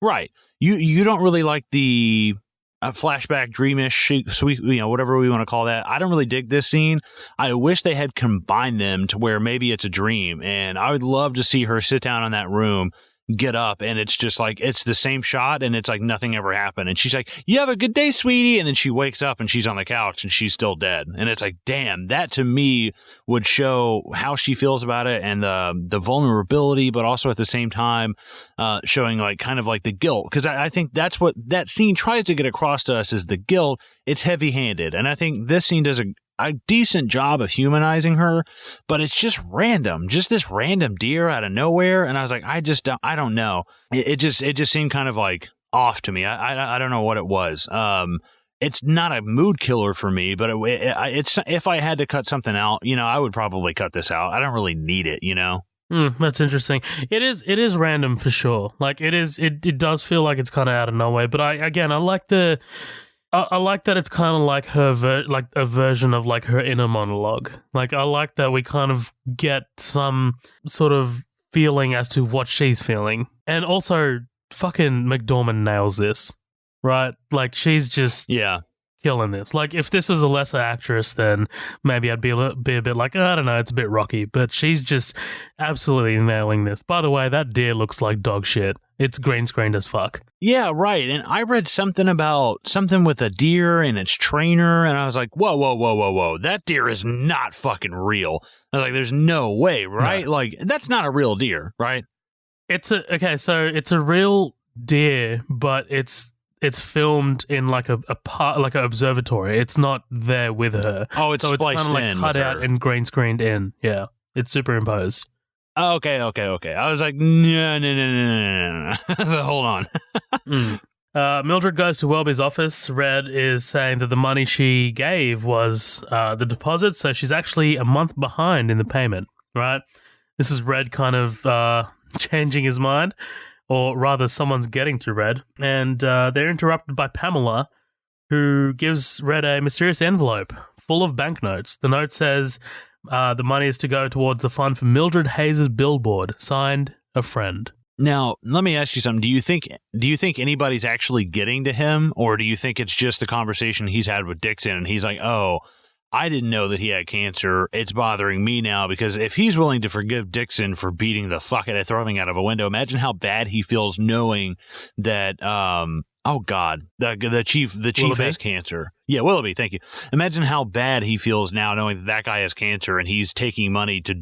right. You don't really like the flashback, dreamish, sweet, whatever we want to call that. I don't really dig this scene. I wish they had combined them to where maybe it's a dream, and I would love to see her sit down in that room, get up, and it's just like it's the same shot, and it's like nothing ever happened, and she's like, "You have a good day, sweetie," and then she wakes up and she's on the couch and she's still dead, and it's like, damn, that to me would show how she feels about it and the vulnerability, but also at the same time showing like kind of like the guilt, because I think that's what that scene tries to get across to us is the guilt. It's heavy-handed, and I think this scene does a decent job of humanizing her, but it's just random, just this random deer out of nowhere. And I was like, I don't know. It just seemed kind of like off to me. I don't know what it was. It's not a mood killer for me, but it's if I had to cut something out, I would probably cut this out. I don't really need it, That's interesting. It is random for sure. Like it does feel like it's kind of out of nowhere, but I like that it's kind of like like a version of like her inner monologue. Like I like that we kind of get some sort of feeling as to what she's feeling. And also fucking McDormand nails this, right? Like she's just killing this. Like if this was a lesser actress, then maybe I'd be a bit like, I don't know, it's a bit rocky, but she's just absolutely nailing this. By the way, that deer looks like dog shit. It's green screened as fuck. Yeah, right. And I read something with a deer and its trainer, and I was like, whoa. That deer is not fucking real. I was like, there's no way, right? No. Like, that's not a real deer, right? So it's a real deer, but it's filmed in like a part, like an observatory. It's not there with her. Oh, it's spliced kind of like cut out and green screened in. Yeah, it's superimposed. Okay. I was like, no. Hold on. Mildred goes to Welby's office. Red is saying that the money she gave was the deposit, so she's actually a month behind in the payment, right? This is Red kind of changing his mind, or rather someone's getting to Red, and they're interrupted by Pamela, who gives Red a mysterious envelope full of banknotes. The note says the money is to go towards the fund for Mildred Hayes' billboard, signed a friend. Now, let me ask you something. Do you think anybody's actually getting to him, or do you think it's just the conversation he's had with Dixon and he's like, oh, I didn't know that he had cancer. It's bothering me now, because if he's willing to forgive Dixon for beating the fuck out of throwing out of a window, imagine how bad he feels knowing that, oh God, the chief has cancer. Yeah, Willoughby, thank you. Imagine how bad he feels now knowing that guy has cancer and he's taking money to,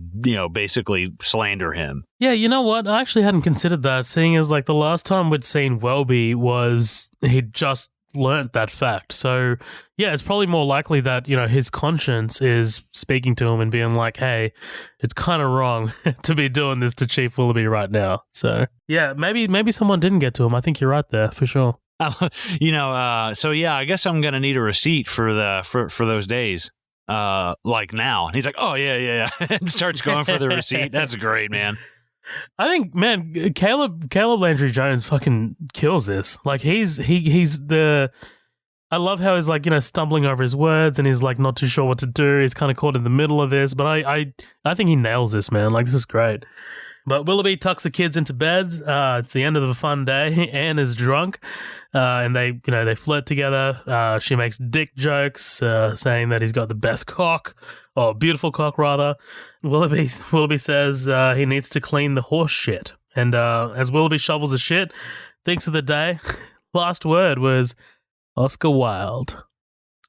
basically slander him. Yeah, you know what? I actually hadn't considered that, seeing as like the last time we'd seen Welby was he'd just learnt that fact. So yeah, it's probably more likely that his conscience is speaking to him and being like, hey, it's kind of wrong to be doing this to Chief Willoughby right now. So yeah, maybe someone didn't get to him. I think you're right there for sure. So yeah, I guess I'm gonna need a receipt for those days, like now. And he's like, oh yeah, and starts going for the receipt. That's great, man. I think, man, Caleb Landry Jones fucking kills this. Like he's the. I love how he's like stumbling over his words and he's like not too sure what to do. He's kind of caught in the middle of this, but I think he nails this, man. Like this is great. But Willoughby tucks the kids into bed. It's the end of the fun day. Anne is drunk, and they flirt together. She makes dick jokes, saying that he's got the best cock, or beautiful cock rather. Willoughby says he needs to clean the horse shit. And as Willoughby shovels his shit, thinks of the day. Last word was Oscar Wilde.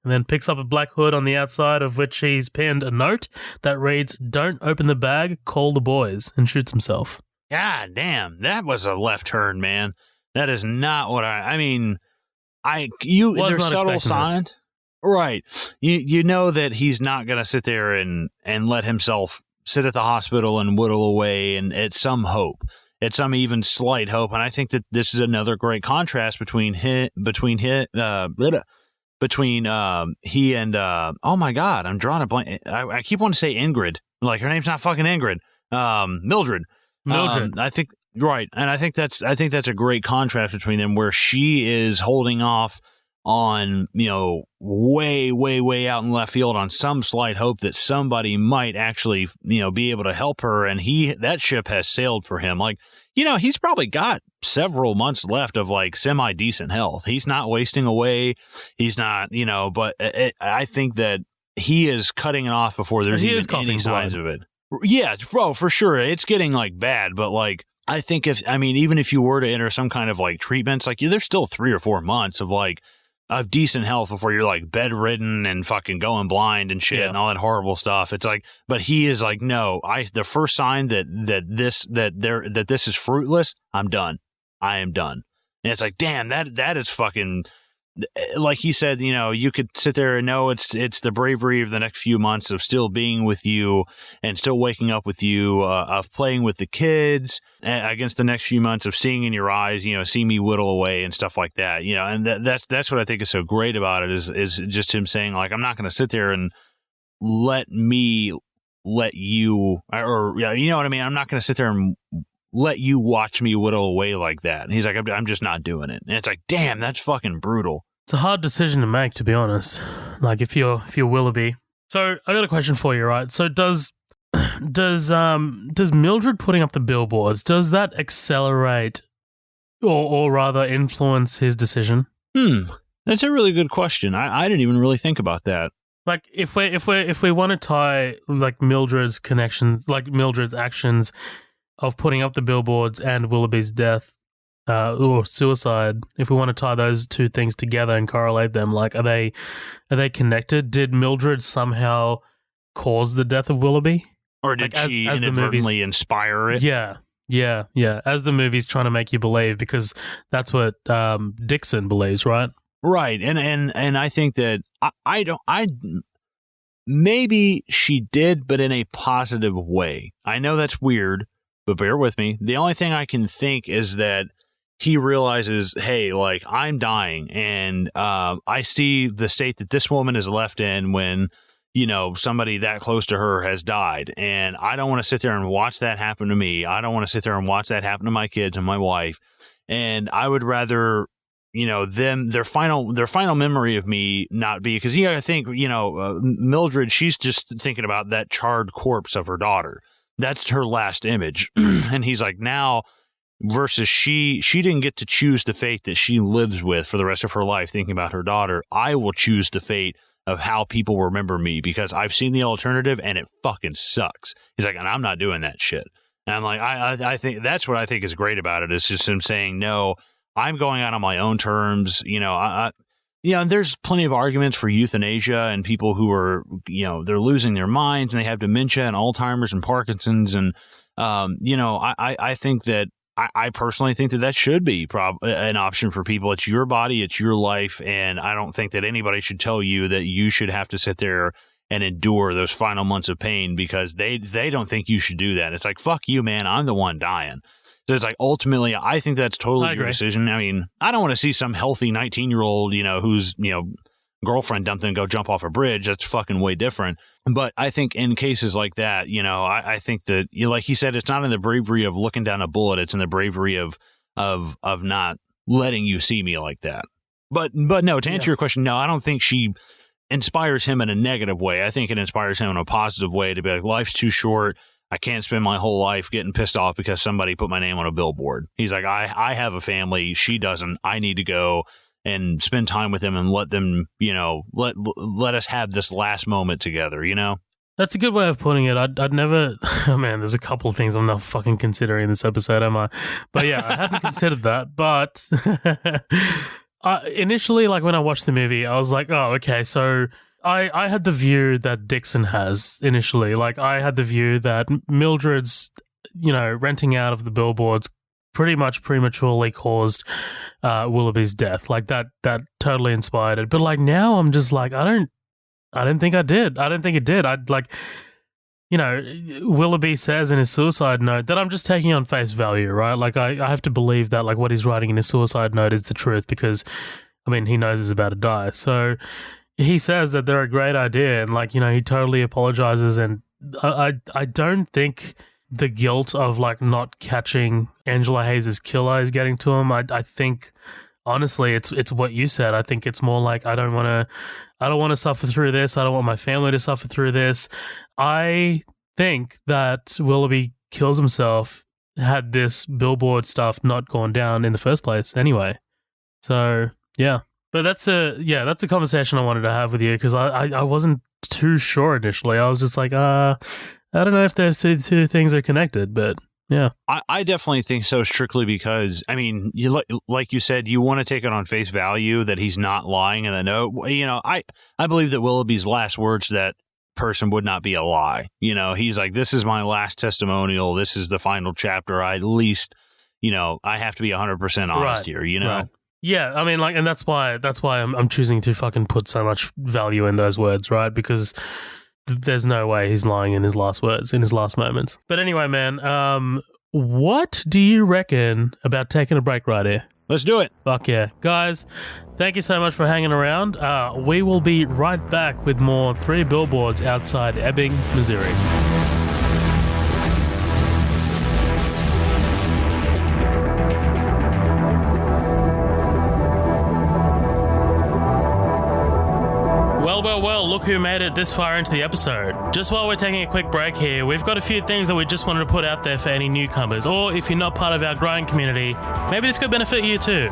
And then picks up a black hood on the outside of which he's pinned a note that reads, "Don't open the bag, call the boys," and shoots himself. God damn, that was a left turn, man. That is not what there's subtle signs. Right. You know that he's not going to sit there and let himself sit at the hospital and whittle away, and it's some hope. some even slight hope. And I think that this is another great contrast between he and oh my God, I'm drawing a blank. I keep wanting to say Ingrid. Like, her name's not fucking Ingrid. Mildred. I think right, and I think that's a great contrast between them, where she is holding off on, way out in left field on some slight hope that somebody might actually, be able to help her, and that ship has sailed for him. Like, he's probably got several months left of like semi-decent health. He's not wasting away. He's not, but I think that he is cutting it off before there's even any signs of it. Yeah, bro, for sure. It's getting like bad, but like, I think even if you were to enter some kind of like treatments, like there's still 3 or 4 months of decent health before you're like bedridden and fucking going blind and shit and all that horrible stuff. It's like, but he is like, no, the first sign that this is fruitless, I'm done. I am done. And it's like, damn, that is fucking, like he said, you could sit there and know it's the bravery of the next few months of still being with you and still waking up with you, of playing with the kids, against the next few months of seeing in your eyes, see me whittle away and stuff like that, and that's what I think is so great about it is just him saying, like, I'm not going to sit there and let you, or you know what I mean? I'm not going to sit there and let you watch me whittle away like that. And he's like, I'm just not doing it. And it's like, damn, that's fucking brutal. It's a hard decision to make, to be honest. Like, if you're Willoughby. So I got a question for you, right? So does Mildred putting up the billboards, does that accelerate or rather influence his decision? That's a really good question. I didn't even really think about that. Like, if we want to tie like Mildred's connections, like Mildred's actions of putting up the billboards and Willoughby's death or suicide, if we want to tie those two things together and correlate them, like, are they connected? Did Mildred somehow cause the death of Willoughby? Or did she inadvertently inspire it? Yeah. As the movie's trying to make you believe, because that's what Dixon believes, right? Right. And I think that maybe she did, but in a positive way. I know that's weird, but bear with me. The only thing I can think is that he realizes, hey, like, I'm dying, and I see the state that this woman is left in when, somebody that close to her has died. And I don't want to sit there and watch that happen to me. I don't want to sit there and watch that happen to my kids and my wife. And I would rather, their final memory of me not be, because I think, Mildred, she's just thinking about that charred corpse of her daughter. That's her last image. And he's like, now, versus she didn't get to choose the fate that she lives with for the rest of her life, thinking about her daughter. I will choose the fate of how people remember me, because I've seen the alternative and it fucking sucks. He's like, and I'm not doing that shit. And I'm like, I think that's what I think is great about it. It's just him saying, no, I'm going out on my own terms. And there's plenty of arguments for euthanasia and people who are, they're losing their minds and they have dementia and Alzheimer's and Parkinson's. And, I think that I personally think that should be an option for people. It's your body, it's your life, and I don't think that anybody should tell you that you should have to sit there and endure those final months of pain because they don't think you should do that. It's like, fuck you, man, I'm the one dying. So it's like, ultimately, I think that's totally your decision. I mean, I don't want to see some healthy 19-year-old, who's, girlfriend dumped and go jump off a bridge. That's fucking way different. But I think in cases like that, I think that, like he said, it's not in the bravery of looking down a bullet. It's in the bravery of not letting you see me like that. But no, to answer your question, no, I don't think she inspires him in a negative way. I think it inspires him in a positive way to be like, life's too short. I can't spend my whole life getting pissed off because somebody put my name on a billboard. He's like, I have a family. She doesn't. I need to go and spend time with them and let them, let us have this last moment together, That's a good way of putting it. I'd never, oh man, there's a couple of things I'm not fucking considering in this episode, am I? But yeah, I hadn't considered that. But initially, like when I watched the movie, I was like, oh, okay, so I had the view that Dixon has initially. Like, I had the view that Mildred's, renting out of the billboards pretty much prematurely caused Willoughby's death. Like, that totally inspired it. But like now I'm just like, I don't think I did. I don't think it did. you know, Willoughby says in his suicide note that I'm just taking on face value, right? Like, I have to believe that, like, what he's writing in his suicide note is the truth because, I mean, he knows he's about to die. So he says that they're a great idea and, like, you know, he totally apologizes. And I don't think the guilt of, like, not catching Angela Hayes' killer is getting to him. I think, honestly, it's what you said. I think it's more like I don't want to suffer through this. I don't want my family to suffer through this. I think that Willoughby kills himself had this Billboard stuff not gone down in the first place anyway. So, yeah. But that's a conversation I wanted to have with you because I wasn't too sure initially. I was just like, I don't know if those two things are connected, but yeah. I definitely think so, strictly because, I mean, like you said, you want to take it on face value that he's not lying in the note. You know, I believe that Willoughby's last words to that person would not be a lie. You know, he's like, this is my last testimonial. This is the final chapter. I at least, you know, I have to be 100% honest here, you know? Right. Yeah, I mean, like, and that's why I'm choosing to fucking put so much value in those words, right? Because there's no way he's lying in his last words, in his last moments. But anyway, man, what do you reckon about taking a break right here? Let's do it. Fuck yeah. Guys, thank you so much for hanging around. We will be right back with more 3 Billboards outside Ebbing, Missouri. Well, look who made it this far into the episode. Just while we're taking a quick break here, we've got a few things that we just wanted to put out there for any newcomers, or if you're not part of our growing community, maybe this could benefit you too.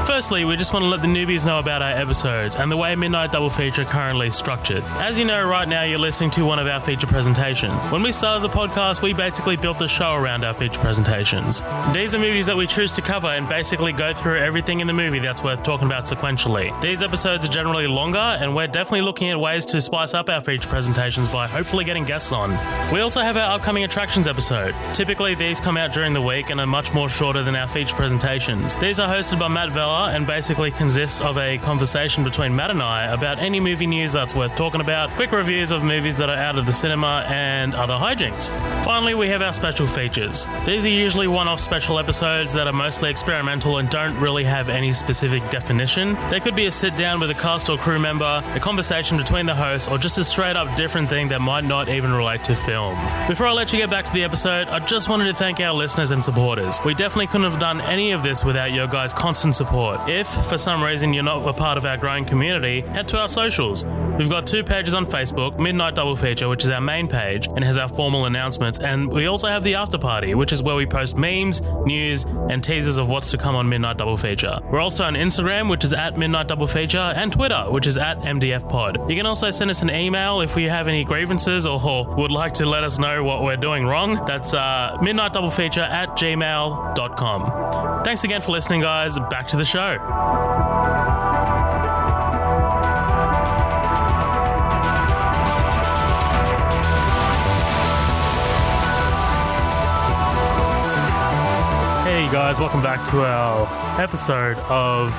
Firstly, we just want to let the newbies know about our episodes and the way Midnight Double Feature currently is structured. As you know, right now you're listening to one of our feature presentations. When we started the podcast, we basically built the show around our feature presentations. These are movies that we choose to cover and basically go through everything in the movie that's worth talking about sequentially. These episodes are generally longer, and we're definitely looking at ways to spice up our feature presentations by hopefully getting guests on. We also have our upcoming attractions episode. Typically, these come out during the week and are much more shorter than our feature presentations. These are hosted by Matt Vella and basically consist of a conversation between Matt and I about any movie news that's worth talking about, quick reviews of movies that are out of the cinema, and other hijinks. Finally, we have our special features. These are usually one-off special episodes that are mostly experimental and don't really have any specific definition. They could be a sit-down with a cast or crew member, a conversation between the hosts, or just a straight-up different thing that might not even relate to film. Before I let you get back to the episode, I just wanted to thank our listeners and supporters. We definitely couldn't have done any of this without your guys' constant support. If, for some reason, you're not a part of our growing community, head to our socials. We've got 2 pages on Facebook, Midnight Double Feature, which is our main page and has our formal announcements, and we also have the After Party, which is where we post memes, news, and teasers of what's to come on Midnight Double Feature. We're also on Instagram, which is at Midnight Double Feature, and Twitter, which is at MDF Pod. You can also send us an email if you have any grievances or would like to let us know what we're doing wrong. That's midnightdoublefeature@gmail.com. Thanks again for listening, guys. Back to the show. Hey guys, welcome back to our episode of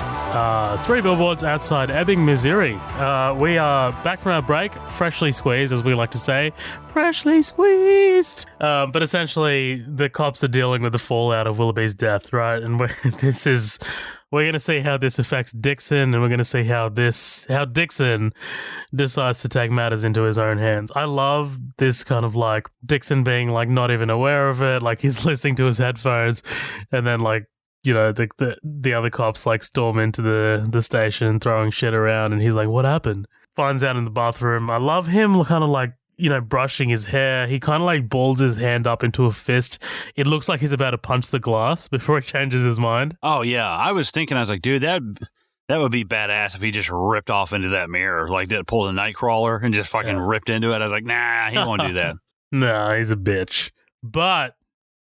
3 Billboards outside Ebbing, Missouri. We are back from our break, freshly squeezed, as we like to say. Freshly squeezed! But essentially, the cops are dealing with the fallout of Willoughby's death, right? And we're going to see how this affects Dixon, and we're going to see how Dixon decides to take matters into his own hands. I love this kind of like Dixon being like not even aware of it, like he's listening to his headphones, and then like, you know, the other cops like storm into the station throwing shit around, and he's like, what happened? Finds out in the bathroom. I love him kind of like, you know, brushing his hair. He kind of like balls his hand up into a fist. It looks like he's about to punch the glass before he changes his mind. Oh, yeah. I was like, dude, that would be badass if he just ripped off into that mirror, like pulled a Nightcrawler and just fucking ripped into it. I was like, nah, he won't do that. Nah, he's a bitch. But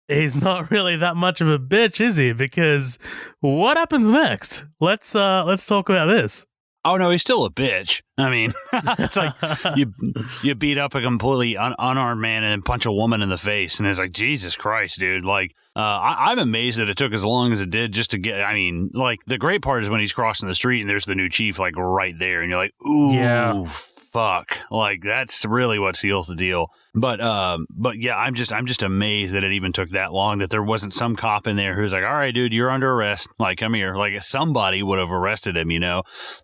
he's not really that much of a bitch, is he? Because what happens next? Let's talk about this. Oh, no, he's still a bitch. I mean, it's like you beat up a completely unarmed man and then punch a woman in the face. And it's like, Jesus Christ, dude. Like, I'm amazed that it took as long as it did just to get, I mean, like, the great part is when he's crossing the street and there's the new chief, like, right there. And you're like, ooh, yeah. fuck. Like, that's really what seals the deal. But yeah, I'm just amazed that it even took that long, that there wasn't some cop in there who's like, all right, dude, you're under arrest. Like, come here. Like, somebody would have arrested him,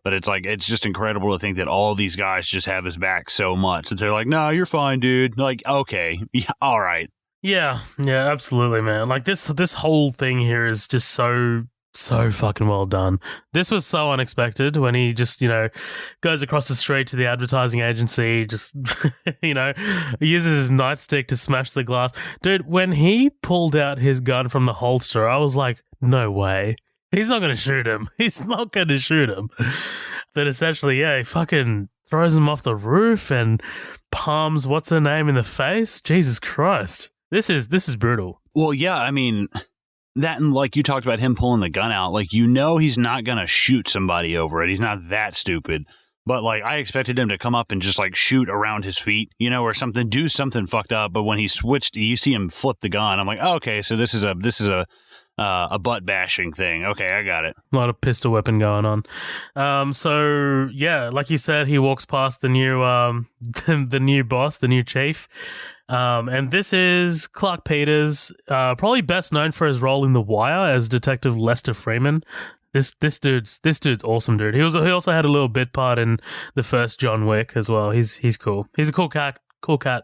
But it's like, it's just incredible to think that all these guys just have his back so much that they're like, no, you're fine, dude. Like, okay, yeah, all right. Yeah, absolutely, man. Like, this whole thing here is just so fucking well done. This was so unexpected when he just, goes across the street to the advertising agency, just, uses his nightstick to smash the glass. Dude, when he pulled out his gun from the holster, I was like, no way. He's not going to shoot him. He's not going to shoot him. But essentially, yeah, he fucking throws him off the roof and palms what's her name in the face. Jesus Christ. This is brutal. Well, yeah, I mean, that, and like you talked about him pulling the gun out, like, he's not going to shoot somebody over it. He's not that stupid. But, like, I expected him to come up and just, like, shoot around his feet, or something, do something fucked up. But when he switched, you see him flip the gun. I'm like, oh, okay, so this is a butt bashing thing. Okay, I got it. A lot of pistol whipping going on. So yeah, like you said, he walks past the new the new boss, the new chief. And this is Clark Peters, probably best known for his role in The Wire as Detective Lester Freeman. This dude's awesome, dude. He also had a little bit part in the first John Wick as well. He's cool. He's a cool cat. Cool cat.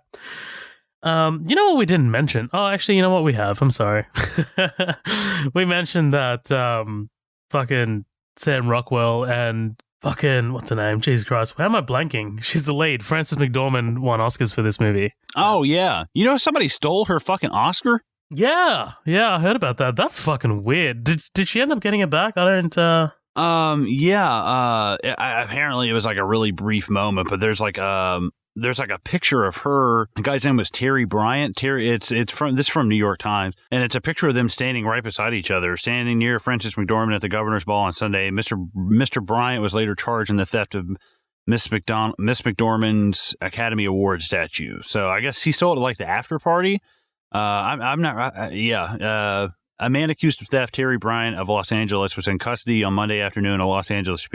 You know what we didn't mention? Oh, actually, you know what we have? I'm sorry. We mentioned that fucking Sam Rockwell and fucking, what's her name? Jesus Christ. Why am I blanking? She's the lead. Frances McDormand won Oscars for this movie. Oh, yeah. Somebody stole her fucking Oscar? Yeah, I heard about that. That's fucking weird. Did she end up getting it back? I don't... apparently it was like a really brief moment, but there's like a picture of her. The guy's name was Terry Bryant. It's from New York Times, and it's a picture of them standing right beside each other, standing near Frances McDormand at the governor's ball on Sunday. Mr. Bryant was later charged in the theft of Miss McDormand's Academy Award statue. So I guess he stole it at like the after party. I'm not. A man accused of theft, Terry Bryant of Los Angeles, was in custody on Monday afternoon. A Los Angeles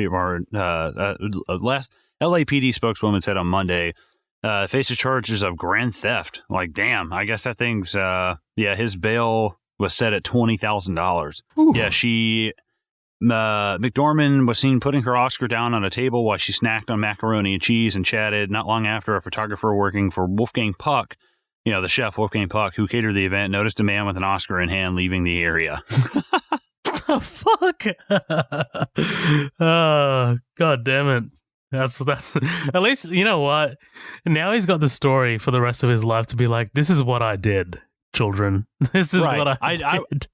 LAPD spokeswoman said on Monday, faces charges of grand theft. Like, damn, I guess that thing's, his bail was set at $20,000. Yeah, McDormand was seen putting her Oscar down on a table while she snacked on macaroni and cheese and chatted. Not long after, a photographer working for Wolfgang Puck, the chef Wolfgang Puck, who catered the event, noticed a man with an Oscar in hand leaving the area. Oh, fuck. Oh, God damn it. That's at least, you know what? Now he's got the story for the rest of his life to be like, this is what I did, children. This is what I did.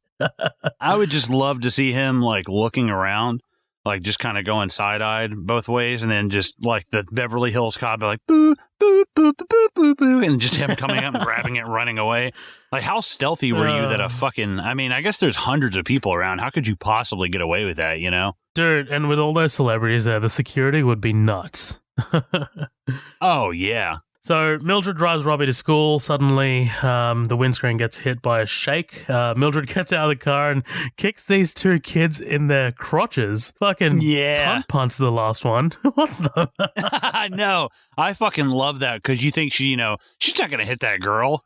I would just love to see him like looking around, like just kind of going side-eyed both ways, and then just like the Beverly Hills Cop, like boo, boo, boo, boo, boo, boo, boo, and just him coming up and grabbing it and running away. Like, how stealthy were you that I guess there's hundreds of people around. How could you possibly get away with that, Dude, and with all those celebrities there, the security would be nuts. Oh, yeah. So Mildred drives Robbie to school. Suddenly, the windscreen gets hit by a shake. Mildred gets out of the car and kicks these two kids in their crotches. Fucking punts the last one. What the? I know. I fucking love that because you think she's not going to hit that girl.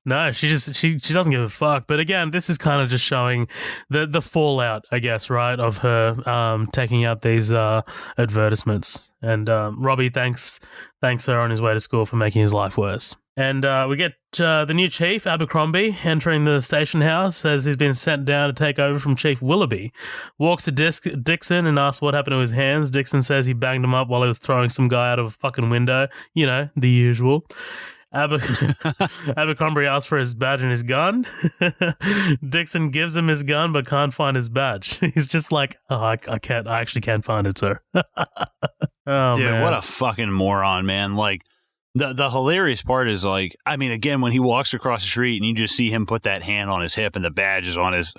No, she doesn't give a fuck. But again, this is kind of just showing the fallout, I guess, right, of her taking out these advertisements. And Robbie thanks her on his way to school for making his life worse. And we get the new chief, Abercrombie, entering the station house, says he's been sent down to take over from Chief Willoughby. Walks to Dixon and asks what happened to his hands. Dixon says he banged him up while he was throwing some guy out of a fucking window. The usual. Abercrombie asks for his badge and his gun. Dixon gives him his gun but can't find his badge. He's just like, I actually can't find it, sir. Oh, dude, man. What a fucking moron, man. Like, the hilarious part is, like, I mean, again, when he walks across the street and you just see him put that hand on his hip and the badge is on his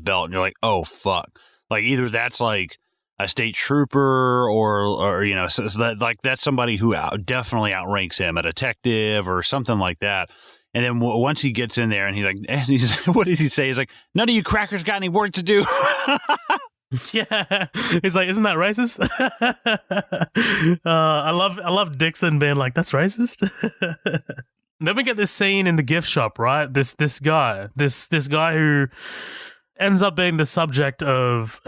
belt, and you're like, oh, fuck. Like, either that's like a state trooper or so that, like, that's somebody who definitely outranks him, a detective or something like that. And then once he gets in there and he's like, what does he say? He's like, none of you crackers got any work to do. Yeah, he's like, isn't that racist? I love Dixon being like, that's racist. Then we get this scene in the gift shop, right? This guy who ends up being the subject of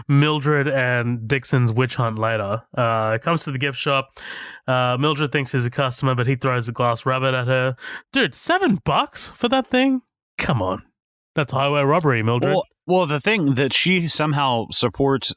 Mildred and Dixon's witch hunt later. Comes to the gift shop. Mildred thinks he's a customer, but he throws a glass rabbit at her. Dude, $7 for that thing? Come on. That's highway robbery, Mildred. Well, the thing that she somehow supports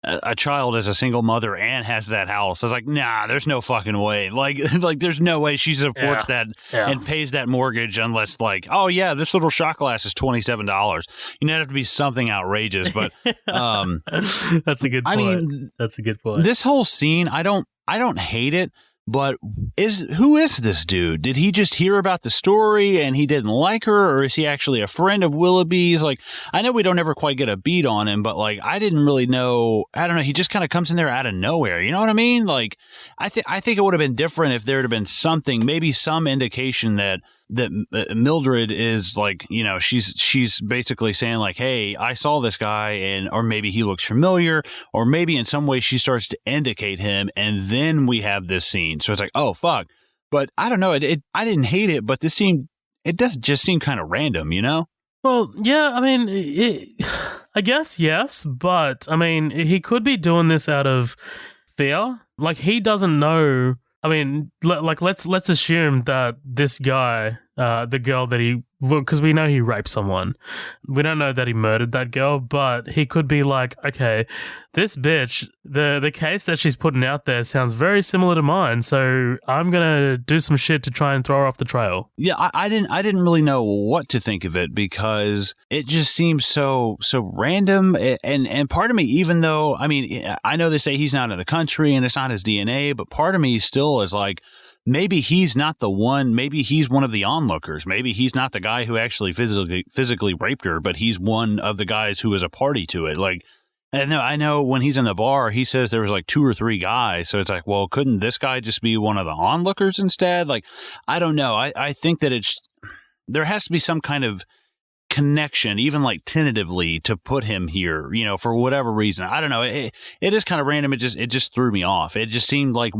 a child as a single mother and has that house, I was like, nah, there's no fucking way. Like there's no way she supports that and pays that mortgage unless, like, oh yeah, this little shot glass is $27. You know, it'd have to be something outrageous. But that's a good point. I mean, that's a good point. This whole scene, I don't hate it. But who is this dude? Did he just hear about the story and he didn't like her, or is he actually a friend of Willoughby's? Like, I know we don't ever quite get a beat on him, but like, I didn't really know. I don't know. He just kind of comes in there out of nowhere. You know what I mean? Like, I think it would have been different if there had been something, maybe some indication that Mildred is like, you know, she's basically saying like, hey, I saw this guy, or maybe he looks familiar, or maybe in some way she starts to indicate him, and then we have this scene. So it's like, oh fuck. But I don't know. I didn't hate it, but it does just seem kind of random, you know? Well, yeah, I mean, I guess yes, but I mean, he could be doing this out of fear. Like, he doesn't know. I mean, let's assume that this guy, the girl that because we know he raped someone. We don't know that he murdered that girl, but he could be like, okay, this bitch, the case that she's putting out there sounds very similar to mine, so I'm gonna do some shit to try and throw her off the trail. Yeah, I didn't really know what to think of it because it just seems so random. And part of me, even though, I mean, I know they say he's not in the country and it's not his DNA, but part of me still is like, maybe he's not the one. Maybe he's one of the onlookers. Maybe he's not the guy who actually physically raped her, but he's one of the guys who was a party to it. Like, I know when he's in the bar, he says there was like 2 or 3 guys. So it's like, well, couldn't this guy just be one of the onlookers instead? Like, I don't know. I think that there has to be some kind of connection, even like tentatively, to put him here, you know, for whatever reason. I don't know. It is kind of random. It just threw me off. It just seemed like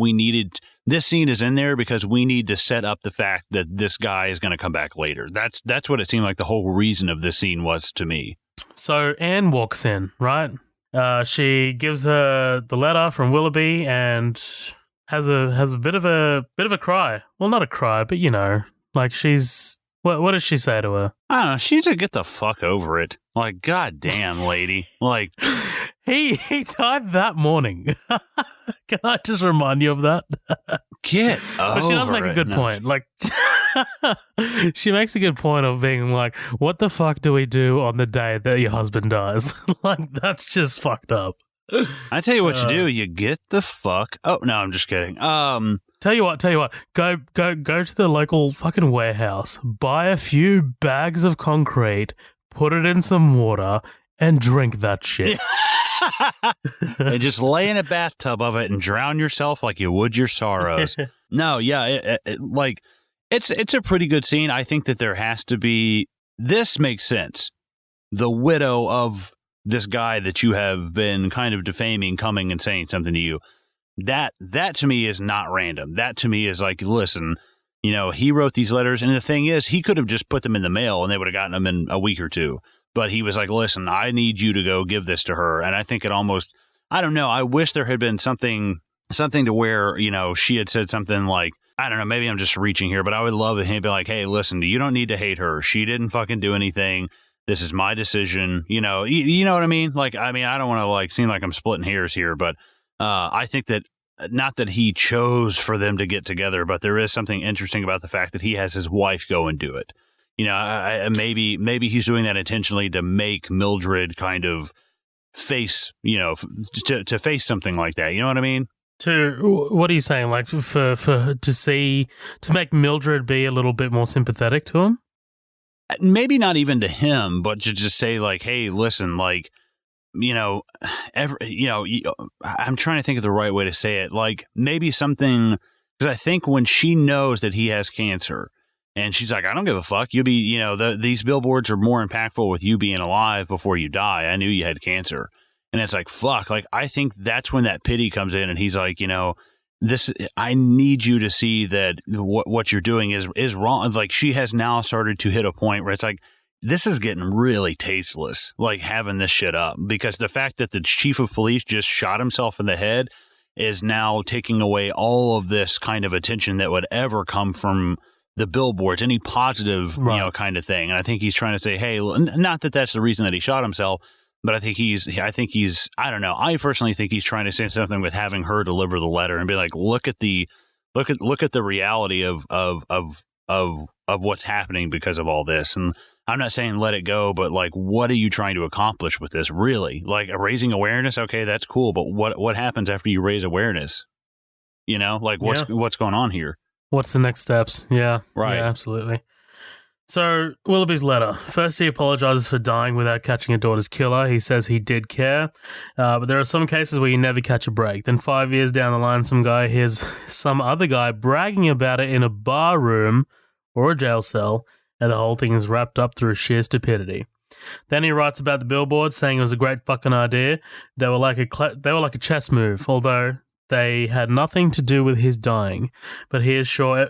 this scene is in there because we need to set up the fact that this guy is going to come back later. That's what it seemed like the whole reason of this scene was to me. So Anne walks in, right? She gives her the letter from Willoughby and has a bit of a cry. Well, not a cry, but you know, like she's. What does she say to her? I don't know. She needs to get the fuck over it. Like, goddamn, lady. Like, he died that morning. Can I just remind you of that? Get over it. But she does make a good point. Like, she makes a good point of being like, what the fuck do we do on the day that your husband dies? Like, that's just fucked up. I tell you what you do. You get the fuck. Oh, no, I'm just kidding. Tell you what. Go to the local fucking warehouse, buy a few bags of concrete, put it in some water, and drink that shit. And just lay in a bathtub of it and drown yourself like you would your sorrows. No, yeah, it's a pretty good scene. I think that there has to be. This makes sense. The widow of this guy that you have been kind of defaming coming and saying something to you. That to me is not random. That to me is like, listen, you know, he wrote these letters, and the thing is, he could have just put them in the mail and they would have gotten them in a week or two. But he was like, listen, I need you to go give this to her. And I think it almost, I don't know, I wish there had been something to where, you know, she had said something like, I don't know, maybe I'm just reaching here, but I would love it. He'd be like, hey, listen, you don't need to hate her. She didn't fucking do anything. This is my decision. You know what I mean? Like, I mean, I don't want to like seem like I'm splitting hairs here, but I think that not that he chose for them to get together, but there is something interesting about the fact that he has his wife go and do it. You know, maybe he's doing that intentionally to make Mildred kind of face, you know, to face something like that. You know what I mean? What are you saying? Like to make Mildred be a little bit more sympathetic to him? Maybe not even to him, but to just say like, hey, listen, like, you know, I'm trying to think of the right way to say it. Like maybe something, because I think when she knows that he has cancer and she's like, I don't give a fuck. You'll be, you know, these billboards are more impactful with you being alive before you die. I knew you had cancer. And it's like, fuck, like, I think that's when that pity comes in, and he's like, I need you to see that what you're doing is wrong. Like, she has now started to hit a point where it's like, this is getting really tasteless, like having this shit up, because the fact that the chief of police just shot himself in the head is now taking away all of this kind of attention that would ever come from the billboards, any positive, kind of thing. And I think he's trying to say, hey, not that that's the reason that he shot himself, but I think he's, I don't know. I personally think he's trying to say something with having her deliver the letter and be like, look at the reality of what's happening because of all this. And I'm not saying let it go, but like, what are you trying to accomplish with this? Really? Like, raising awareness? Okay, that's cool. But what happens after you raise awareness? Like, what's going on here? What's the next steps? Yeah. Right. Yeah, absolutely. So, Willoughby's letter. First, he apologizes for dying without catching a daughter's killer. He says he did care, but there are some cases where you never catch a break. Then 5 years down the line, some guy hears some other guy bragging about it in a bar room or a jail cell, and the whole thing is wrapped up through sheer stupidity. Then he writes about the Billboards, saying it was a great fucking idea. They were like a chess move, although they had nothing to do with his dying. But he's sure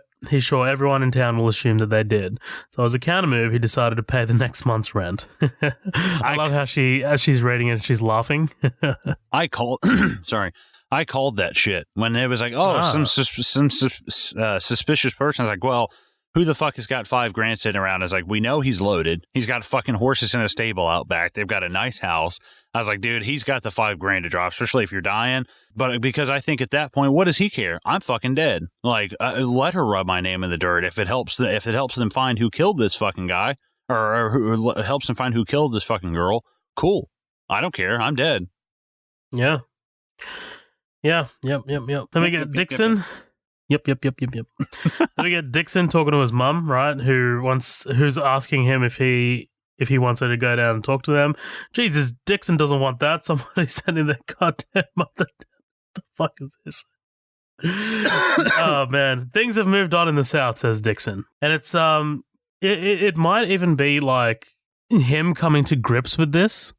everyone in town will assume that they did. So as a counter move, he decided to pay the next month's rent. I love how as she's reading it, she's laughing. I called that shit when it was like, some suspicious person. I was like, well, who the fuck has got $5,000 sitting around? I was like, we know he's loaded. He's got fucking horses in a stable out back. They've got a nice house. I was like, dude, he's got the $5,000 to drop, especially if you're dying. But because I think at that point, what does he care? I'm fucking dead. Like, let her rub my name in the dirt if it helps them find who killed this fucking guy, or who helps them find who killed this fucking girl. Cool. I don't care. I'm dead. Yeah. Yeah. Yep. Then we get Dixon. Yep. Then we get Dixon talking to his mum, right? Who's asking him if he wants her to go down and talk to them. Jesus, Dixon doesn't want that. Somebody's sending their goddamn mother. The fuck is this? Oh man, things have moved on in the South, says Dixon, and it's it might even be like him coming to grips with this,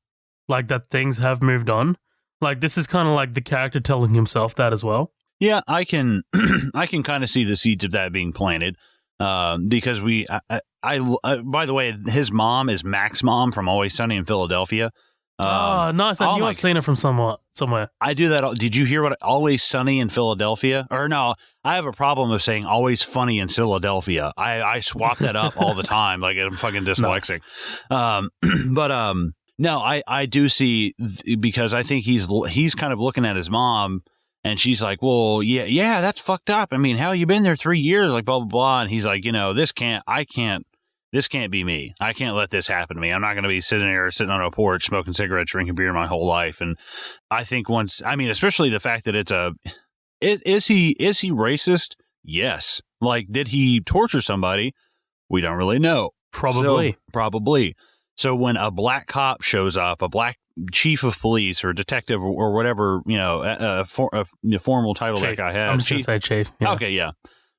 like that things have moved on. Like this is kind of like the character telling himself that as well. Yeah, I can kind of see the seeds of that being planted, because by the way, his mom is Mac's mom from Always Sunny in Philadelphia. Nice! I knew I'd seen it from somewhere. I do that. Did you hear what Always Sunny in Philadelphia? Or no, I have a problem of saying Always Funny in Philadelphia. I swap that up all the time, like I'm fucking dyslexic. Nice. No, I do see, because I think he's kind of looking at his mom. And she's like, well, yeah, that's fucked up. I mean, hell, you've been there 3 years, like, blah, blah, blah. And he's like, this can't be me. I can't let this happen to me. I'm not going to be sitting on a porch, smoking cigarettes, drinking beer my whole life. And I think especially the fact that is he racist? Yes. Like, did he torture somebody? We don't really know. Probably. So when a black cop shows up, a black chief of police or detective or whatever, formal title chief. That guy has. I'm just going to say chief. Yeah. Okay, yeah.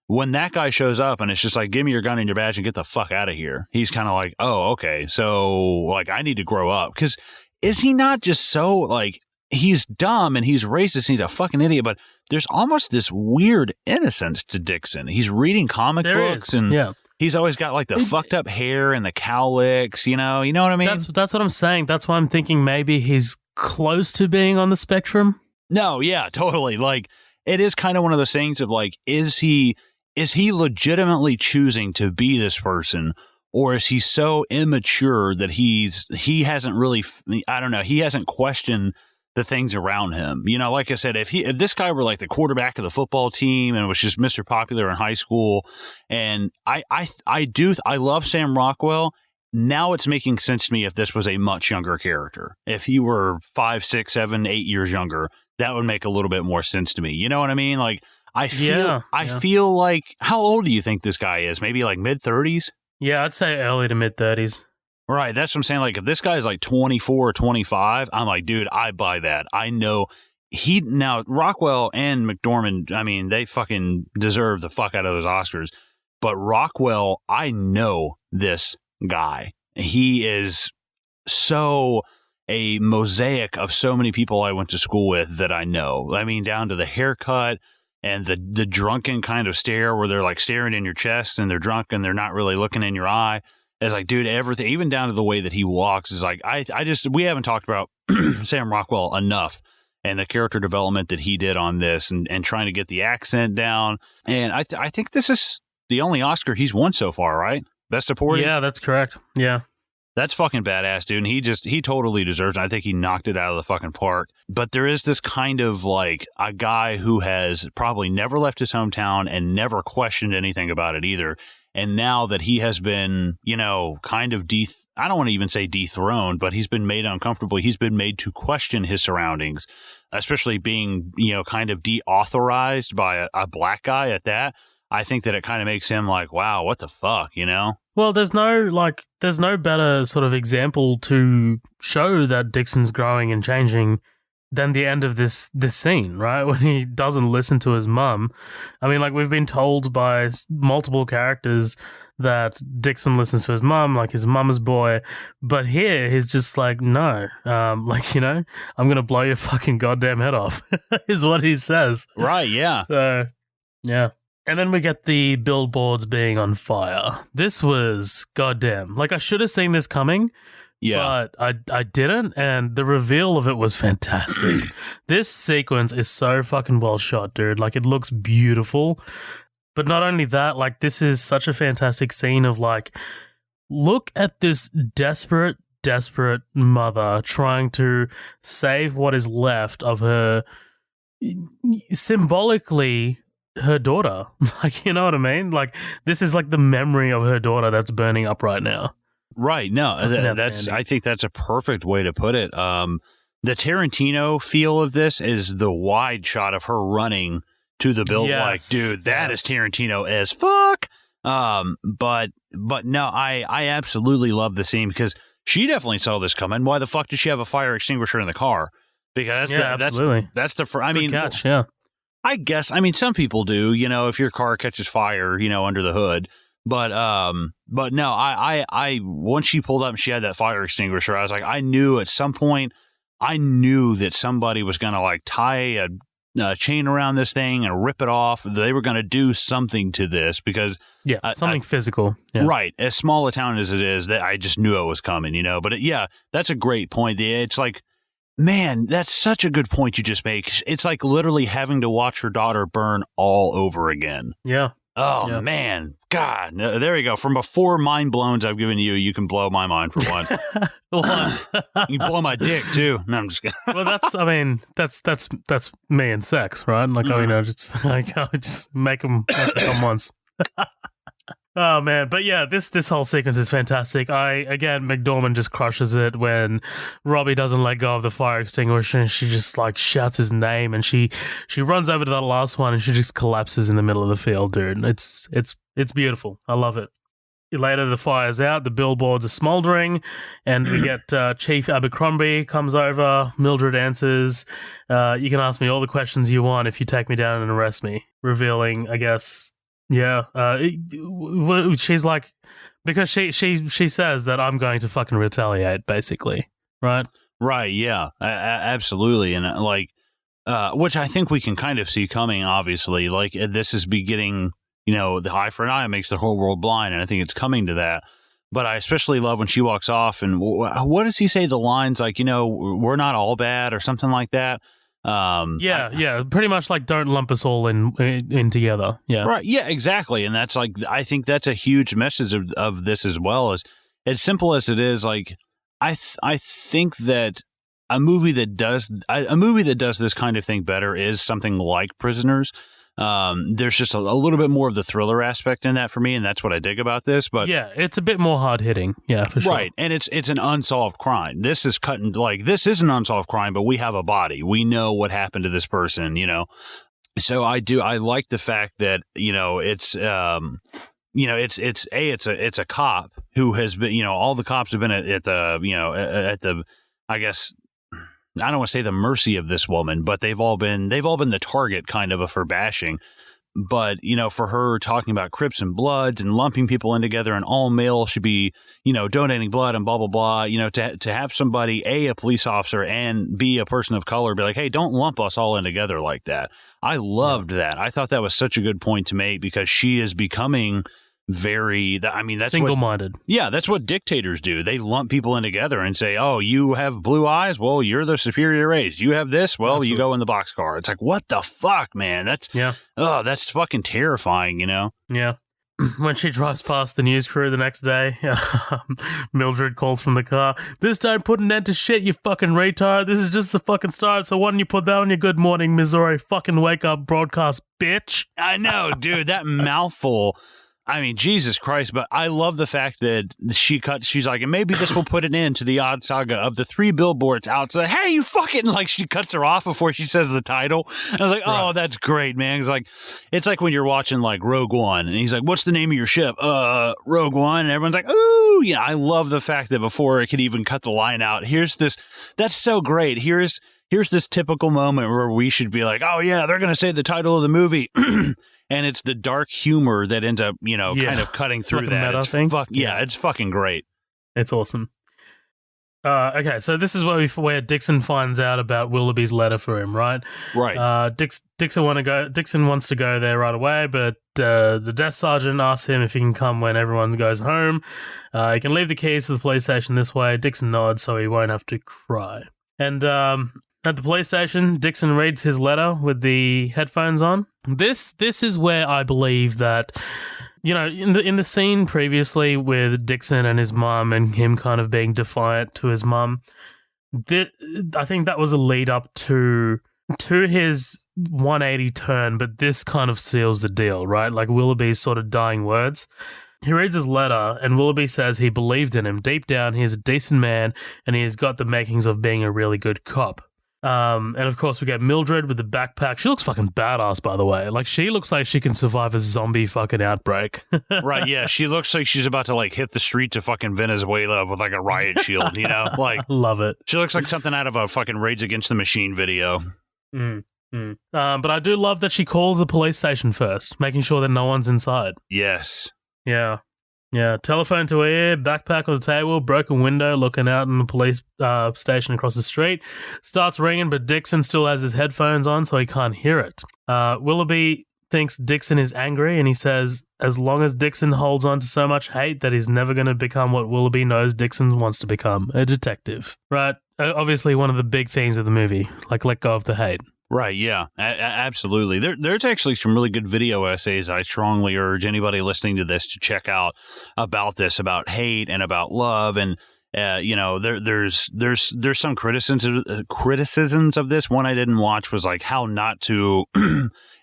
When that guy shows up and it's just like, give me your gun and your badge and get the fuck out of here. He's kind of like, oh, okay. So, like, I need to grow up. Because is he not just so, like, he's dumb and he's racist and he's a fucking idiot, but there's almost this weird innocence to Dixon. He's reading comic books and... Yeah. He's always got like the fucked up hair and the cowlicks, you know what I mean? That's what I'm saying. That's why I'm thinking maybe he's close to being on the spectrum. No, yeah, totally. Like, it is kind of one of those things of like, is he legitimately choosing to be this person, or is he so immature that he hasn't really, I don't know, he hasn't questioned the things around him. Like I said, if this guy were like the quarterback of the football team and was just Mr. Popular in high school, and I love Sam Rockwell. Now it's making sense to me if this was a much younger character. If he were 5, 6, 7, 8 years younger, that would make a little bit more sense to me. You know what I mean? Like I feel like, how old do you think this guy is? Maybe like mid-30s? Yeah, I'd say early to mid-30s. Right, that's what I'm saying. Like, if this guy is like 24 or 25, I'm like, dude, I buy that. I know now Rockwell and McDormand, I mean, they fucking deserve the fuck out of those Oscars. But Rockwell, I know this guy. He is so a mosaic of so many people I went to school with that I know. I mean, down to the haircut and the drunken kind of stare where they're like staring in your chest and they're drunk and they're not really looking in your eye. It's like, dude, everything, even down to the way that he walks is like, we haven't talked about Sam Rockwell enough and the character development that he did on this and trying to get the accent down. And I think this is the only Oscar he's won so far, right? Best supporting? Yeah, that's correct. Yeah. That's fucking badass, dude. And he totally deserves it. I think he knocked it out of the fucking park. But there is this kind of like a guy who has probably never left his hometown and never questioned anything about it either. And now that he has been, kind of I don't want to even say dethroned, but he's been made uncomfortable. He's been made to question his surroundings, especially being, kind of deauthorized by a black guy at that. I think that it kind of makes him like, wow, what the fuck, Well, there's no better sort of example to show that Dixon's growing and changing than the end of this scene, right? When he doesn't listen to his mum. I mean, like, we've been told by multiple characters that Dixon listens to his mum, like his mama's boy. But here, he's just like, no, I'm going to blow your fucking goddamn head off, is what he says. Right, yeah. So, yeah. And then we get the billboards being on fire. This was goddamn. Like, I should have seen this coming. Yeah. But I didn't, and the reveal of it was fantastic. This sequence is so fucking well shot, dude. Like, it looks beautiful. But not only that, like, this is such a fantastic scene of, like, look at this desperate mother trying to save what is left of her, symbolically, her daughter. Like, you know what I mean? Like, this is like the memory of her daughter that's burning up right now. Right. No, I think that's a perfect way to put it. The Tarantino feel of this is the wide shot of her running to the billboard. Yes. Like, dude, that is Tarantino as fuck. But no, I absolutely love the scene because she definitely saw this coming. Why the fuck did she have a fire extinguisher in the car? Because absolutely. That's the I mean, good catch, yeah. I guess, some people do, if your car catches fire, under the hood. But no, I once she pulled up and she had that fire extinguisher, I was like, I knew at some point, that somebody was going to like tie a chain around this thing and rip it off. They were going to do something to this because something physical. Yeah. Right. As small a town as it is, that I just knew it was coming, But that's a great point. It's like, man, that's such a good point you just make. It's like literally having to watch her daughter burn all over again. Yeah. Oh, yeah. Man. God. There you go. From before mind blowns I've given you, you can blow my mind for one. Once. You can blow my dick, too. No, I'm just kidding. Well, that's me and sex, right? Like, I just make them come once. Oh, man. But yeah, this whole sequence is fantastic. McDormand just crushes it when Robbie doesn't let go of the fire extinguisher and she just like shouts his name and she runs over to that last one and she just collapses in the middle of the field, dude. It's beautiful. I love it. Later, the fire's out, the billboards are smoldering, and we get Chief Abercrombie comes over. Mildred answers, you can ask me all the questions you want if you take me down and arrest me. Revealing, I guess... Yeah, she's like, because she says that I'm going to fucking retaliate, basically, right? Right, yeah, absolutely, and which I think we can kind of see coming. Obviously, like this is beginning, the eye for an eye makes the whole world blind, and I think it's coming to that. But I especially love when she walks off, and what does he say? The lines like, we're not all bad, or something like that. Pretty much like don't lump us all in together. Yeah, right. Yeah, exactly. And that's like, I think that's a huge message of this as well. As simple as it is, like I think that a movie that does this kind of thing better is something like Prisoners. There's just a little bit more of the thriller aspect in that for me, and that's what I dig about this. But yeah, it's a bit more hard hitting. Yeah, for sure. Right, and it's an unsolved crime. This is this is an unsolved crime, but we have a body. We know what happened to this person. So I like the fact that it's it's a cop who has been all the cops have been at the I guess. I don't want to say the mercy of this woman, but they've all been the target kind of her bashing. But, for her talking about Crips and Bloods and lumping people in together and all male should be, donating blood and blah, blah, blah, to have somebody, a police officer, and B, a person of color, be like, hey, don't lump us all in together like that. I loved that. I thought that was such a good point to make, because she is becoming that's single-minded. That's what dictators do. They lump people in together and say, oh, you have blue eyes? Well, you're the superior race. You have this? Well, Absolutely. You go in the boxcar. It's like, what the fuck, man? That's fucking terrifying, Yeah. When she drives past the news crew the next day, Mildred calls from the car, "This don't put an end to shit, you fucking retard. This is just the fucking start, so why don't you put that on your Good Morning Missouri fucking wake up broadcast, bitch?" I know, dude, that mouthful. I mean, Jesus Christ, but I love the fact that she's like, and maybe this will put an end to the odd saga of the 3 billboards outside. Hey, you fucking, like, she cuts her off before she says the title. And I was like, oh, that's great, man. It's like when you're watching, like, Rogue One, and he's like, what's the name of your ship? Rogue One. And everyone's like, ooh, yeah. I love the fact that before it could even cut the line out, here's this, that's so great. Here's this typical moment where we should be like, oh, yeah, they're going to say the title of the movie. And it's the dark humor that ends up, kind of cutting through that. It's fucking great. It's awesome. Okay, so this is where Dixon finds out about Willoughby's letter for him, right? Right. Dixon wants to go there right away, but the desk sergeant asks him if he can come when everyone goes home. He can leave the keys to the police station this way. Dixon nods so he won't have to cry. And at the police station, Dixon reads his letter with the headphones on. This is where I believe that, in the scene previously with Dixon and his mum and him kind of being defiant to his mum, I think that was a lead up to his 180 turn, but this kind of seals the deal, right? Like Willoughby's sort of dying words. He reads his letter, and Willoughby says he believed in him. Deep down, he's a decent man, and he has got the makings of being a really good cop. And of course we get Mildred with the backpack. She looks fucking badass, by the way. Like, she looks like she can survive a zombie fucking outbreak. Right, yeah. She looks like she's about to, like, hit the streets of fucking Venezuela with, like, a riot shield, Like, love it. She looks like something out of a fucking Rage Against the Machine video. But I do love that she calls the police station first, making sure that no one's inside. Yes. Yeah. Telephone to ear, backpack on the table, broken window, looking out in the police station across the street. Starts ringing, but Dixon still has his headphones on, so he can't hear it. Willoughby thinks Dixon is angry, and he says as long as Dixon holds on to so much hate that he's never going to become what Willoughby knows Dixon wants to become, a detective. Right? Obviously one of the big themes of the movie, like let go of the hate. Right, yeah, absolutely. There's actually some really good video essays I strongly urge anybody listening to this to check out about hate and about love. And, there's some criticisms of this. One I didn't watch was like how not to,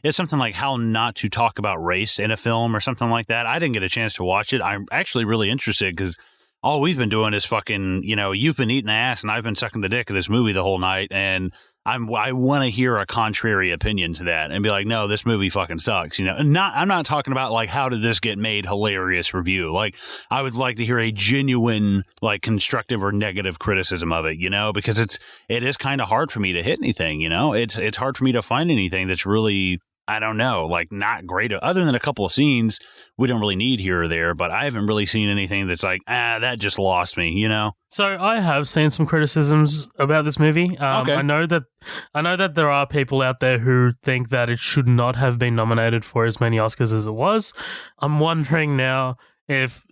it's something like how not to talk about race in a film or something like that. I didn't get a chance to watch it. I'm actually really interested because all we've been doing is fucking, you've been eating the ass and I've been sucking the dick of this movie the whole night. And I want to hear a contrary opinion to that and be like, no, this movie fucking sucks. I'm not talking about like, how did this get made hilarious review? Like, I would like to hear a genuine, like, constructive or negative criticism of it, because it is kind of hard for me to hit anything, it's hard for me to find anything that's really, I don't know, like, not great. Other than a couple of scenes we don't really need here or there, but I haven't really seen anything that's like, that just lost me, So I have seen some criticisms about this movie. Okay. I know that there are people out there who think that it should not have been nominated for as many Oscars as it was. I'm wondering now if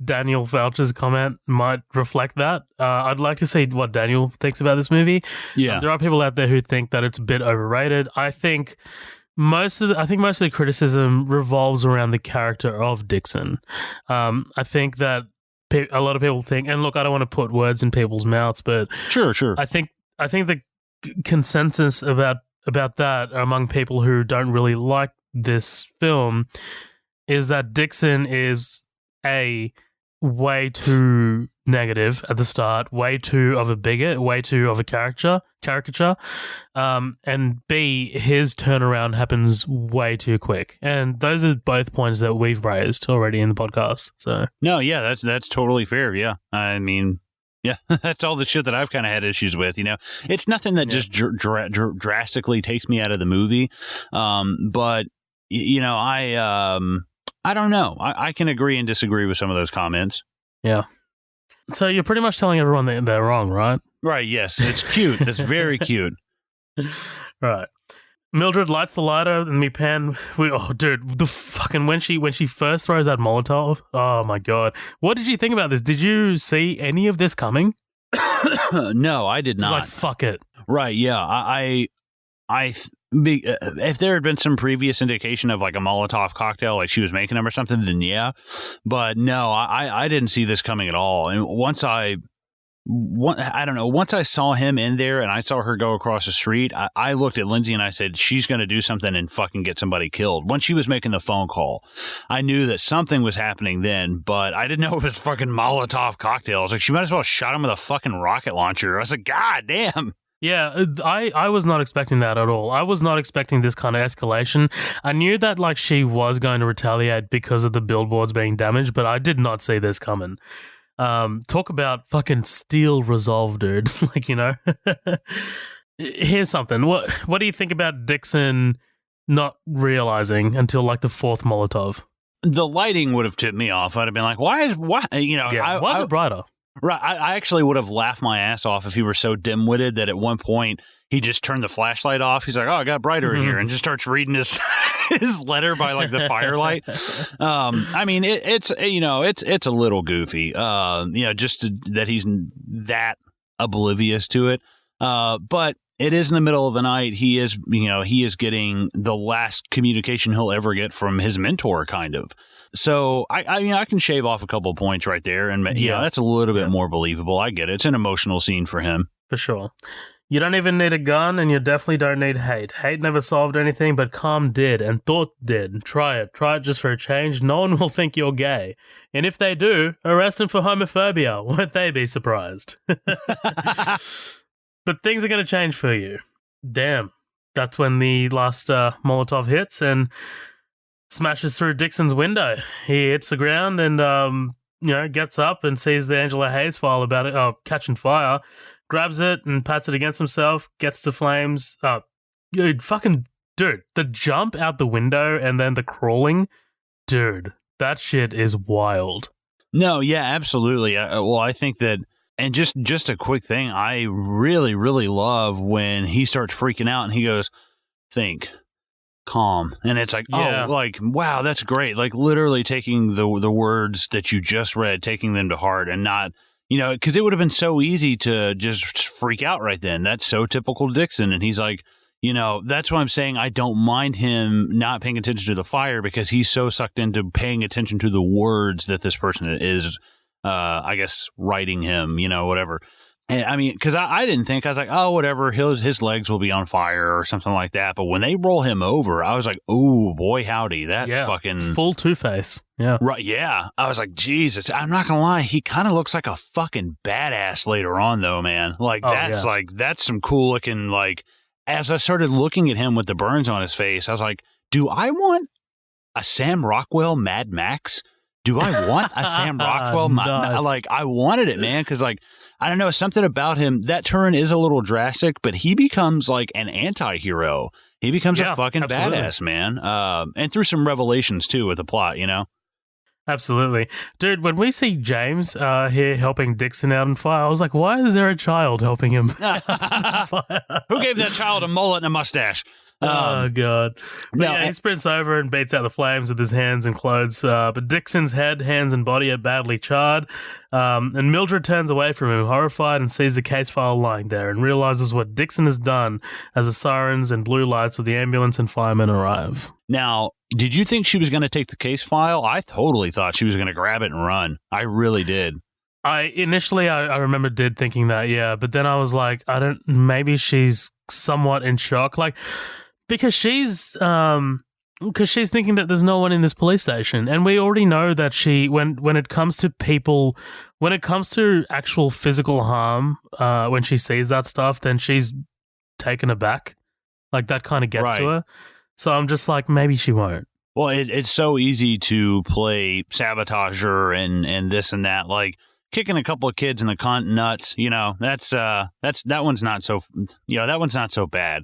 Daniel Foucher's comment might reflect that. I'd like to see what Daniel thinks about this movie. Yeah. There are people out there who think that it's a bit overrated. I think most of the criticism revolves around the character of Dixon. I think that a lot of people think, and look, I don't want to put words in people's mouths, but sure. I think the consensus about that among people who don't really like this film is that Dixon is way too negative at the start, way too of a bigot, way too of a caricature, and B, his turnaround happens way too quick. And those are both points that we've raised already in the podcast. So no, yeah, that's totally fair. Yeah, I mean, yeah, that's all the shit that I've kind of had issues with. It's nothing that just drastically takes me out of the movie, but I don't know. I can agree and disagree with some of those comments. Yeah. So you're pretty much telling everyone that they're wrong, right? Right, yes. It's cute. It's very cute. Right. Mildred lights the lighter and we pan. Dude, the fucking when she first throws that Molotov. Oh my god, what did you think about this? Did you see any of this coming? No, I did not. Like fuck it. Right? Yeah, if there had been some previous indication of like a Molotov cocktail, like she was making them or something, then yeah. But no, I didn't see this coming at all. And once I saw him in there and I saw her go across the street, I looked at Lindsay and I said, she's going to do something and fucking get somebody killed. Once she was making the phone call, I knew that something was happening then, but I didn't know it was fucking Molotov cocktails. Like, she might as well have shot him with a fucking rocket launcher. I was like, God damn. Yeah, I was not expecting that at all. I was not expecting this kind of escalation. I knew that like she was going to retaliate because of the billboards being damaged, but I did not see this coming. Talk about fucking steel resolve, dude. Like, here's something. What do you think about Dixon not realizing until like the fourth Molotov? The lighting would have tipped me off. I'd have been like, why is it brighter? Right. I actually would have laughed my ass off if he were so dim-witted that at one point he just turned the flashlight off. He's like, oh, I got brighter in here, and just starts reading his letter by like the firelight. I mean, it's a little goofy, that he's that oblivious to it. But it is in the middle of the night. He is getting the last communication he'll ever get from his mentor, kind of. So I can shave off a couple of points right there, and that's a little bit more believable. I get it. It's an emotional scene for him. For sure. You don't even need a gun, and you definitely don't need hate. Hate never solved anything, but calm did, and thought did. Try it just for a change. No one will think you're gay. And if they do, arrest him for homophobia. Won't they be surprised? But things are going to change for you. Damn. That's when the last Molotov hits and smashes through Dixon's window. He hits the ground and, gets up and sees the Angela Hayes file about it, catching fire, grabs it and pats it against himself, gets the flames. Dude, the jump out the window and then the crawling, dude, that shit is wild. No, yeah, absolutely. I think that, and just a quick thing, I really, really love when he starts freaking out and he goes, think, calm. And it's like, wow, that's great. Like literally taking the words that you just read, taking them to heart and not, because it would have been so easy to just freak out right then. That's so typical Dixon. And he's like, that's why I'm saying I don't mind him not paying attention to the fire because he's so sucked into paying attention to the words that this person is, I guess, writing him, whatever. And I mean, because I didn't think, I was like, oh, whatever, his legs will be on fire or something like that. But when they roll him over, I was like, oh, boy, howdy. That fucking... Full Two-Face. Yeah. Right, yeah. I was like, Jesus, I'm not going to lie. He kind of looks like a fucking badass later on, though, man. Like, that's some cool looking, like, as I started looking at him with the burns on his face, I was like, do I want a Sam Rockwell Mad Max? Do I want a Sam Rockwell? Like, I wanted it, man, because, like, I don't know, something about him, that turn is a little drastic, but he becomes, like, an anti-hero. He becomes a fucking badass, man. And through some revelations, too, with the plot, Absolutely. Dude, when we see James here helping Dixon out in fire, I was like, why is there a child helping him? Who gave that child a mullet and a mustache? Oh, God. He sprints over and beats out the flames with his hands and clothes. But Dixon's head, hands, and body are badly charred. And Mildred turns away from him, horrified, and sees the case file lying there and realizes what Dixon has done as the sirens and blue lights of the ambulance and firemen arrive. Now, did you think she was going to take the case file? I totally thought she was going to grab it and run. I really did. I remember did thinking that, yeah. But then I was like, maybe she's somewhat in shock. Like, because she's thinking that there's no one in this police station, and we already know that when it comes to people, when it comes to actual physical harm, when she sees that stuff, then she's taken aback. Like that kind of gets to her. So I'm just like, maybe she won't. Well, it's so easy to play sabotager and this and that, like kicking a couple of kids in the cunt nuts. That one's not so. That one's not so bad.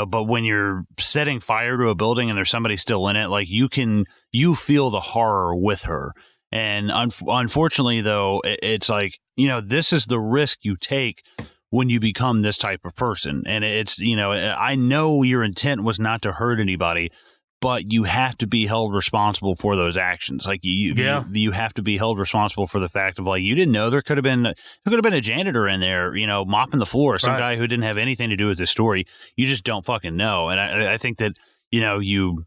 but when you're setting fire to a building and there's somebody still in it, like you feel the horror with her. And unfortunately, though, it's like, this is the risk you take when you become this type of person. And it's, I know your intent was not to hurt anybody, but you have to be held responsible for those actions. Like you have to be held responsible for the fact of, like, you didn't know there could have been a janitor in there, mopping the floor, some guy who didn't have anything to do with this story. You just don't fucking know. And I think that, you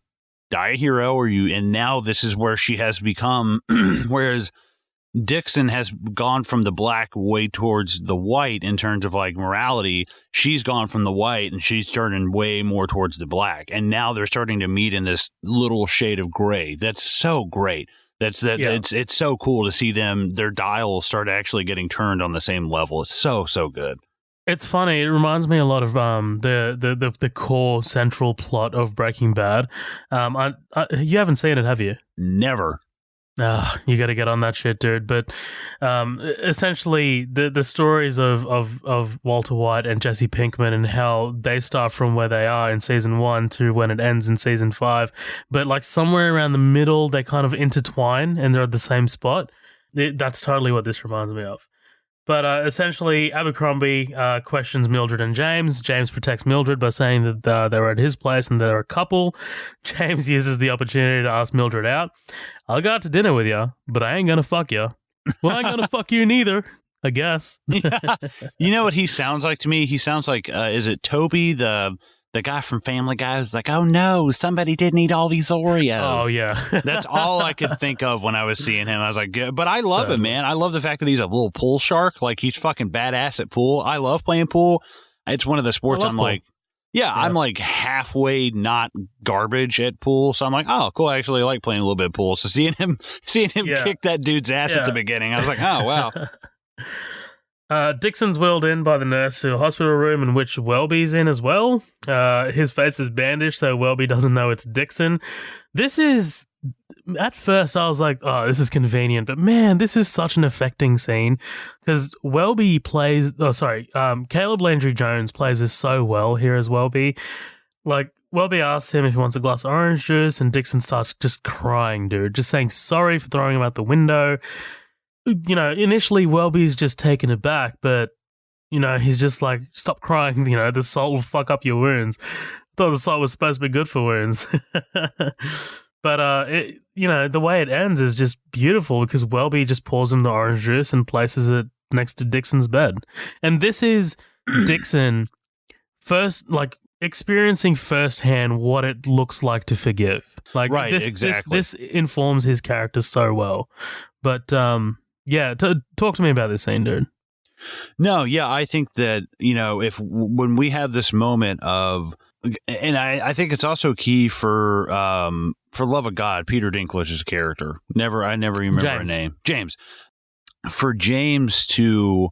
die a hero, and now this is where she has become, whereas Dixon has gone from the black way towards the white in terms of, like, morality. She's gone from the white and she's turning way more towards the black. And now they're starting to meet in this little shade of gray. That's so great. It's so cool to see their dials start actually getting turned on the same level. It's so good. It's funny. It reminds me a lot of the core central plot of Breaking Bad. You haven't seen it, have you? Never. You got to get on that shit, dude. But essentially, the stories of Walter White and Jesse Pinkman and how they start from where they are in season 1 to when it ends in season 5, but like somewhere around the middle, they kind of intertwine and they're at the same spot. That's totally what this reminds me of. But essentially, Abercrombie questions Mildred and James. James protects Mildred by saying that they were at his place and they're a couple. James uses the opportunity to ask Mildred out. I'll go out to dinner with you, but I ain't going to fuck you. Well, I ain't going to fuck you neither, I guess. Yeah. You know what he sounds like to me? He sounds like, is it Toby, the guy from Family Guy, who's like, oh no, somebody didn't eat all these Oreos. Oh, yeah. That's all I could think of when I was seeing him. I was like, but I love him, man. I love the fact that he's a little pool shark. Like, he's fucking badass at pool. I love playing pool. It's one of the sports I'm pool. Like, I'm like halfway not garbage at pool. So I'm like, oh, cool. I actually like playing a little bit of pool. So seeing him kick that dude's ass at the beginning, I was like, oh, wow. Dixon's wheeled in by the nurse to a hospital room in which Welby's in as well. His face is bandaged, so Welby doesn't know it's Dixon. This is, at first I was like, oh, this is convenient, but man, this is such an affecting scene because Welby plays, Caleb Landry Jones plays this so well here as Welby. Like, Welby asks him if he wants a glass of orange juice, and Dixon starts just crying, dude, just saying sorry for throwing him out the window. Initially Welby's just taken aback, but, he's just like, stop crying, the salt will fuck up your wounds. I thought the salt was supposed to be good for wounds. But, the way it ends is just beautiful because Welby just pours him the orange juice and places it next to Dixon's bed. And this is Dixon first, like, experiencing firsthand what it looks like to forgive. Like, right, exactly. This informs his character so well. But, talk to me about this scene, dude. No, yeah, I think that, when we have this moment of, and I think it's also key for Love of God, Peter Dinklage's character. I never remember her name. James. For James to,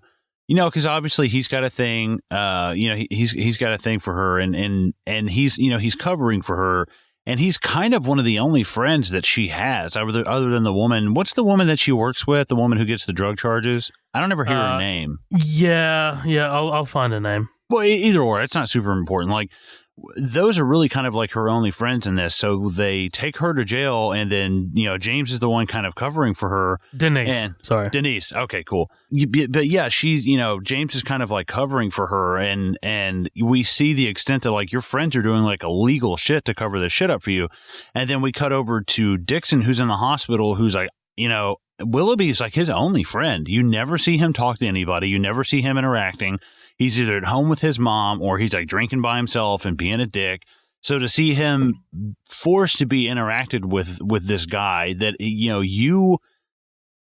because obviously he's got a thing, he's got a thing for her and he's covering for her. And he's kind of one of the only friends that she has, other than the woman. What's the woman that she works with? The woman who gets the drug charges? I don't ever hear her name. Yeah. I'll find a name. Well, either or. It's not super important. Like, those are really kind of like her only friends in this. So they take her to jail, and then, James is the one kind of covering for her. Denise. Okay, cool. But yeah, she's, James is kind of like covering for her, and we see the extent that, like, your friends are doing like illegal shit to cover this shit up for you. And then we cut over to Dixon, who's in the hospital, who's like, Willoughby's like his only friend. You never see him talk to anybody. You never see him interacting. He's either at home with his mom or he's like drinking by himself and being a dick. So to see him forced to be interacted with this guy that, you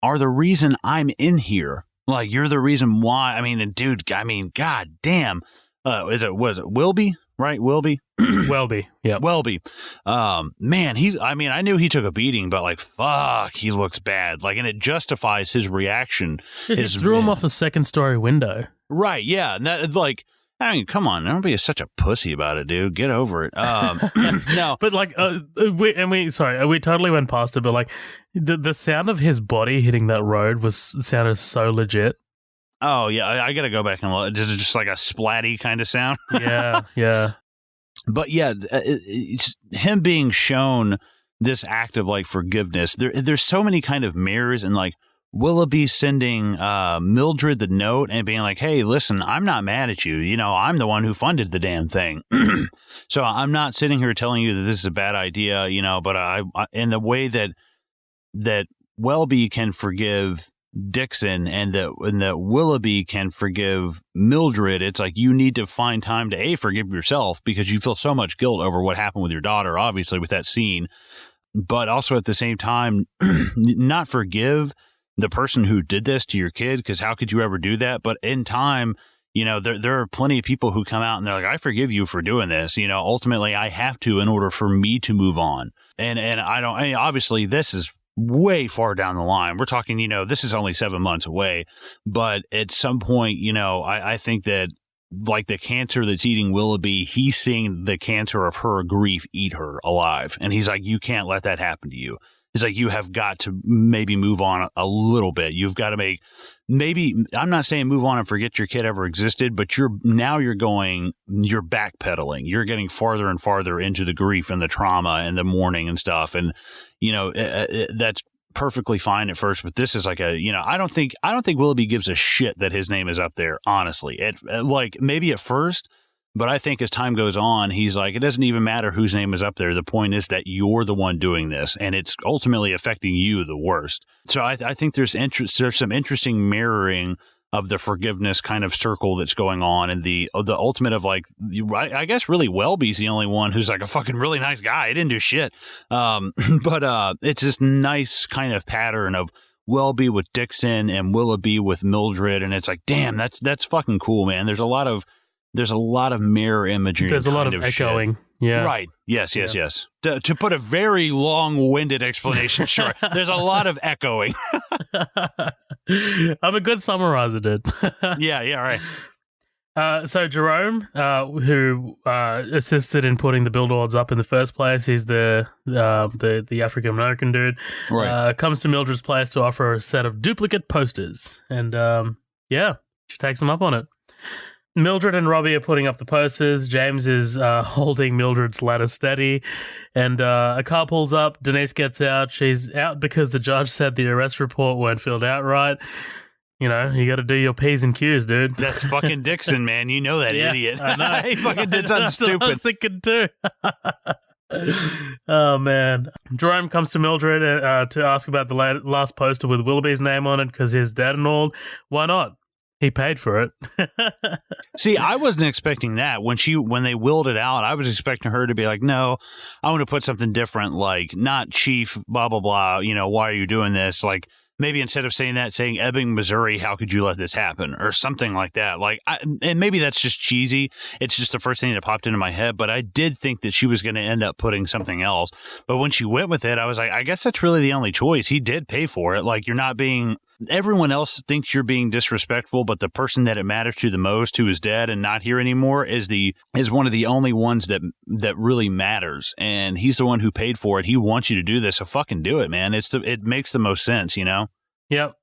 are the reason I'm in here. Like, you're the reason why. I mean, dude, God damn. Was it Wilby? Right? Wilby? Welby. Yeah. Welby. Man, I knew he took a beating, but like, fuck, he looks bad. Like, and it justifies his reaction. He threw him off a second-story window. Right, yeah. And that, like, come on, don't be such a pussy about it, dude. Get over it. No. But like, we totally went past it, but like, the sound of his body hitting that road sounded so legit. Oh, yeah, I got to go back and look. Just like a splatty kind of sound. Yeah. But yeah, it's him being shown this act of like forgiveness. There's so many kind of mirrors, and like Willoughby sending Mildred the note and being like, hey, listen, I'm not mad at you. You know, I'm the one who funded the damn thing. So I'm not sitting here telling you that this is a bad idea, you know, but I in the way that Welby can forgive Dixon and that Willoughby can forgive Mildred, it's like you need to find time to forgive yourself because you feel so much guilt over what happened with your daughter, obviously with that scene, but also at the same time not forgive the person who did this to your kid, because how could you ever do that? But in time, you know, there are plenty of people who come out and they're like, I forgive you for doing this. You know, ultimately I have to in order for me to move on. And I mean, obviously this is way far down the line. We're talking, you know, this is only 7 months away, but at some point, you know, I think that like the cancer that's eating Willoughby, he's seeing the cancer of her grief eat her alive. And he's like, you can't let that happen to you. It's like, you have got to maybe move on a little bit. You've got to I'm not saying move on and forget your kid ever existed, but you're backpedaling. You're getting farther and farther into the grief and the trauma and the mourning and stuff. And, you know, that's perfectly fine at first, but this is like I don't think Willoughby gives a shit that his name is up there, honestly. Like maybe at first, but I think as time goes on, he's like, it doesn't even matter whose name is up there. The point is that you're the one doing this, and it's ultimately affecting you the worst. So I think there's some interesting mirroring of the forgiveness kind of circle that's going on, and the ultimate of like, I guess really Welby's the only one who's like a fucking really nice guy. He didn't do shit. But it's this nice kind of pattern of Welby with Dixon and Willoughby with Mildred, and it's like, damn, that's fucking cool, man. There's a lot of mirror imagery. There's a lot of echoing. Shit. Yeah. Right. Yes. To put a very long-winded explanation short, there's a lot of echoing. I'm a good summarizer, dude. Yeah, right. So Jerome, who assisted in putting the billboards up in the first place, he's the African-American dude, right. Comes to Mildred's place to offer a set of duplicate posters. And, she takes him up on it. Mildred and Robbie are putting up the posters. James is holding Mildred's ladder steady, and a car pulls up. Denise gets out. She's out because the judge said the arrest report weren't filled out right. You know, you got to do your P's and Q's, dude. That's fucking Dixon, man. You know that idiot. I know. He fucking did something stupid. That's what I was thinking too. Oh, man. Jerome comes to Mildred to ask about the last poster with Willoughby's name on it because he's dead and all. Why not? He paid for it. See, I wasn't expecting that. When they willed it out, I was expecting her to be like, no, I want to put something different, like not chief, blah, blah, blah. You know, why are you doing this? Like, maybe instead of saying that, saying Ebbing, Missouri, how could you let this happen? Or something like that. Like, and maybe that's just cheesy. It's just the first thing that popped into my head. But I did think that she was going to end up putting something else. But when she went with it, I was like, I guess that's really the only choice. He did pay for it. Like, you're not being... Everyone else thinks you're being disrespectful, but the person that it matters to the most, who is dead and not here anymore, is one of the only ones that really matters. And he's the one who paid for it. He wants you to do this, so fucking do it, man. It makes the most sense, you know? Yep,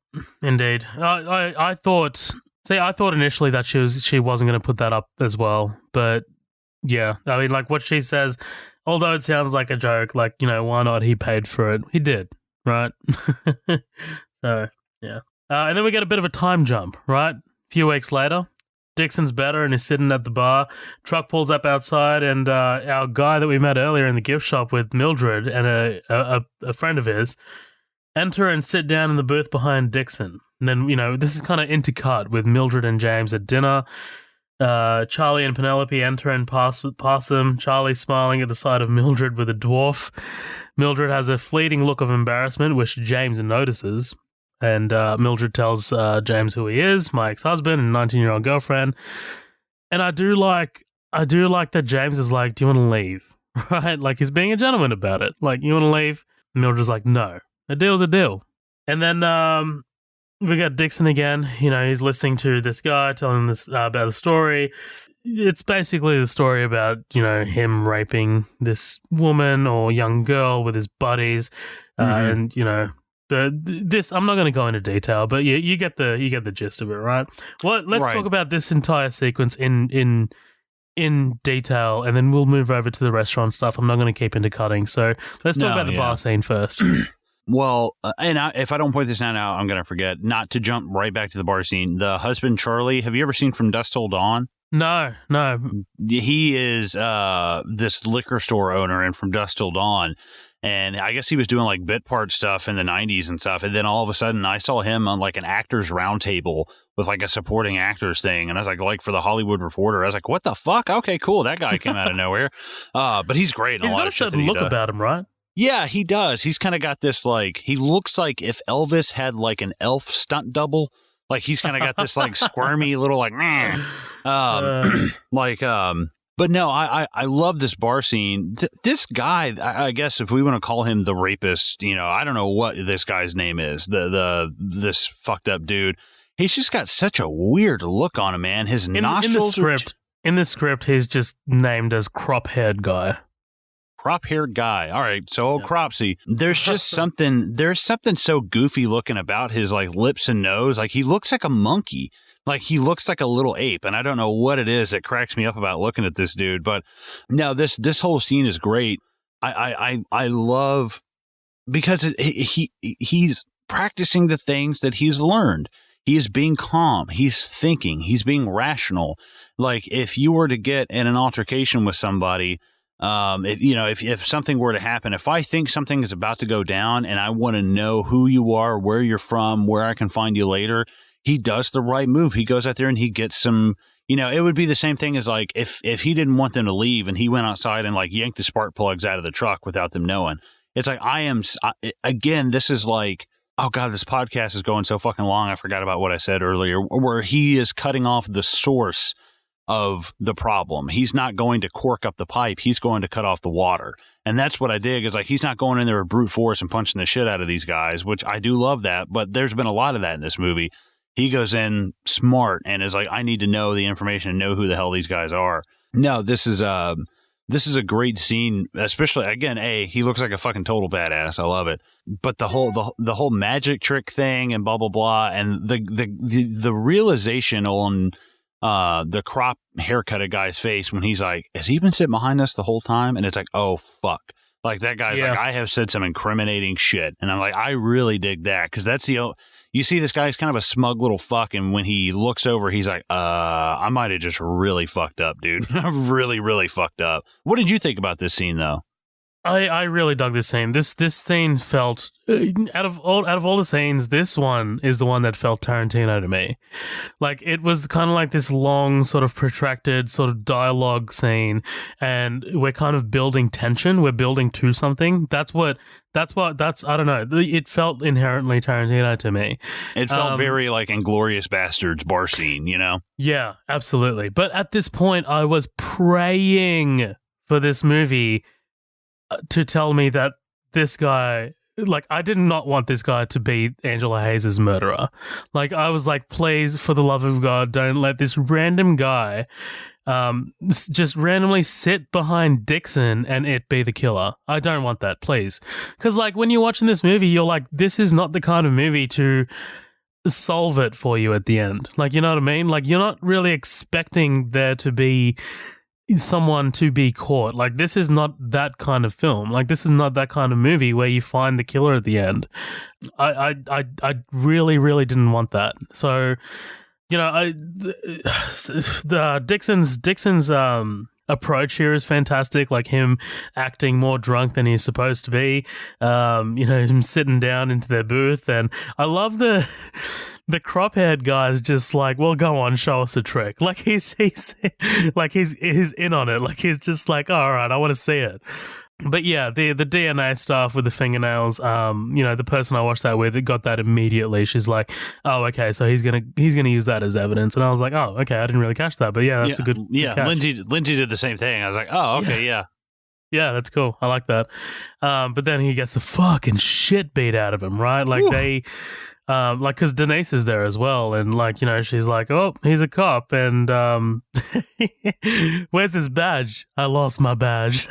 indeed. I thought initially that she wasn't going to put that up as well, but yeah, I mean, like what she says, although it sounds like a joke, like, you know, why not? He paid for it. He did, right? So. Yeah. And then we get a bit of a time jump, right? A few weeks later, Dixon's better and is sitting at the bar. Truck pulls up outside, and our guy that we met earlier in the gift shop with Mildred and a friend of his enter and sit down in the booth behind Dixon. And then, you know, this is kind of intercut with Mildred and James at dinner. Charlie and Penelope enter and pass them. Charlie smiling at the sight of Mildred with a dwarf. Mildred has a fleeting look of embarrassment, which James notices. And Mildred tells James who he is, my ex-husband and 19-year-old girlfriend. And I do like that James is like, do you want to leave? Right? Like, he's being a gentleman about it. Like, you want to leave? Mildred's like, no. A deal's a deal. And then we got Dixon again. You know, he's listening to this guy telling this about the story. It's basically the story about, you know, him raping this woman or young girl with his buddies. And, you know... This I'm not going to go into detail, but you get the gist of it, right? Let's talk about this entire sequence in in detail, and then we'll move over to the restaurant stuff. I'm not going to keep into cutting. So let's talk about the bar scene first. Well, if I don't point this out now, I'm going to forget. Not to jump right back to the bar scene. The husband, Charlie, have you ever seen From Dusk Till Dawn? No. He is this liquor store owner in From Dusk Till Dawn. And I guess he was doing like bit part stuff in the 90s and stuff. And then all of a sudden I saw him on like an actors roundtable with like a supporting actors thing. And I was like for the Hollywood Reporter, I was like, what the fuck? Okay, cool. That guy came out of nowhere. But he's great. He's got a certain look about him, right? Yeah, he does. He's kind of got this like, he looks like if Elvis had like an elf stunt double. Like he's kind of got this like squirmy little like, but no, I love this bar scene. This guy, I guess if we want to call him the rapist, I don't know what this guy's name is. This fucked up dude. He's just got such a weird look on him, man. His nostrils. In the script, he's just named as crop-haired guy. Crop-haired guy. All right, so old Cropsy. There's just something so goofy looking about his like lips and nose. Like he looks like a monkey. Like he looks like a little ape, and I don't know what it is that cracks me up about looking at this dude. But no, this whole scene is great. I love because he's practicing the things that he's learned. He is being calm. He's thinking. He's being rational. Like if you were to get in an altercation with somebody. If something were to happen, if I think something is about to go down and I want to know who you are, where you're from, where I can find you later, he does the right move. He goes out there and he gets some, it would be the same thing as like if he didn't want them to leave and he went outside and like yanked the spark plugs out of the truck without them knowing. It's like again, this is like, oh God, this podcast is going so fucking long. I forgot about what I said earlier, where he is cutting off the source of the problem. He's not going to cork up the pipe. He's going to cut off the water. And that's what I dig is like, he's not going in there with brute force and punching the shit out of these guys, which I do love that. But there's been a lot of that in this movie. He goes in smart and is like, I need to know the information and know who the hell these guys are. No, this is a great scene, especially again, he looks like a fucking total badass. I love it. But the whole magic trick thing and blah, blah, blah. And the realization on, the crop haircutted guy's face when he's like, has he been sitting behind us the whole time? And it's like, oh, fuck. Like that guy's like, I have said some incriminating shit. And I'm like, I really dig that. Cause that's you see this guy's kind of a smug little fuck. And when he looks over, he's like, I might have just really fucked up, dude. really, really fucked up. What did you think about this scene though? I really dug this scene. This scene felt out of all the scenes, this one is the one that felt Tarantino to me. Like it was kind of like this long, sort of protracted, sort of dialogue scene, and we're kind of building tension. We're building to something. That's I don't know. It felt inherently Tarantino to me. It felt very like Inglourious Bastards bar scene, Yeah, absolutely. But at this point, I was praying for this movie to tell me that this guy, like, I did not want this guy to be Angela Hayes' murderer. Like, I was like, please, for the love of God, don't let this random guy just randomly sit behind Dixon and it be the killer. I don't want that, please. Because, like, when you're watching this movie, you're like, this is not the kind of movie to solve it for you at the end. Like, you know what I mean? Like, you're not really expecting there to be someone to be caught. Like, this is not that kind of film. Like, this is not that kind of movie where you find the killer at the end. I really, really didn't want that. So, Dixon's approach here is fantastic. Like him acting more drunk than he's supposed to be. Him sitting down into their booth, and I love the crop-haired guy's just like, well, go on, show us a trick. Like he's like he's in on it. Like he's just like, oh, all right, I want to see it. But yeah, the DNA stuff with the fingernails, the person I watched that with got that immediately. She's like, oh, okay, so he's gonna use that as evidence. And I was like, oh, okay, I didn't really catch that. But yeah, that's a good catch. Lindsay did the same thing. I was like, oh, okay, yeah. Yeah, that's cool. I like that. But then he gets the fucking shit beat out of him, right? Like they... because Denise is there as well, and she's like, oh, he's a cop, and where's his badge? I lost my badge.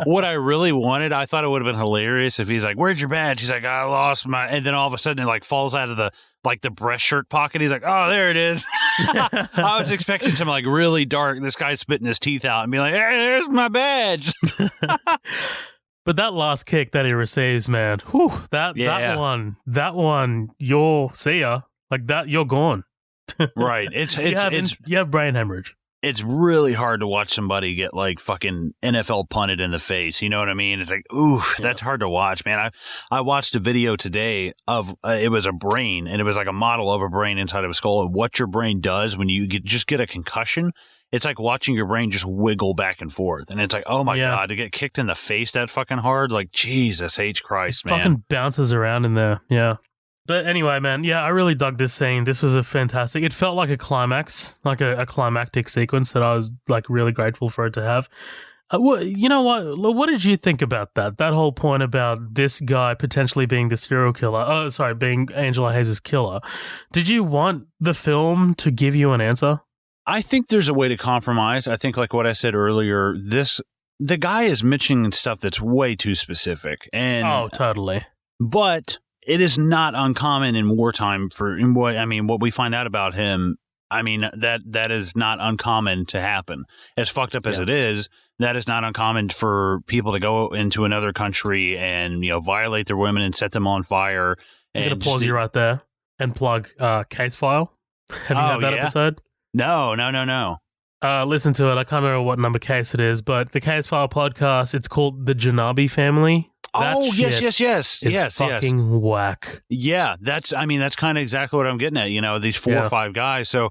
What I really wanted, I thought it would have been hilarious if he's like, where's your badge? He's like, I lost my, and then all of a sudden it like falls out of the breast shirt pocket. He's like, oh, there it is. I was expecting something like really dark. This guy spitting his teeth out and be like, "Hey, there's my badge." But that last kick that he receives, man, whew, that one, you'll see ya. Like that, you're gone. Right. You have brain hemorrhage. It's really hard to watch somebody get like fucking NFL punted in the face. You know what I mean? It's like, ooh, that's hard to watch, man. I watched a video today of it was a brain, and it was like a model of a brain inside of a skull, and what your brain does when you just get a concussion. It's like watching your brain just wiggle back and forth. And it's like, oh my God, to get kicked in the face that fucking hard. Like, Jesus H. Christ, man. Fucking bounces around in there. Yeah. But anyway, man, I really dug this scene. This was a fantastic. It felt like a climax, like a climactic sequence that I was like really grateful for it to have. You know what? What did you think about that? That whole point about this guy potentially being the serial killer. Oh, sorry, being Angela Hayes' killer. Did you want the film to give you an answer? I think there's a way to compromise. I think, like what I said earlier, the guy is mentioning stuff that's way too specific. And oh, totally. But it is not uncommon in wartime what we find out about him. I mean, that is not uncommon to happen. As fucked up as it is, that is not uncommon for people to go into another country and, violate their women and set them on fire. I'm going to pause you right there and plug Case File. Have you heard that episode? No. Listen to it. I can't remember what number case it is, but the Case File podcast, it's called The Janabi Family. Yes. Fucking whack. Yeah, that's kind of exactly what I'm getting at. These 4 or 5 guys. So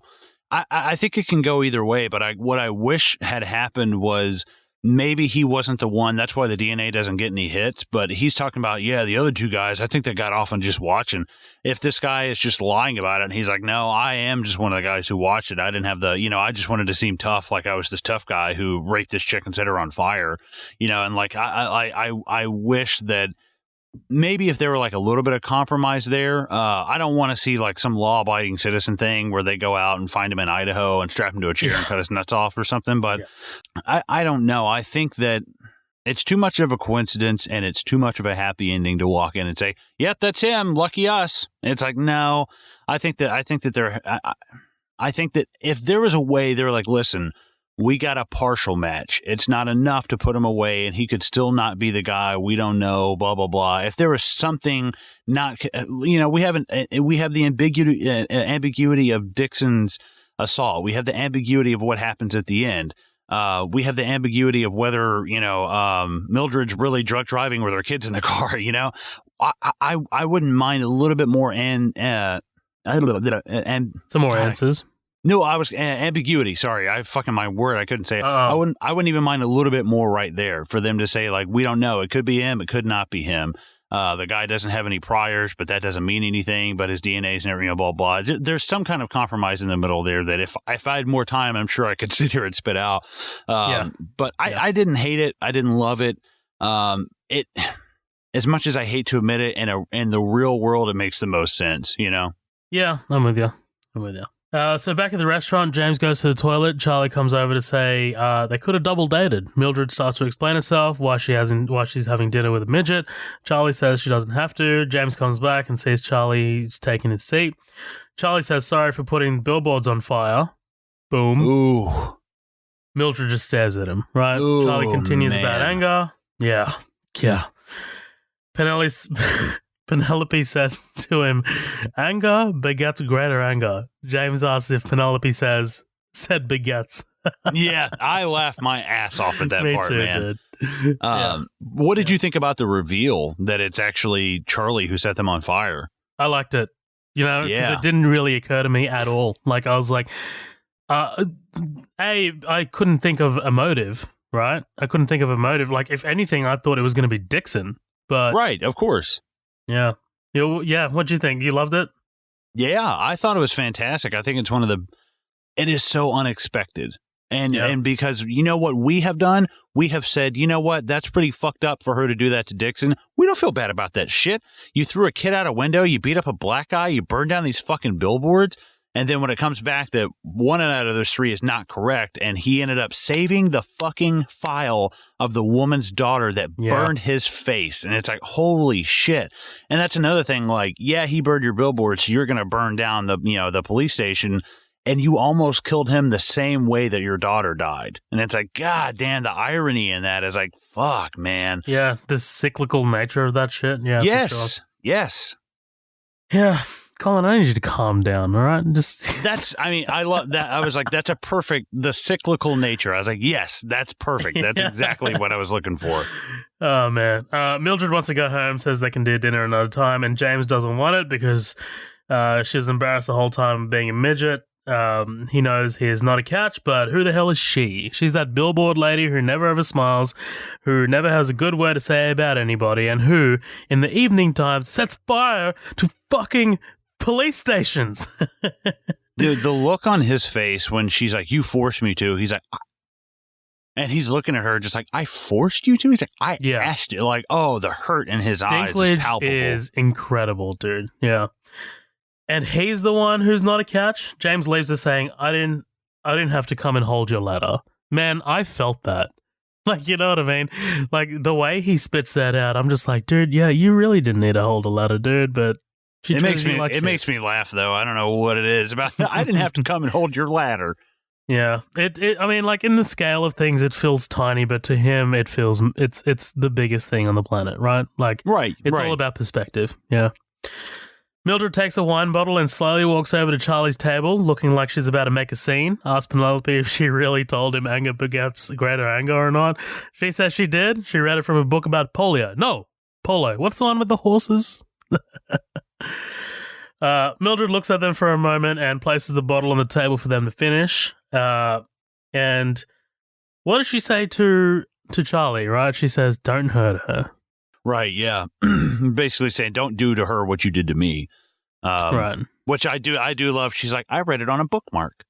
I think it can go either way. But what I wish had happened was maybe he wasn't the one. That's why the DNA doesn't get any hits. But he's talking about the other 2 guys. I think they got off on just watching. If this guy is just lying about it, and he's like, no, I am just one of the guys who watched it. I didn't have I just wanted to seem tough, like I was this tough guy who raped this chick and set her on fire. And like I wish that maybe if there were like a little bit of compromise there. I don't want to see like some law-abiding citizen thing where they go out and find him in Idaho and strap him to a chair and cut his nuts off or something. But I don't know. I think that it's too much of a coincidence and it's too much of a happy ending to walk in and say, "Yep, that's him. Lucky us." And it's like, no. I think that if there was a way, they're like, listen, we got a partial match. It's not enough to put him away, and he could still not be the guy. We don't know, blah, blah, blah. If there was something not, we have the ambiguity of Dixon's assault. We have the ambiguity of what happens at the end. We have the ambiguity of whether, Mildred's really drunk driving with her kids in the car, I wouldn't mind a little bit more and some more answers. No, I was ambiguity. Sorry, my word. I couldn't say it. I wouldn't even mind a little bit more right there for them to say like, we don't know. It could be him. It could not be him. The guy doesn't have any priors, but that doesn't mean anything. But his DNA's and everything, blah blah. There's some kind of compromise in the middle there that if I had more time, I'm sure I could sit here and spit out. But I didn't hate it. I didn't love it. It as much as I hate to admit it, in the real world, it makes the most sense. Yeah, I'm with you. So back at the restaurant, James goes to the toilet. Charlie comes over to say they could have double dated. Mildred starts to explain herself why she's having dinner with a midget. Charlie says she doesn't have to. James comes back and sees Charlie's taking his seat. Charlie says sorry for putting billboards on fire. Boom. Ooh. Mildred just stares at him, right? Ooh, Charlie continues man. about anger. Yeah. Penelope said to him, anger begets greater anger. James asks if Penelope said begets. Yeah, I laughed my ass off at that Me part, too, man. Dude. What did you think about the reveal that it's actually Charlie who set them on fire? I liked it, because it didn't really occur to me at all. Like, I was like, I couldn't think of a motive, right? I couldn't think of a motive. Like, if anything, I thought it was going to be Dixon. But right, of course. Yeah. What'd you think? You loved it? Yeah, I thought it was fantastic. I think it's it is so unexpected. And because you know what we have done? We have said, you know what? That's pretty fucked up for her to do that to Dixon. We don't feel bad about that shit. You threw a kid out a window, you beat up a black guy, you burned down these fucking billboards. And then when it comes back that one out of those 3 is not correct, and he ended up saving the fucking file of the woman's daughter that burned his face. And it's like, holy shit. And that's another thing, like, he burned your billboard, so you're going to burn down the police station. and you almost killed him the same way that your daughter died. And it's like, God damn, the irony in that is like, fuck, man. Yeah, the cyclical nature of that shit. Yeah. Yes. For sure. Yes. Yeah. Colin, I need you to calm down, all right? I love that. I was like, that's a perfect, the cyclical nature. I was like, yes, that's perfect. That's exactly what I was looking for. Oh, man. Mildred wants to go home, says they can do dinner another time, and James doesn't want it because she was embarrassed the whole time being a midget. He knows he is not a catch, but who the hell is she? She's that billboard lady who never ever smiles, who never has a good word to say about anybody, and who, in the evening times, sets fire to fucking police stations. Dude, the look on his face when she's like, you forced me to, he's like, and he's looking at her just like, I forced you to? He's like, I asked you. Like, oh, the hurt in his eyes is palpable. Is incredible, dude. Yeah. And he's the one who's not a catch. James leaves her saying, I didn't have to come and hold your ladder. Man, I felt that. Like, you know what I mean? Like, the way he spits that out, I'm just like, dude, yeah, you really didn't need to hold a ladder, dude, but it makes me laugh, though. I don't know what it is about. I didn't have to come and hold your ladder. Yeah. I mean, like, in the scale of things, it feels tiny, but to him, it feels, it's the biggest thing on the planet, right? Like, it's all about perspective. Yeah. Mildred takes a wine bottle and slowly walks over to Charlie's table, looking like she's about to make a scene. Asks Penelope if she really told him anger begets greater anger or not. She says she did. She read it from a book about polio. No, polo. What's the one with the horses? Mildred looks at them for a moment and places the bottle on the table for them to finish. And what does she say to Charlie, right? She says, don't hurt her. Right, yeah. Basically saying, don't do to her what you did to me. Right. Which I do love. She's like, I read it on a bookmark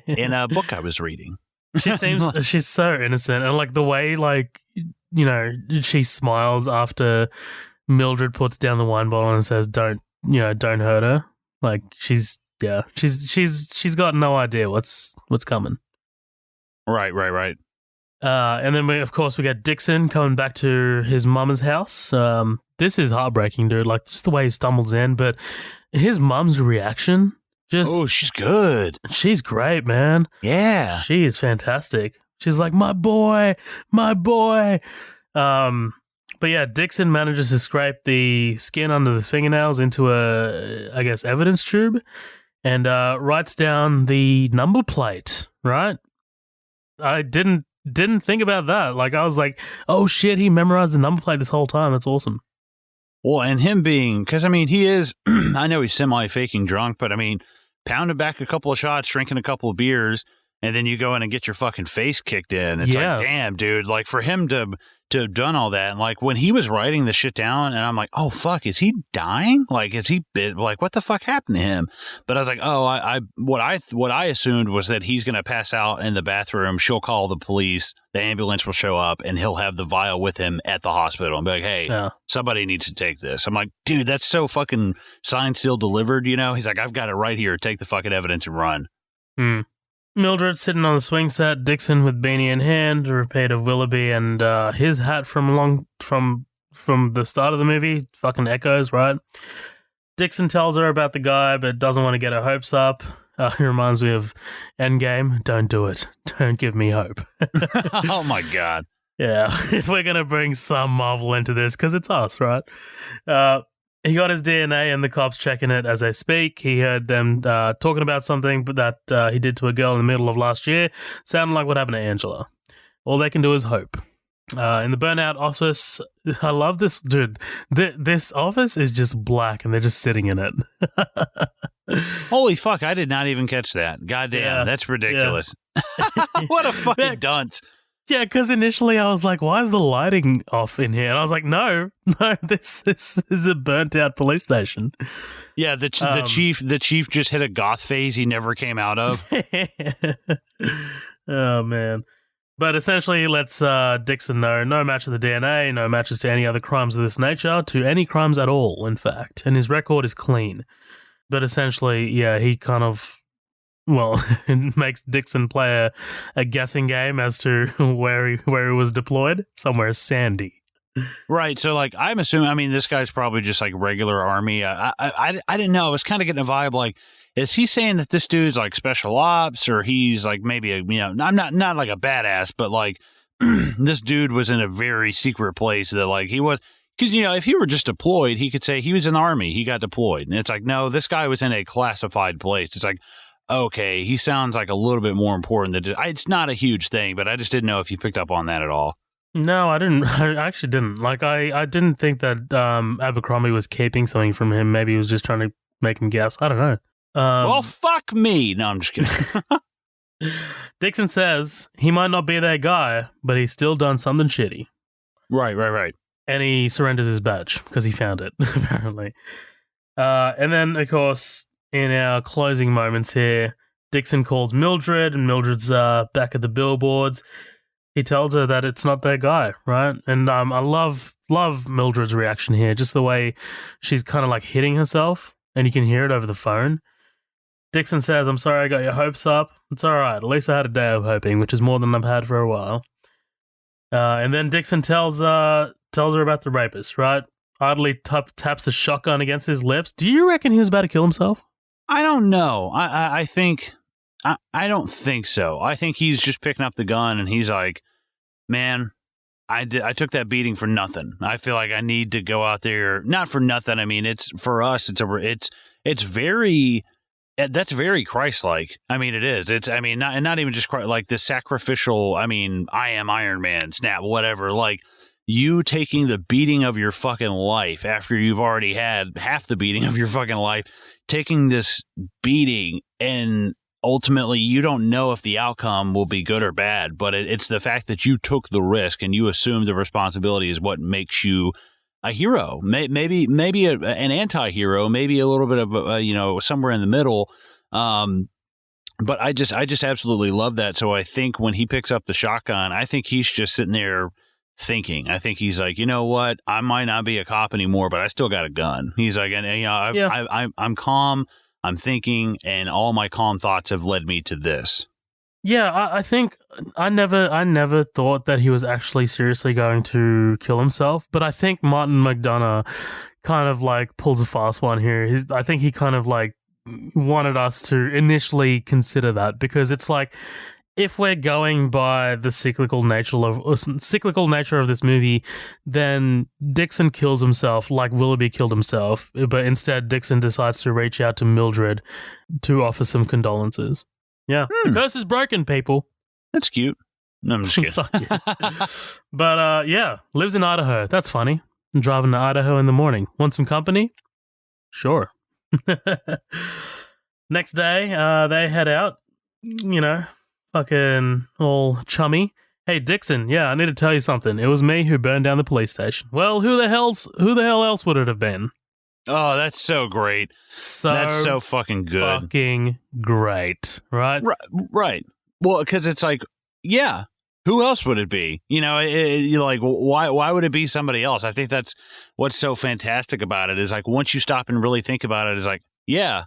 in a book I was reading. She seems, she's so innocent. And like the way, like, you know, she smiles after Mildred puts down the wine bottle and says, don't hurt her. Like she's got no idea what's coming. Right. And then we get Dixon coming back to his mama's house. This is heartbreaking, dude. Like just the way he stumbles in, but his mom's reaction, she's good. She's great, man. Yeah, she is fantastic. She's like, my boy. But yeah, Dixon manages to scrape the skin under the fingernails into a, I guess, evidence tube, and writes down the number plate. Right? I didn't think about that. Like, I was like, oh shit, he memorized the number plate this whole time. That's awesome. Well, and him being, because I mean, he is, I know he's semi-faking drunk, but I mean, pounding back a couple of shots, drinking a couple of beers, and then you go in and get your fucking face kicked in. It's like, damn, dude, like for him to have done all that, and like when he was writing the shit down, and I'm like, oh fuck, is he dying? Like, is he like, what the fuck happened to him? But I was like, oh, what I assumed was that he's gonna pass out in the bathroom. She'll call the police, the ambulance will show up, and he'll have the vial with him at the hospital and be like, hey, somebody needs to take this. I'm like, dude, that's so fucking signed, sealed, delivered. You know, he's like, I've got it right here. Take the fucking evidence and run. Mildred sitting on the swing set, Dixon with beanie in hand, a repeat of Willoughby and his hat from the start of the movie fucking echoes, right? Dixon tells her about the guy, but doesn't want to get her hopes up. He reminds me of Endgame. Don't do it. Don't give me hope. Oh my God. Yeah, if we're going to bring some Marvel into this, because it's us, right? He got his DNA and the cops checking it as they speak. He heard them talking about something that he did to a girl in the middle of last year. Sounded like what happened to Angela. All they can do is hope. In the burnout office, I love this, dude. This office is just black and they're just sitting in it. Holy fuck, I did not even catch that. Goddamn, that's ridiculous. Yeah. What a fucking dunce. Yeah, because initially I was like, why is the lighting off in here? And I was like, no, this is a burnt out police station. Yeah, the chief just hit a goth phase he never came out of. Oh, man. But essentially he lets Dixon know no match of the DNA, no matches to any other crimes of this nature, to any crimes at all, in fact. And his record is clean. But essentially, yeah, he kind of... Well, it makes Dixon play a guessing game as to where he was deployed. Somewhere sandy. Right. So, like, I'm assuming, I mean, this guy's probably just like regular army. I didn't know. I was kind of getting a vibe like, is he saying that this dude's like special ops, or he's like maybe a, I'm not like a badass, but like this dude was in a very secret place that like he was, because, if he were just deployed, he could say he was in the army, he got deployed. And it's like, no, this guy was in a classified place. It's like, okay, he sounds like a little bit more important than it's not a huge thing, but I just didn't know if you picked up on that at all. No, I didn't. I actually didn't. Like, I didn't think that Abercrombie was keeping something from him. Maybe he was just trying to make him guess. I don't know. Well, fuck me. No, I'm just kidding. Dixon says he might not be that guy, but he's still done something shitty. Right. And he surrenders his badge because he found it, apparently. And then, of course, in our closing moments here, Dixon calls Mildred, and Mildred's back at the Billboards. He tells her that it's not their guy, right? And I love Mildred's reaction here, just the way she's kind of like hitting herself, and you can hear it over the phone. Dixon says, "I'm sorry I got your hopes up. It's all right. At least I had a day of hoping, which is more than I've had for a while." And then Dixon tells her about the rapist, right? Idly taps a shotgun against his lips. Do you reckon he was about to kill himself? I don't know. I think... I don't think so. I think he's just picking up the gun and he's like, man, I took that beating for nothing. I feel like I need to go out there, not for nothing. I mean, it's for us. It's very, that's very Christ-like. I mean, it is. It's, I mean, not even just like the sacrificial. I mean, I am Iron Man, snap, whatever. Like you taking the beating of your fucking life after you've already had half the beating of your fucking life, taking this beating, and ultimately you don't know if the outcome will be good or bad, but it's the fact that you took the risk and you assumed the responsibility is what makes you a hero. Maybe an anti-hero, maybe a little bit of somewhere in the middle. But I just absolutely love that. So I think when he picks up the shotgun, I think he's just sitting there thinking. I think he's like, you know what? I might not be a cop anymore, but I still got a gun. He's like, I'm calm. I'm thinking, and all my calm thoughts have led me to this. Yeah, I think I never thought that he was actually seriously going to kill himself, but I think Martin McDonagh kind of like pulls a fast one here. I think he kind of like wanted us to initially consider that, because it's like, if we're going by the cyclical nature of this movie, then Dixon kills himself like Willoughby killed himself, but instead Dixon decides to reach out to Mildred to offer some condolences. Yeah, the curse is broken, people. That's cute. No, I'm just kidding. Fuck yeah. But yeah, lives in Idaho. That's funny. I'm driving to Idaho in the morning. Want some company? Sure. Next day, they head out. Fucking all chummy. Hey, Dixon, yeah, I need to tell you something. It was me who burned down the police station. Well, who the hell else would it have been? Oh, that's so great. That's so fucking good. Fucking great, right? Right. Well, because it's like, yeah, who else would it be? You're like, why would it be somebody else? I think that's what's so fantastic about it, is like, once you stop and really think about it, it's like, yeah,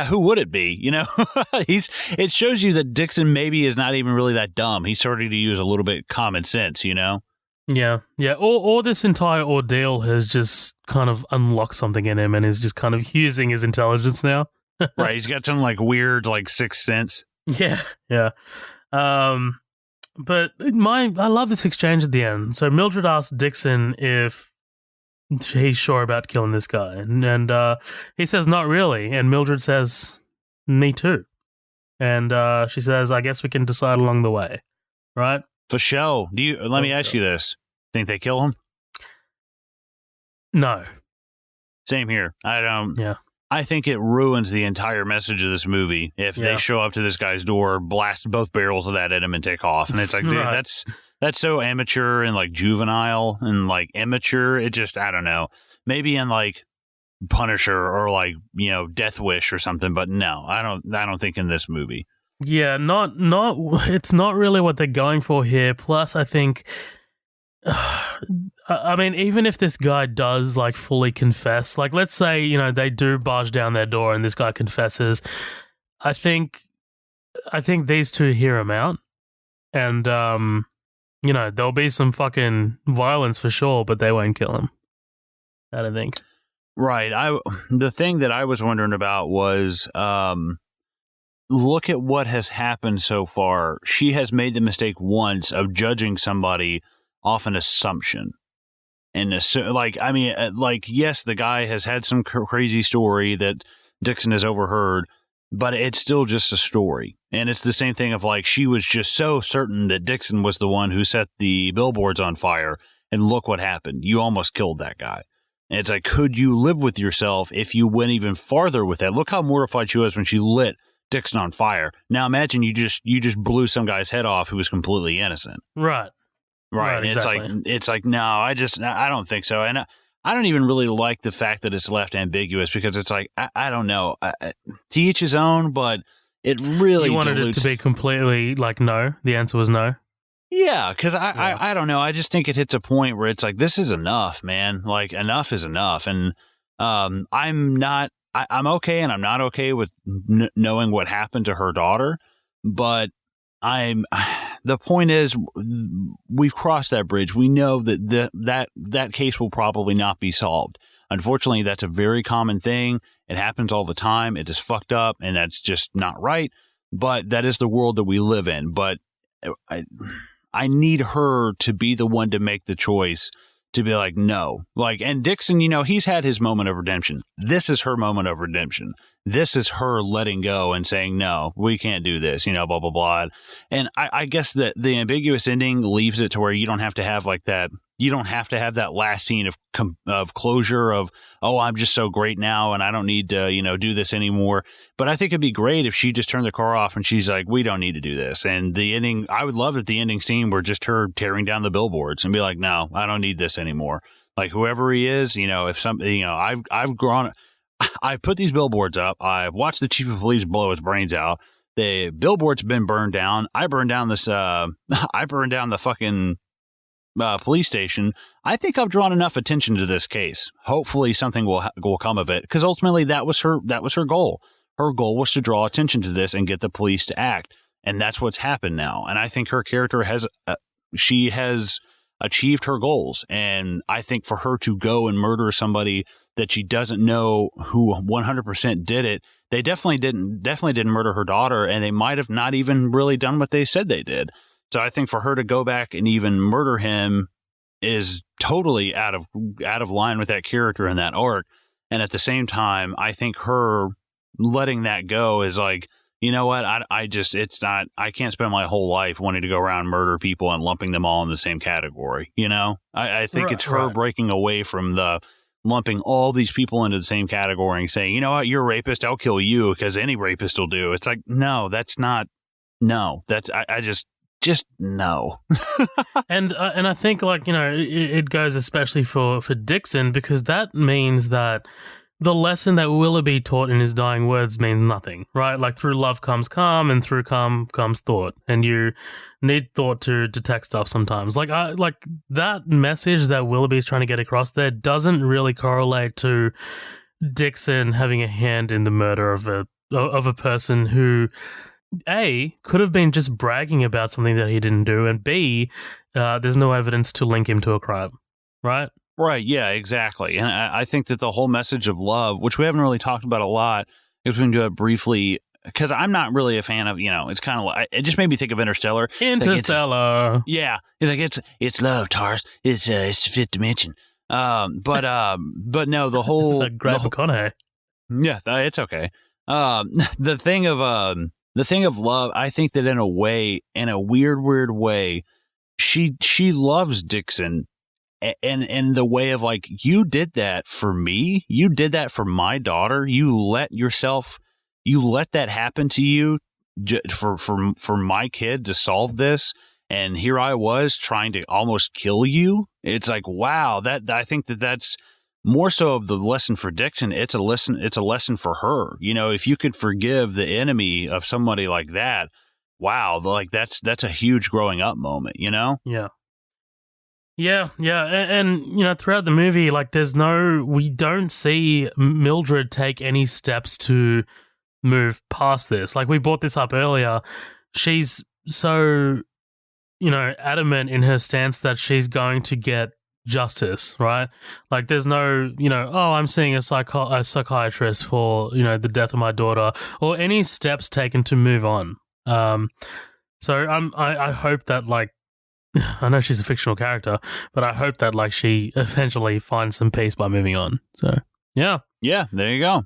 who would it be? It shows you that Dixon maybe is not even really that dumb. He's starting to use a little bit common sense, Yeah. Or this entire ordeal has just kind of unlocked something in him and is just kind of using his intelligence now. Right. He's got some like weird, like sixth sense. Yeah. But I love this exchange at the end. So Mildred asks Dixon if he's sure about killing this guy, and he says not really, and Mildred says me too, and she says, I guess we can decide along the way, right? For sure. Let me ask you this: think they kill him? No. Same here. I don't. Yeah. I think it ruins the entire message of this movie if they show up to this guy's door, blast both barrels of that at him, and take off. And it's like, dude, right. That's so amateur and like juvenile and like immature. It just, I don't know. Maybe in like Punisher or like, Death Wish or something, but no, I don't think in this movie. Yeah, it's not really what they're going for here. Plus, I think, I mean, even if this guy does like fully confess, like let's say, they do barge down their door and this guy confesses, I think these two hear him out, and you know, there'll be some fucking violence for sure, but they won't kill him. I don't think. Right. The thing that I was wondering about was, look at what has happened so far. She has made the mistake once of judging somebody off an assumption. And yes, the guy has had some crazy story that Dixon has overheard, but it's still just a story. And it's the same thing of like, she was just so certain that Dixon was the one who set the billboards on fire. And look what happened. You almost killed that guy. And it's like, could you live with yourself if you went even farther with that? Look how mortified she was when she lit Dixon on fire. Now imagine you just blew some guy's head off who was completely innocent. Right. And exactly. it's like, no, I don't think so. And I don't even really like the fact that it's left ambiguous, because it's like, I don't know, to each his own, but it really You wanted it to be completely like, no, the answer was no. Yeah, because I don't know. I just think it hits a point where it's like, this is enough, man. Like, enough is enough. And I'm okay and I'm not okay with knowing what happened to her daughter. But the point is, we've crossed that bridge. We know that case will probably not be solved. Unfortunately, that's a very common thing. It happens all the time. It is fucked up, and that's just not right. But that is the world that we live in. But I need her to be the one to make the choice, to be like, no. Like, and Dixon, you know, he's had his moment of redemption. This is her moment of redemption. This is her letting go and saying, no, we can't do this, you know, blah, blah, blah. And I guess that the ambiguous ending leaves it to where you don't have to have like that. You don't have to have that last scene of closure of, oh, I'm just so great now and I don't need to, you know, do this anymore. But I think it'd be great if she just turned the car off and she's like, we don't need to do this. And the ending, I would love if the ending scene were just her tearing down the billboards and be like, no, I don't need this anymore. Like, whoever he is, you know, if something, you know, I've put these billboards up. I've watched the chief of police blow his brains out. The billboards have been burned down. I burned down the fucking police station. I think I've drawn enough attention to this case. Hopefully something will come of it, because ultimately that was her goal. Her goal was to draw attention to this and get the police to act, and that's what's happened now. And I think her character has achieved her goals. And I think for her to go and murder somebody that she doesn't know who 100% did it, they definitely didn't murder her daughter, and they might have not even really done what they said they did. So I think for her to go back and even murder him is totally out of line with that character and that arc. And at the same time, I think her letting that go is like, you know what? I can't spend my whole life wanting to go around and murder people and lumping them all in the same category. You know, I think it's her breaking away from the lumping all these people into the same category and saying, you know what, you're a rapist, I'll kill you because any rapist will do. It's like, no, that's not. No, that's I just no. And I think, like, you know, it goes especially for Dixon, because that means that the lesson that Willoughby taught in his dying words means nothing, right? Like, through love comes calm, and through calm comes thought, and you need thought to detect stuff sometimes. Like that message that Willoughby is trying to get across there doesn't really correlate to Dixon having a hand in the murder of a person who, A, could have been just bragging about something that he didn't do, and B, there's no evidence to link him to a crime, right? Right, yeah, exactly. And I think that the whole message of love, which we haven't really talked about a lot, if we can do it briefly, because I'm not really a fan of, you know, it's kind of like, it just made me think of Interstellar. Interstellar. Like yeah. It's like, it's love, Tars. It's the fifth dimension. But no, the whole... It's like Greg McConaughey. Yeah, it's okay. The thing of love, I think that in a weird way, she loves Dixon, and in the way of like, you did that for me, you did that for my daughter, you let that happen to you for my kid to solve this, and here I was trying to almost kill you. It's like, wow, I think that's more so of the lesson for Dixon. It's a lesson for her. You know, if you could forgive the enemy of somebody like that, wow, like that's a huge growing up moment, you know? Yeah. And you know, throughout the movie, like, we don't see Mildred take any steps to move past this. Like, we brought this up earlier. She's so adamant in her stance that she's going to get justice, right? Like, there's no, oh, I'm seeing a psychiatrist for, the death of my daughter, or any steps taken to move on. So I hope that, like, I know she's a fictional character, but I hope that, like, she eventually finds some peace by moving on. So, yeah. Yeah, there you go.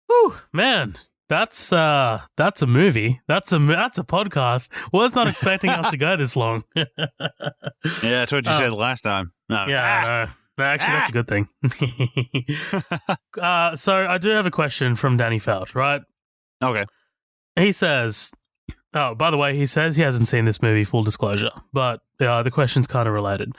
Whew, man. That's a movie. That's a podcast. Was not expecting us to go this long. Yeah, that's what you said last time. No. Yeah, I know. No, actually, that's a good thing. So I do have a question from Danny Felt, right? Okay. He says, oh, by the way, he says he hasn't seen this movie, full disclosure, but the question's kind of related.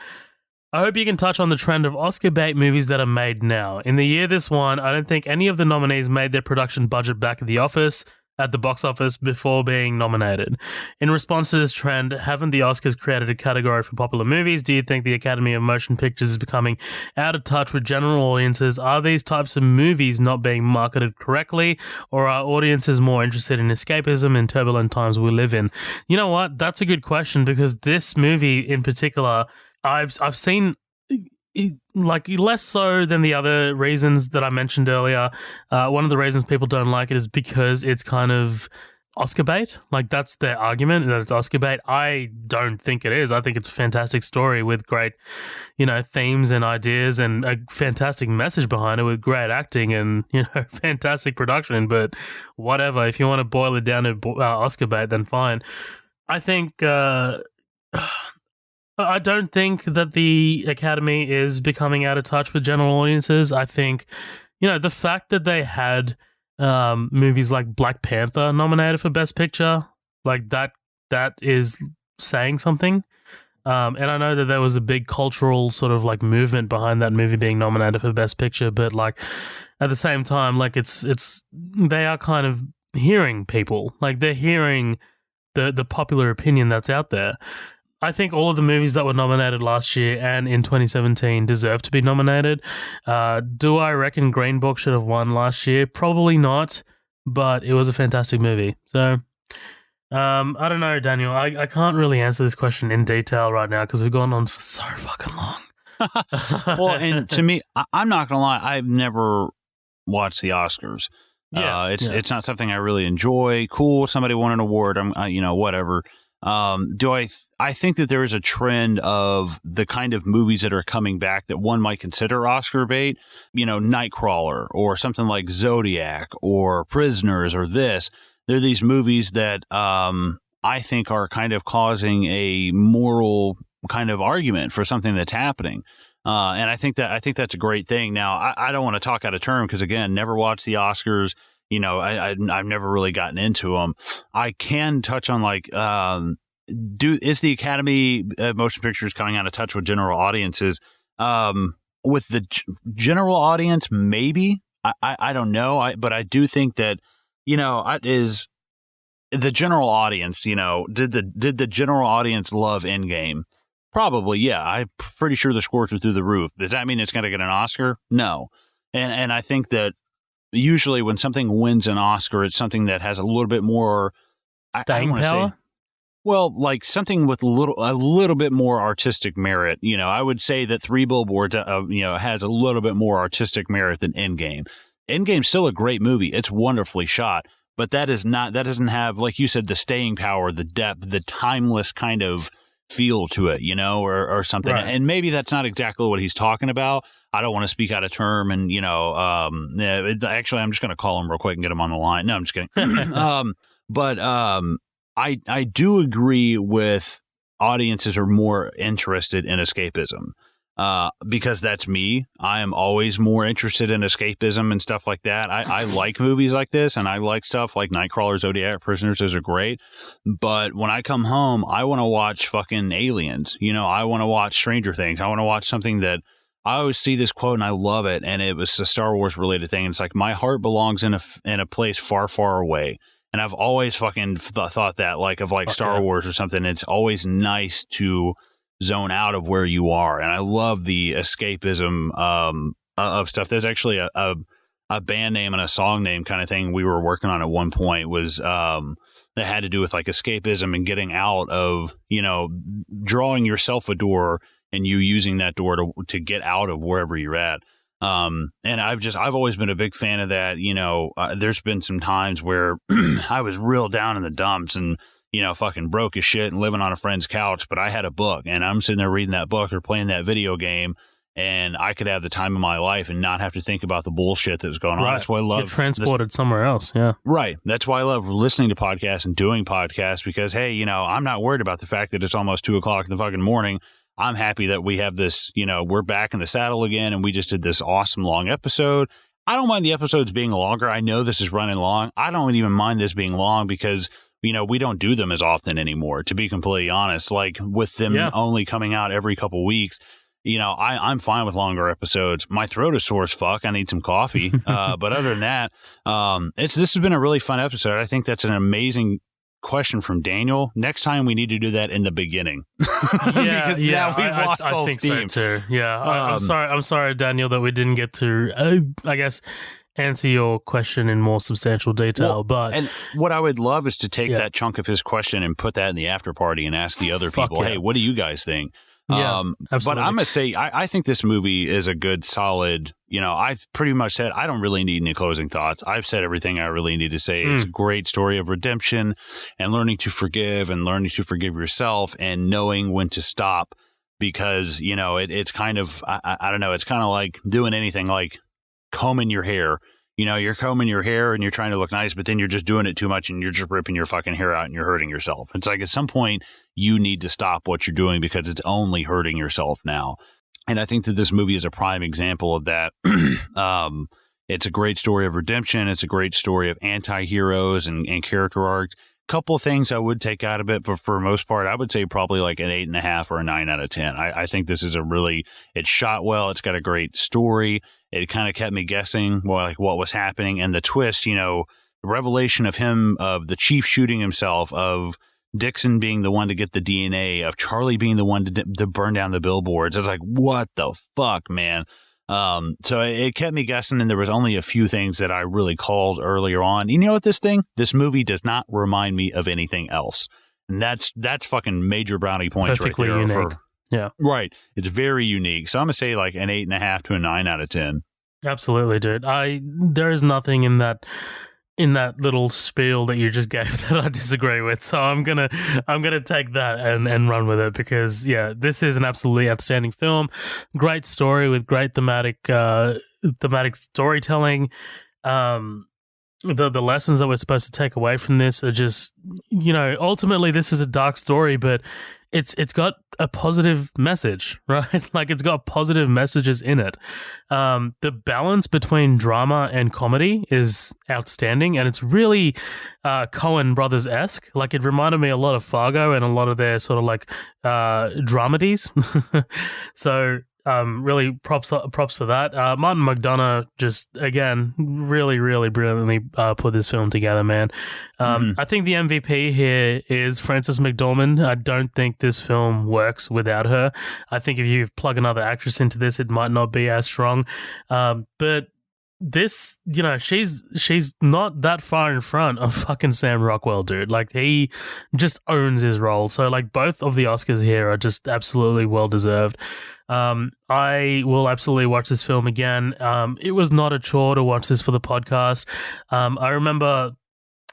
I hope you can touch on the trend of Oscar bait movies that are made now. In the year this won, I don't think any of the nominees made their production budget back at the box office before being nominated. In response to this trend, haven't the Oscars created a category for popular movies? Do you think the Academy of Motion Pictures is becoming out of touch with general audiences? Are these types of movies not being marketed correctly, or are audiences more interested in escapism in turbulent times we live in? You know what? That's a good question, because this movie in particular, I've seen, like, less so than the other reasons that I mentioned earlier. One of the reasons people don't like it is because it's kind of Oscar bait. Like, that's their argument, that it's Oscar bait. I don't think it is. I think it's a fantastic story with great, themes and ideas, and a fantastic message behind it with great acting and, fantastic production. But whatever, if you want to boil it down to Oscar bait, then fine. I think... I don't think that the Academy is becoming out of touch with general audiences. I think, the fact that they had movies like Black Panther nominated for Best Picture, like that is saying something. And I know that there was a big cultural sort of like movement behind that movie being nominated for Best Picture, but like at the same time, like they are kind of hearing people, like they're hearing the popular opinion that's out there. I think all of the movies that were nominated last year and in 2017 deserve to be nominated. Do I reckon Green Book should have won last year? Probably not, but it was a fantastic movie. So, I don't know, Daniel. I can't really answer this question in detail right now because we've gone on for so fucking long. Well, and to me, I'm not going to lie, I've never watched the Oscars. Yeah, it's not something I really enjoy. Cool, somebody won an award. Whatever. I think that there is a trend of the kind of movies that are coming back that one might consider Oscar bait, Nightcrawler or something like Zodiac or Prisoners or this. They're these movies that I think are kind of causing a moral kind of argument for something that's happening. And I think that's a great thing. Now, I don't want to talk out of turn because, again, never watched the Oscars. I've never really gotten into them. I can touch on is the Academy Motion Pictures coming out of touch with general audiences? With the general audience, maybe. I don't know. But I do think that is the general audience. Did the general audience love Endgame? Probably, yeah. I'm pretty sure the scores were through the roof. Does that mean it's going to get an Oscar? No. And I think that usually when something wins an Oscar, it's something that has a little bit more staying power. Well, like something with a little bit more artistic merit. I would say that Three Billboards, has a little bit more artistic merit than Endgame. Endgame's still a great movie. It's wonderfully shot, but that doesn't have, like you said, the staying power, the depth, the timeless kind of feel to it, or something. Right. And maybe that's not exactly what he's talking about. I don't want to speak out of term, and actually, I'm just going to call him real quick and get him on the line. No, I'm just kidding. But I do agree with audiences are more interested in escapism. Because that's me. I am always more interested in escapism and stuff like that. I like movies like this, and I like stuff like Nightcrawler, Zodiac, Prisoners. Those are great. But when I come home, I want to watch fucking Aliens. I want to watch Stranger Things. I want to watch something that I always see this quote and I love it. And it was a Star Wars related thing. It's like, my heart belongs in a place far, far away. And I've always fucking thought that, of Star Wars or something. It's always nice to zone out of where you are, and I love the escapism of stuff. There's actually a band name and a song name kind of thing we were working on at one point was that had to do with like escapism and getting out of, drawing yourself a door and you using that door to get out of wherever you're at. And I've always been a big fan of that. There's been some times where I was real down in the dumps and, fucking broke as shit and living on a friend's couch, but I had a book and I'm sitting there reading that book or playing that video game, and I could have the time of my life and not have to think about the bullshit that was going on. Right. That's why I love Get transported somewhere else. Yeah. Right. That's why I love listening to podcasts and doing podcasts, because, hey, I'm not worried about the fact that it's almost 2:00 in the fucking morning. I'm happy that we have this, we're back in the saddle again, and we just did this awesome long episode. I don't mind the episodes being longer. I know this is running long. I don't even mind this being long because, we don't do them as often anymore, to be completely honest. Like with them only coming out every couple weeks, I'm fine with longer episodes. My throat is sore as fuck. I need some coffee. But other than that, this has been a really fun episode. I think that's an amazing question from Daniel. Next time we need to do that in the beginning. Yeah, now we've lost all I think steam. So too. Yeah, I'm sorry, Daniel, that we didn't get to, I guess, answer your question in more substantial detail. And what I would love is to take that chunk of his question and put that in the after party and ask the other people, hey, what do you guys think? Yeah, absolutely. But I'm going to say, I think this movie is a good, solid, I've pretty much said, I don't really need any closing thoughts. I've said everything I really need to say. It's a great story of redemption and learning to forgive yourself and knowing when to stop, because, it's kind of, I don't know, it's kind of like doing anything, like combing your hair. You're combing your hair and you're trying to look nice, but then you're just doing it too much and you're just ripping your fucking hair out and you're hurting yourself. It's like at some point you need to stop what you're doing because it's only hurting yourself now. And I think that this movie is a prime example of that. It's a great story of redemption. It's a great story of anti-heroes and character arcs. Couple of things I would take out of it, but for the most part, I would say probably like an 8.5 or a 9 out of 10. I think this is it's shot well. It's got a great story. It kind of kept me guessing what was happening, and the twist, the revelation of the chief shooting himself, of Dixon being the one to get the DNA, of Charlie being the one to burn down the billboards. I was like, what the fuck, man? So it kept me guessing, and there was only a few things that I really called earlier on. You know what, this movie does not remind me of anything else. And that's fucking major brownie points. Perfectly right there. unique. Yeah. Right. It's very unique. So I'm going to say like an 8.5 to a 9 out of 10. Absolutely, dude. There is nothing in that little spiel that you just gave that I disagree with. So I'm gonna take that and run with it, because this is an absolutely outstanding film. Great story with great thematic storytelling. The lessons that we're supposed to take away from this are just, ultimately this is a dark story, but it's got a positive message, right? Like, it's got positive messages in it. The balance between drama and comedy is outstanding, and it's really Coen Brothers-esque. Like, it reminded me a lot of Fargo and a lot of their sort of like dramedies. So really props for that. Martin McDonagh just, again, really, really brilliantly put this film together, man. I think the MVP here is Frances McDormand. I don't think this film works without her. I think if you plug another actress into this, it might not be as strong. But this, she's not that far in front of fucking Sam Rockwell, dude. Like, he just owns his role. So, like, both of the Oscars here are just absolutely well deserved. I will absolutely watch this film again. It was not a chore to watch this for the podcast. I remember,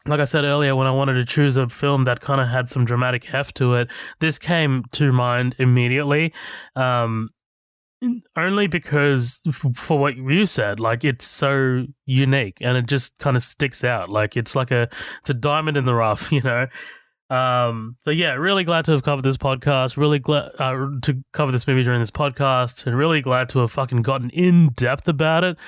like I said earlier, when I wanted to choose a film that kind of had some dramatic heft to it, this came to mind immediately. Only because, for what you said, like, it's so unique and it just kind of sticks out. Like, it's a diamond in the rough, So yeah, really glad to have covered this podcast. Really glad to cover this movie during this podcast, and really glad to have fucking gotten in depth about it.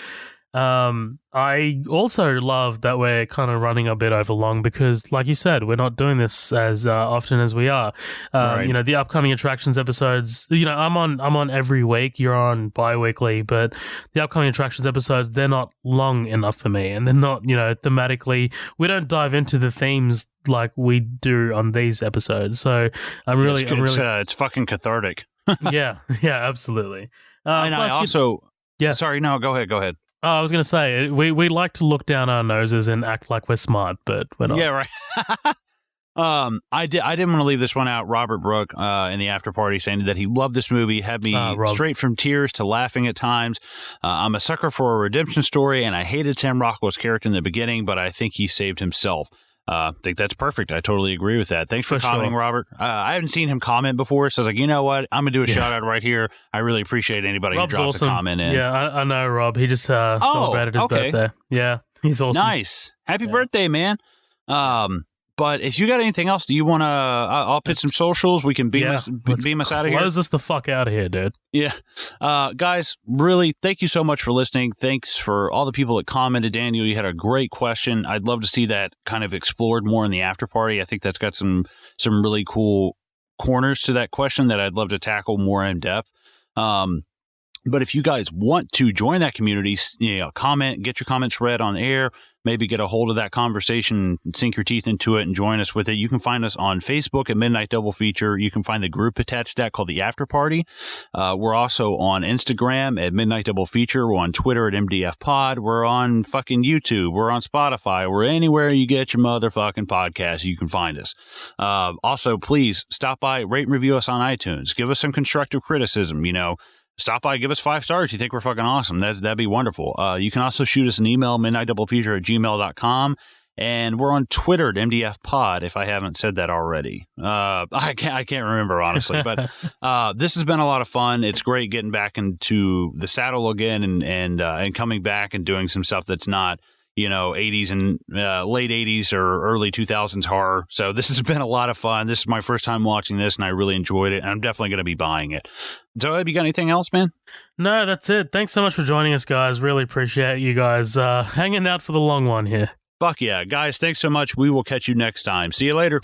I also love that we're kind of running a bit over long because, like you said, we're not doing this as often as we are. Right. The upcoming attractions episodes, I'm on every week. You're on bi-weekly, but the upcoming attractions episodes, they're not long enough for me, and they're not, thematically, we don't dive into the themes like we do on these episodes. So it's fucking cathartic. yeah, absolutely. And I also, sorry, no, go ahead. Oh, I was going to say, we like to look down our noses and act like we're smart, but we're not. Yeah, right. I didn't want to leave this one out. Robert Brooke in the after party saying that he loved this movie, had me straight from tears to laughing at times. I'm a sucker for a redemption story, and I hated Sam Rockwell's character in the beginning, but I think he saved himself. I think that's perfect. I totally agree with that. Thanks for commenting, Robert. I haven't seen him comment before, so I was like, you know what? I'm going to do a shout out right here. I really appreciate anybody Rob's who drops awesome. a comment in. Yeah, I know Rob. He just celebrated his birthday. Yeah, he's awesome. Nice. Happy birthday, man. But if you got anything else, do you want to? I'll pitch some socials. We can beam us out of here. Close us the fuck out of here, dude. Yeah, guys. Really, thank you so much for listening. Thanks for all the people that commented. Daniel, you had a great question. I'd love to see that kind of explored more in the after party. I think that's got some really cool corners to that question that I'd love to tackle more in depth. But if you guys want to join that community, comment, get your comments read on air, maybe get a hold of that conversation, sink your teeth into it and join us with it. You can find us on Facebook at Midnight Double Feature. You can find the group attached to that called the After Party. We're also on Instagram at Midnight Double Feature. We're on Twitter at MDF Pod. We're on fucking YouTube. We're on Spotify. We're anywhere you get your motherfucking podcast, you can find us. Also, please stop by, rate and review us on iTunes. Give us some constructive criticism, Stop by, give us 5 stars. You think we're fucking awesome. That'd be wonderful. You can also shoot us an email, midnightdoublefeature@gmail.com. And we're on Twitter at MDF Pod, if I haven't said that already. I can't remember, honestly. But this has been a lot of fun. It's great getting back into the saddle again and coming back and doing some stuff that's not, 80s and late 80s or early 2000s horror. So this has been a lot of fun. This is my first time watching this, and I really enjoyed it. And I'm definitely going to be buying it. So, have you got anything else, man? No, that's it. Thanks so much for joining us, guys. Really appreciate you guys hanging out for the long one here. Fuck yeah. Guys, thanks so much. We will catch you next time. See you later.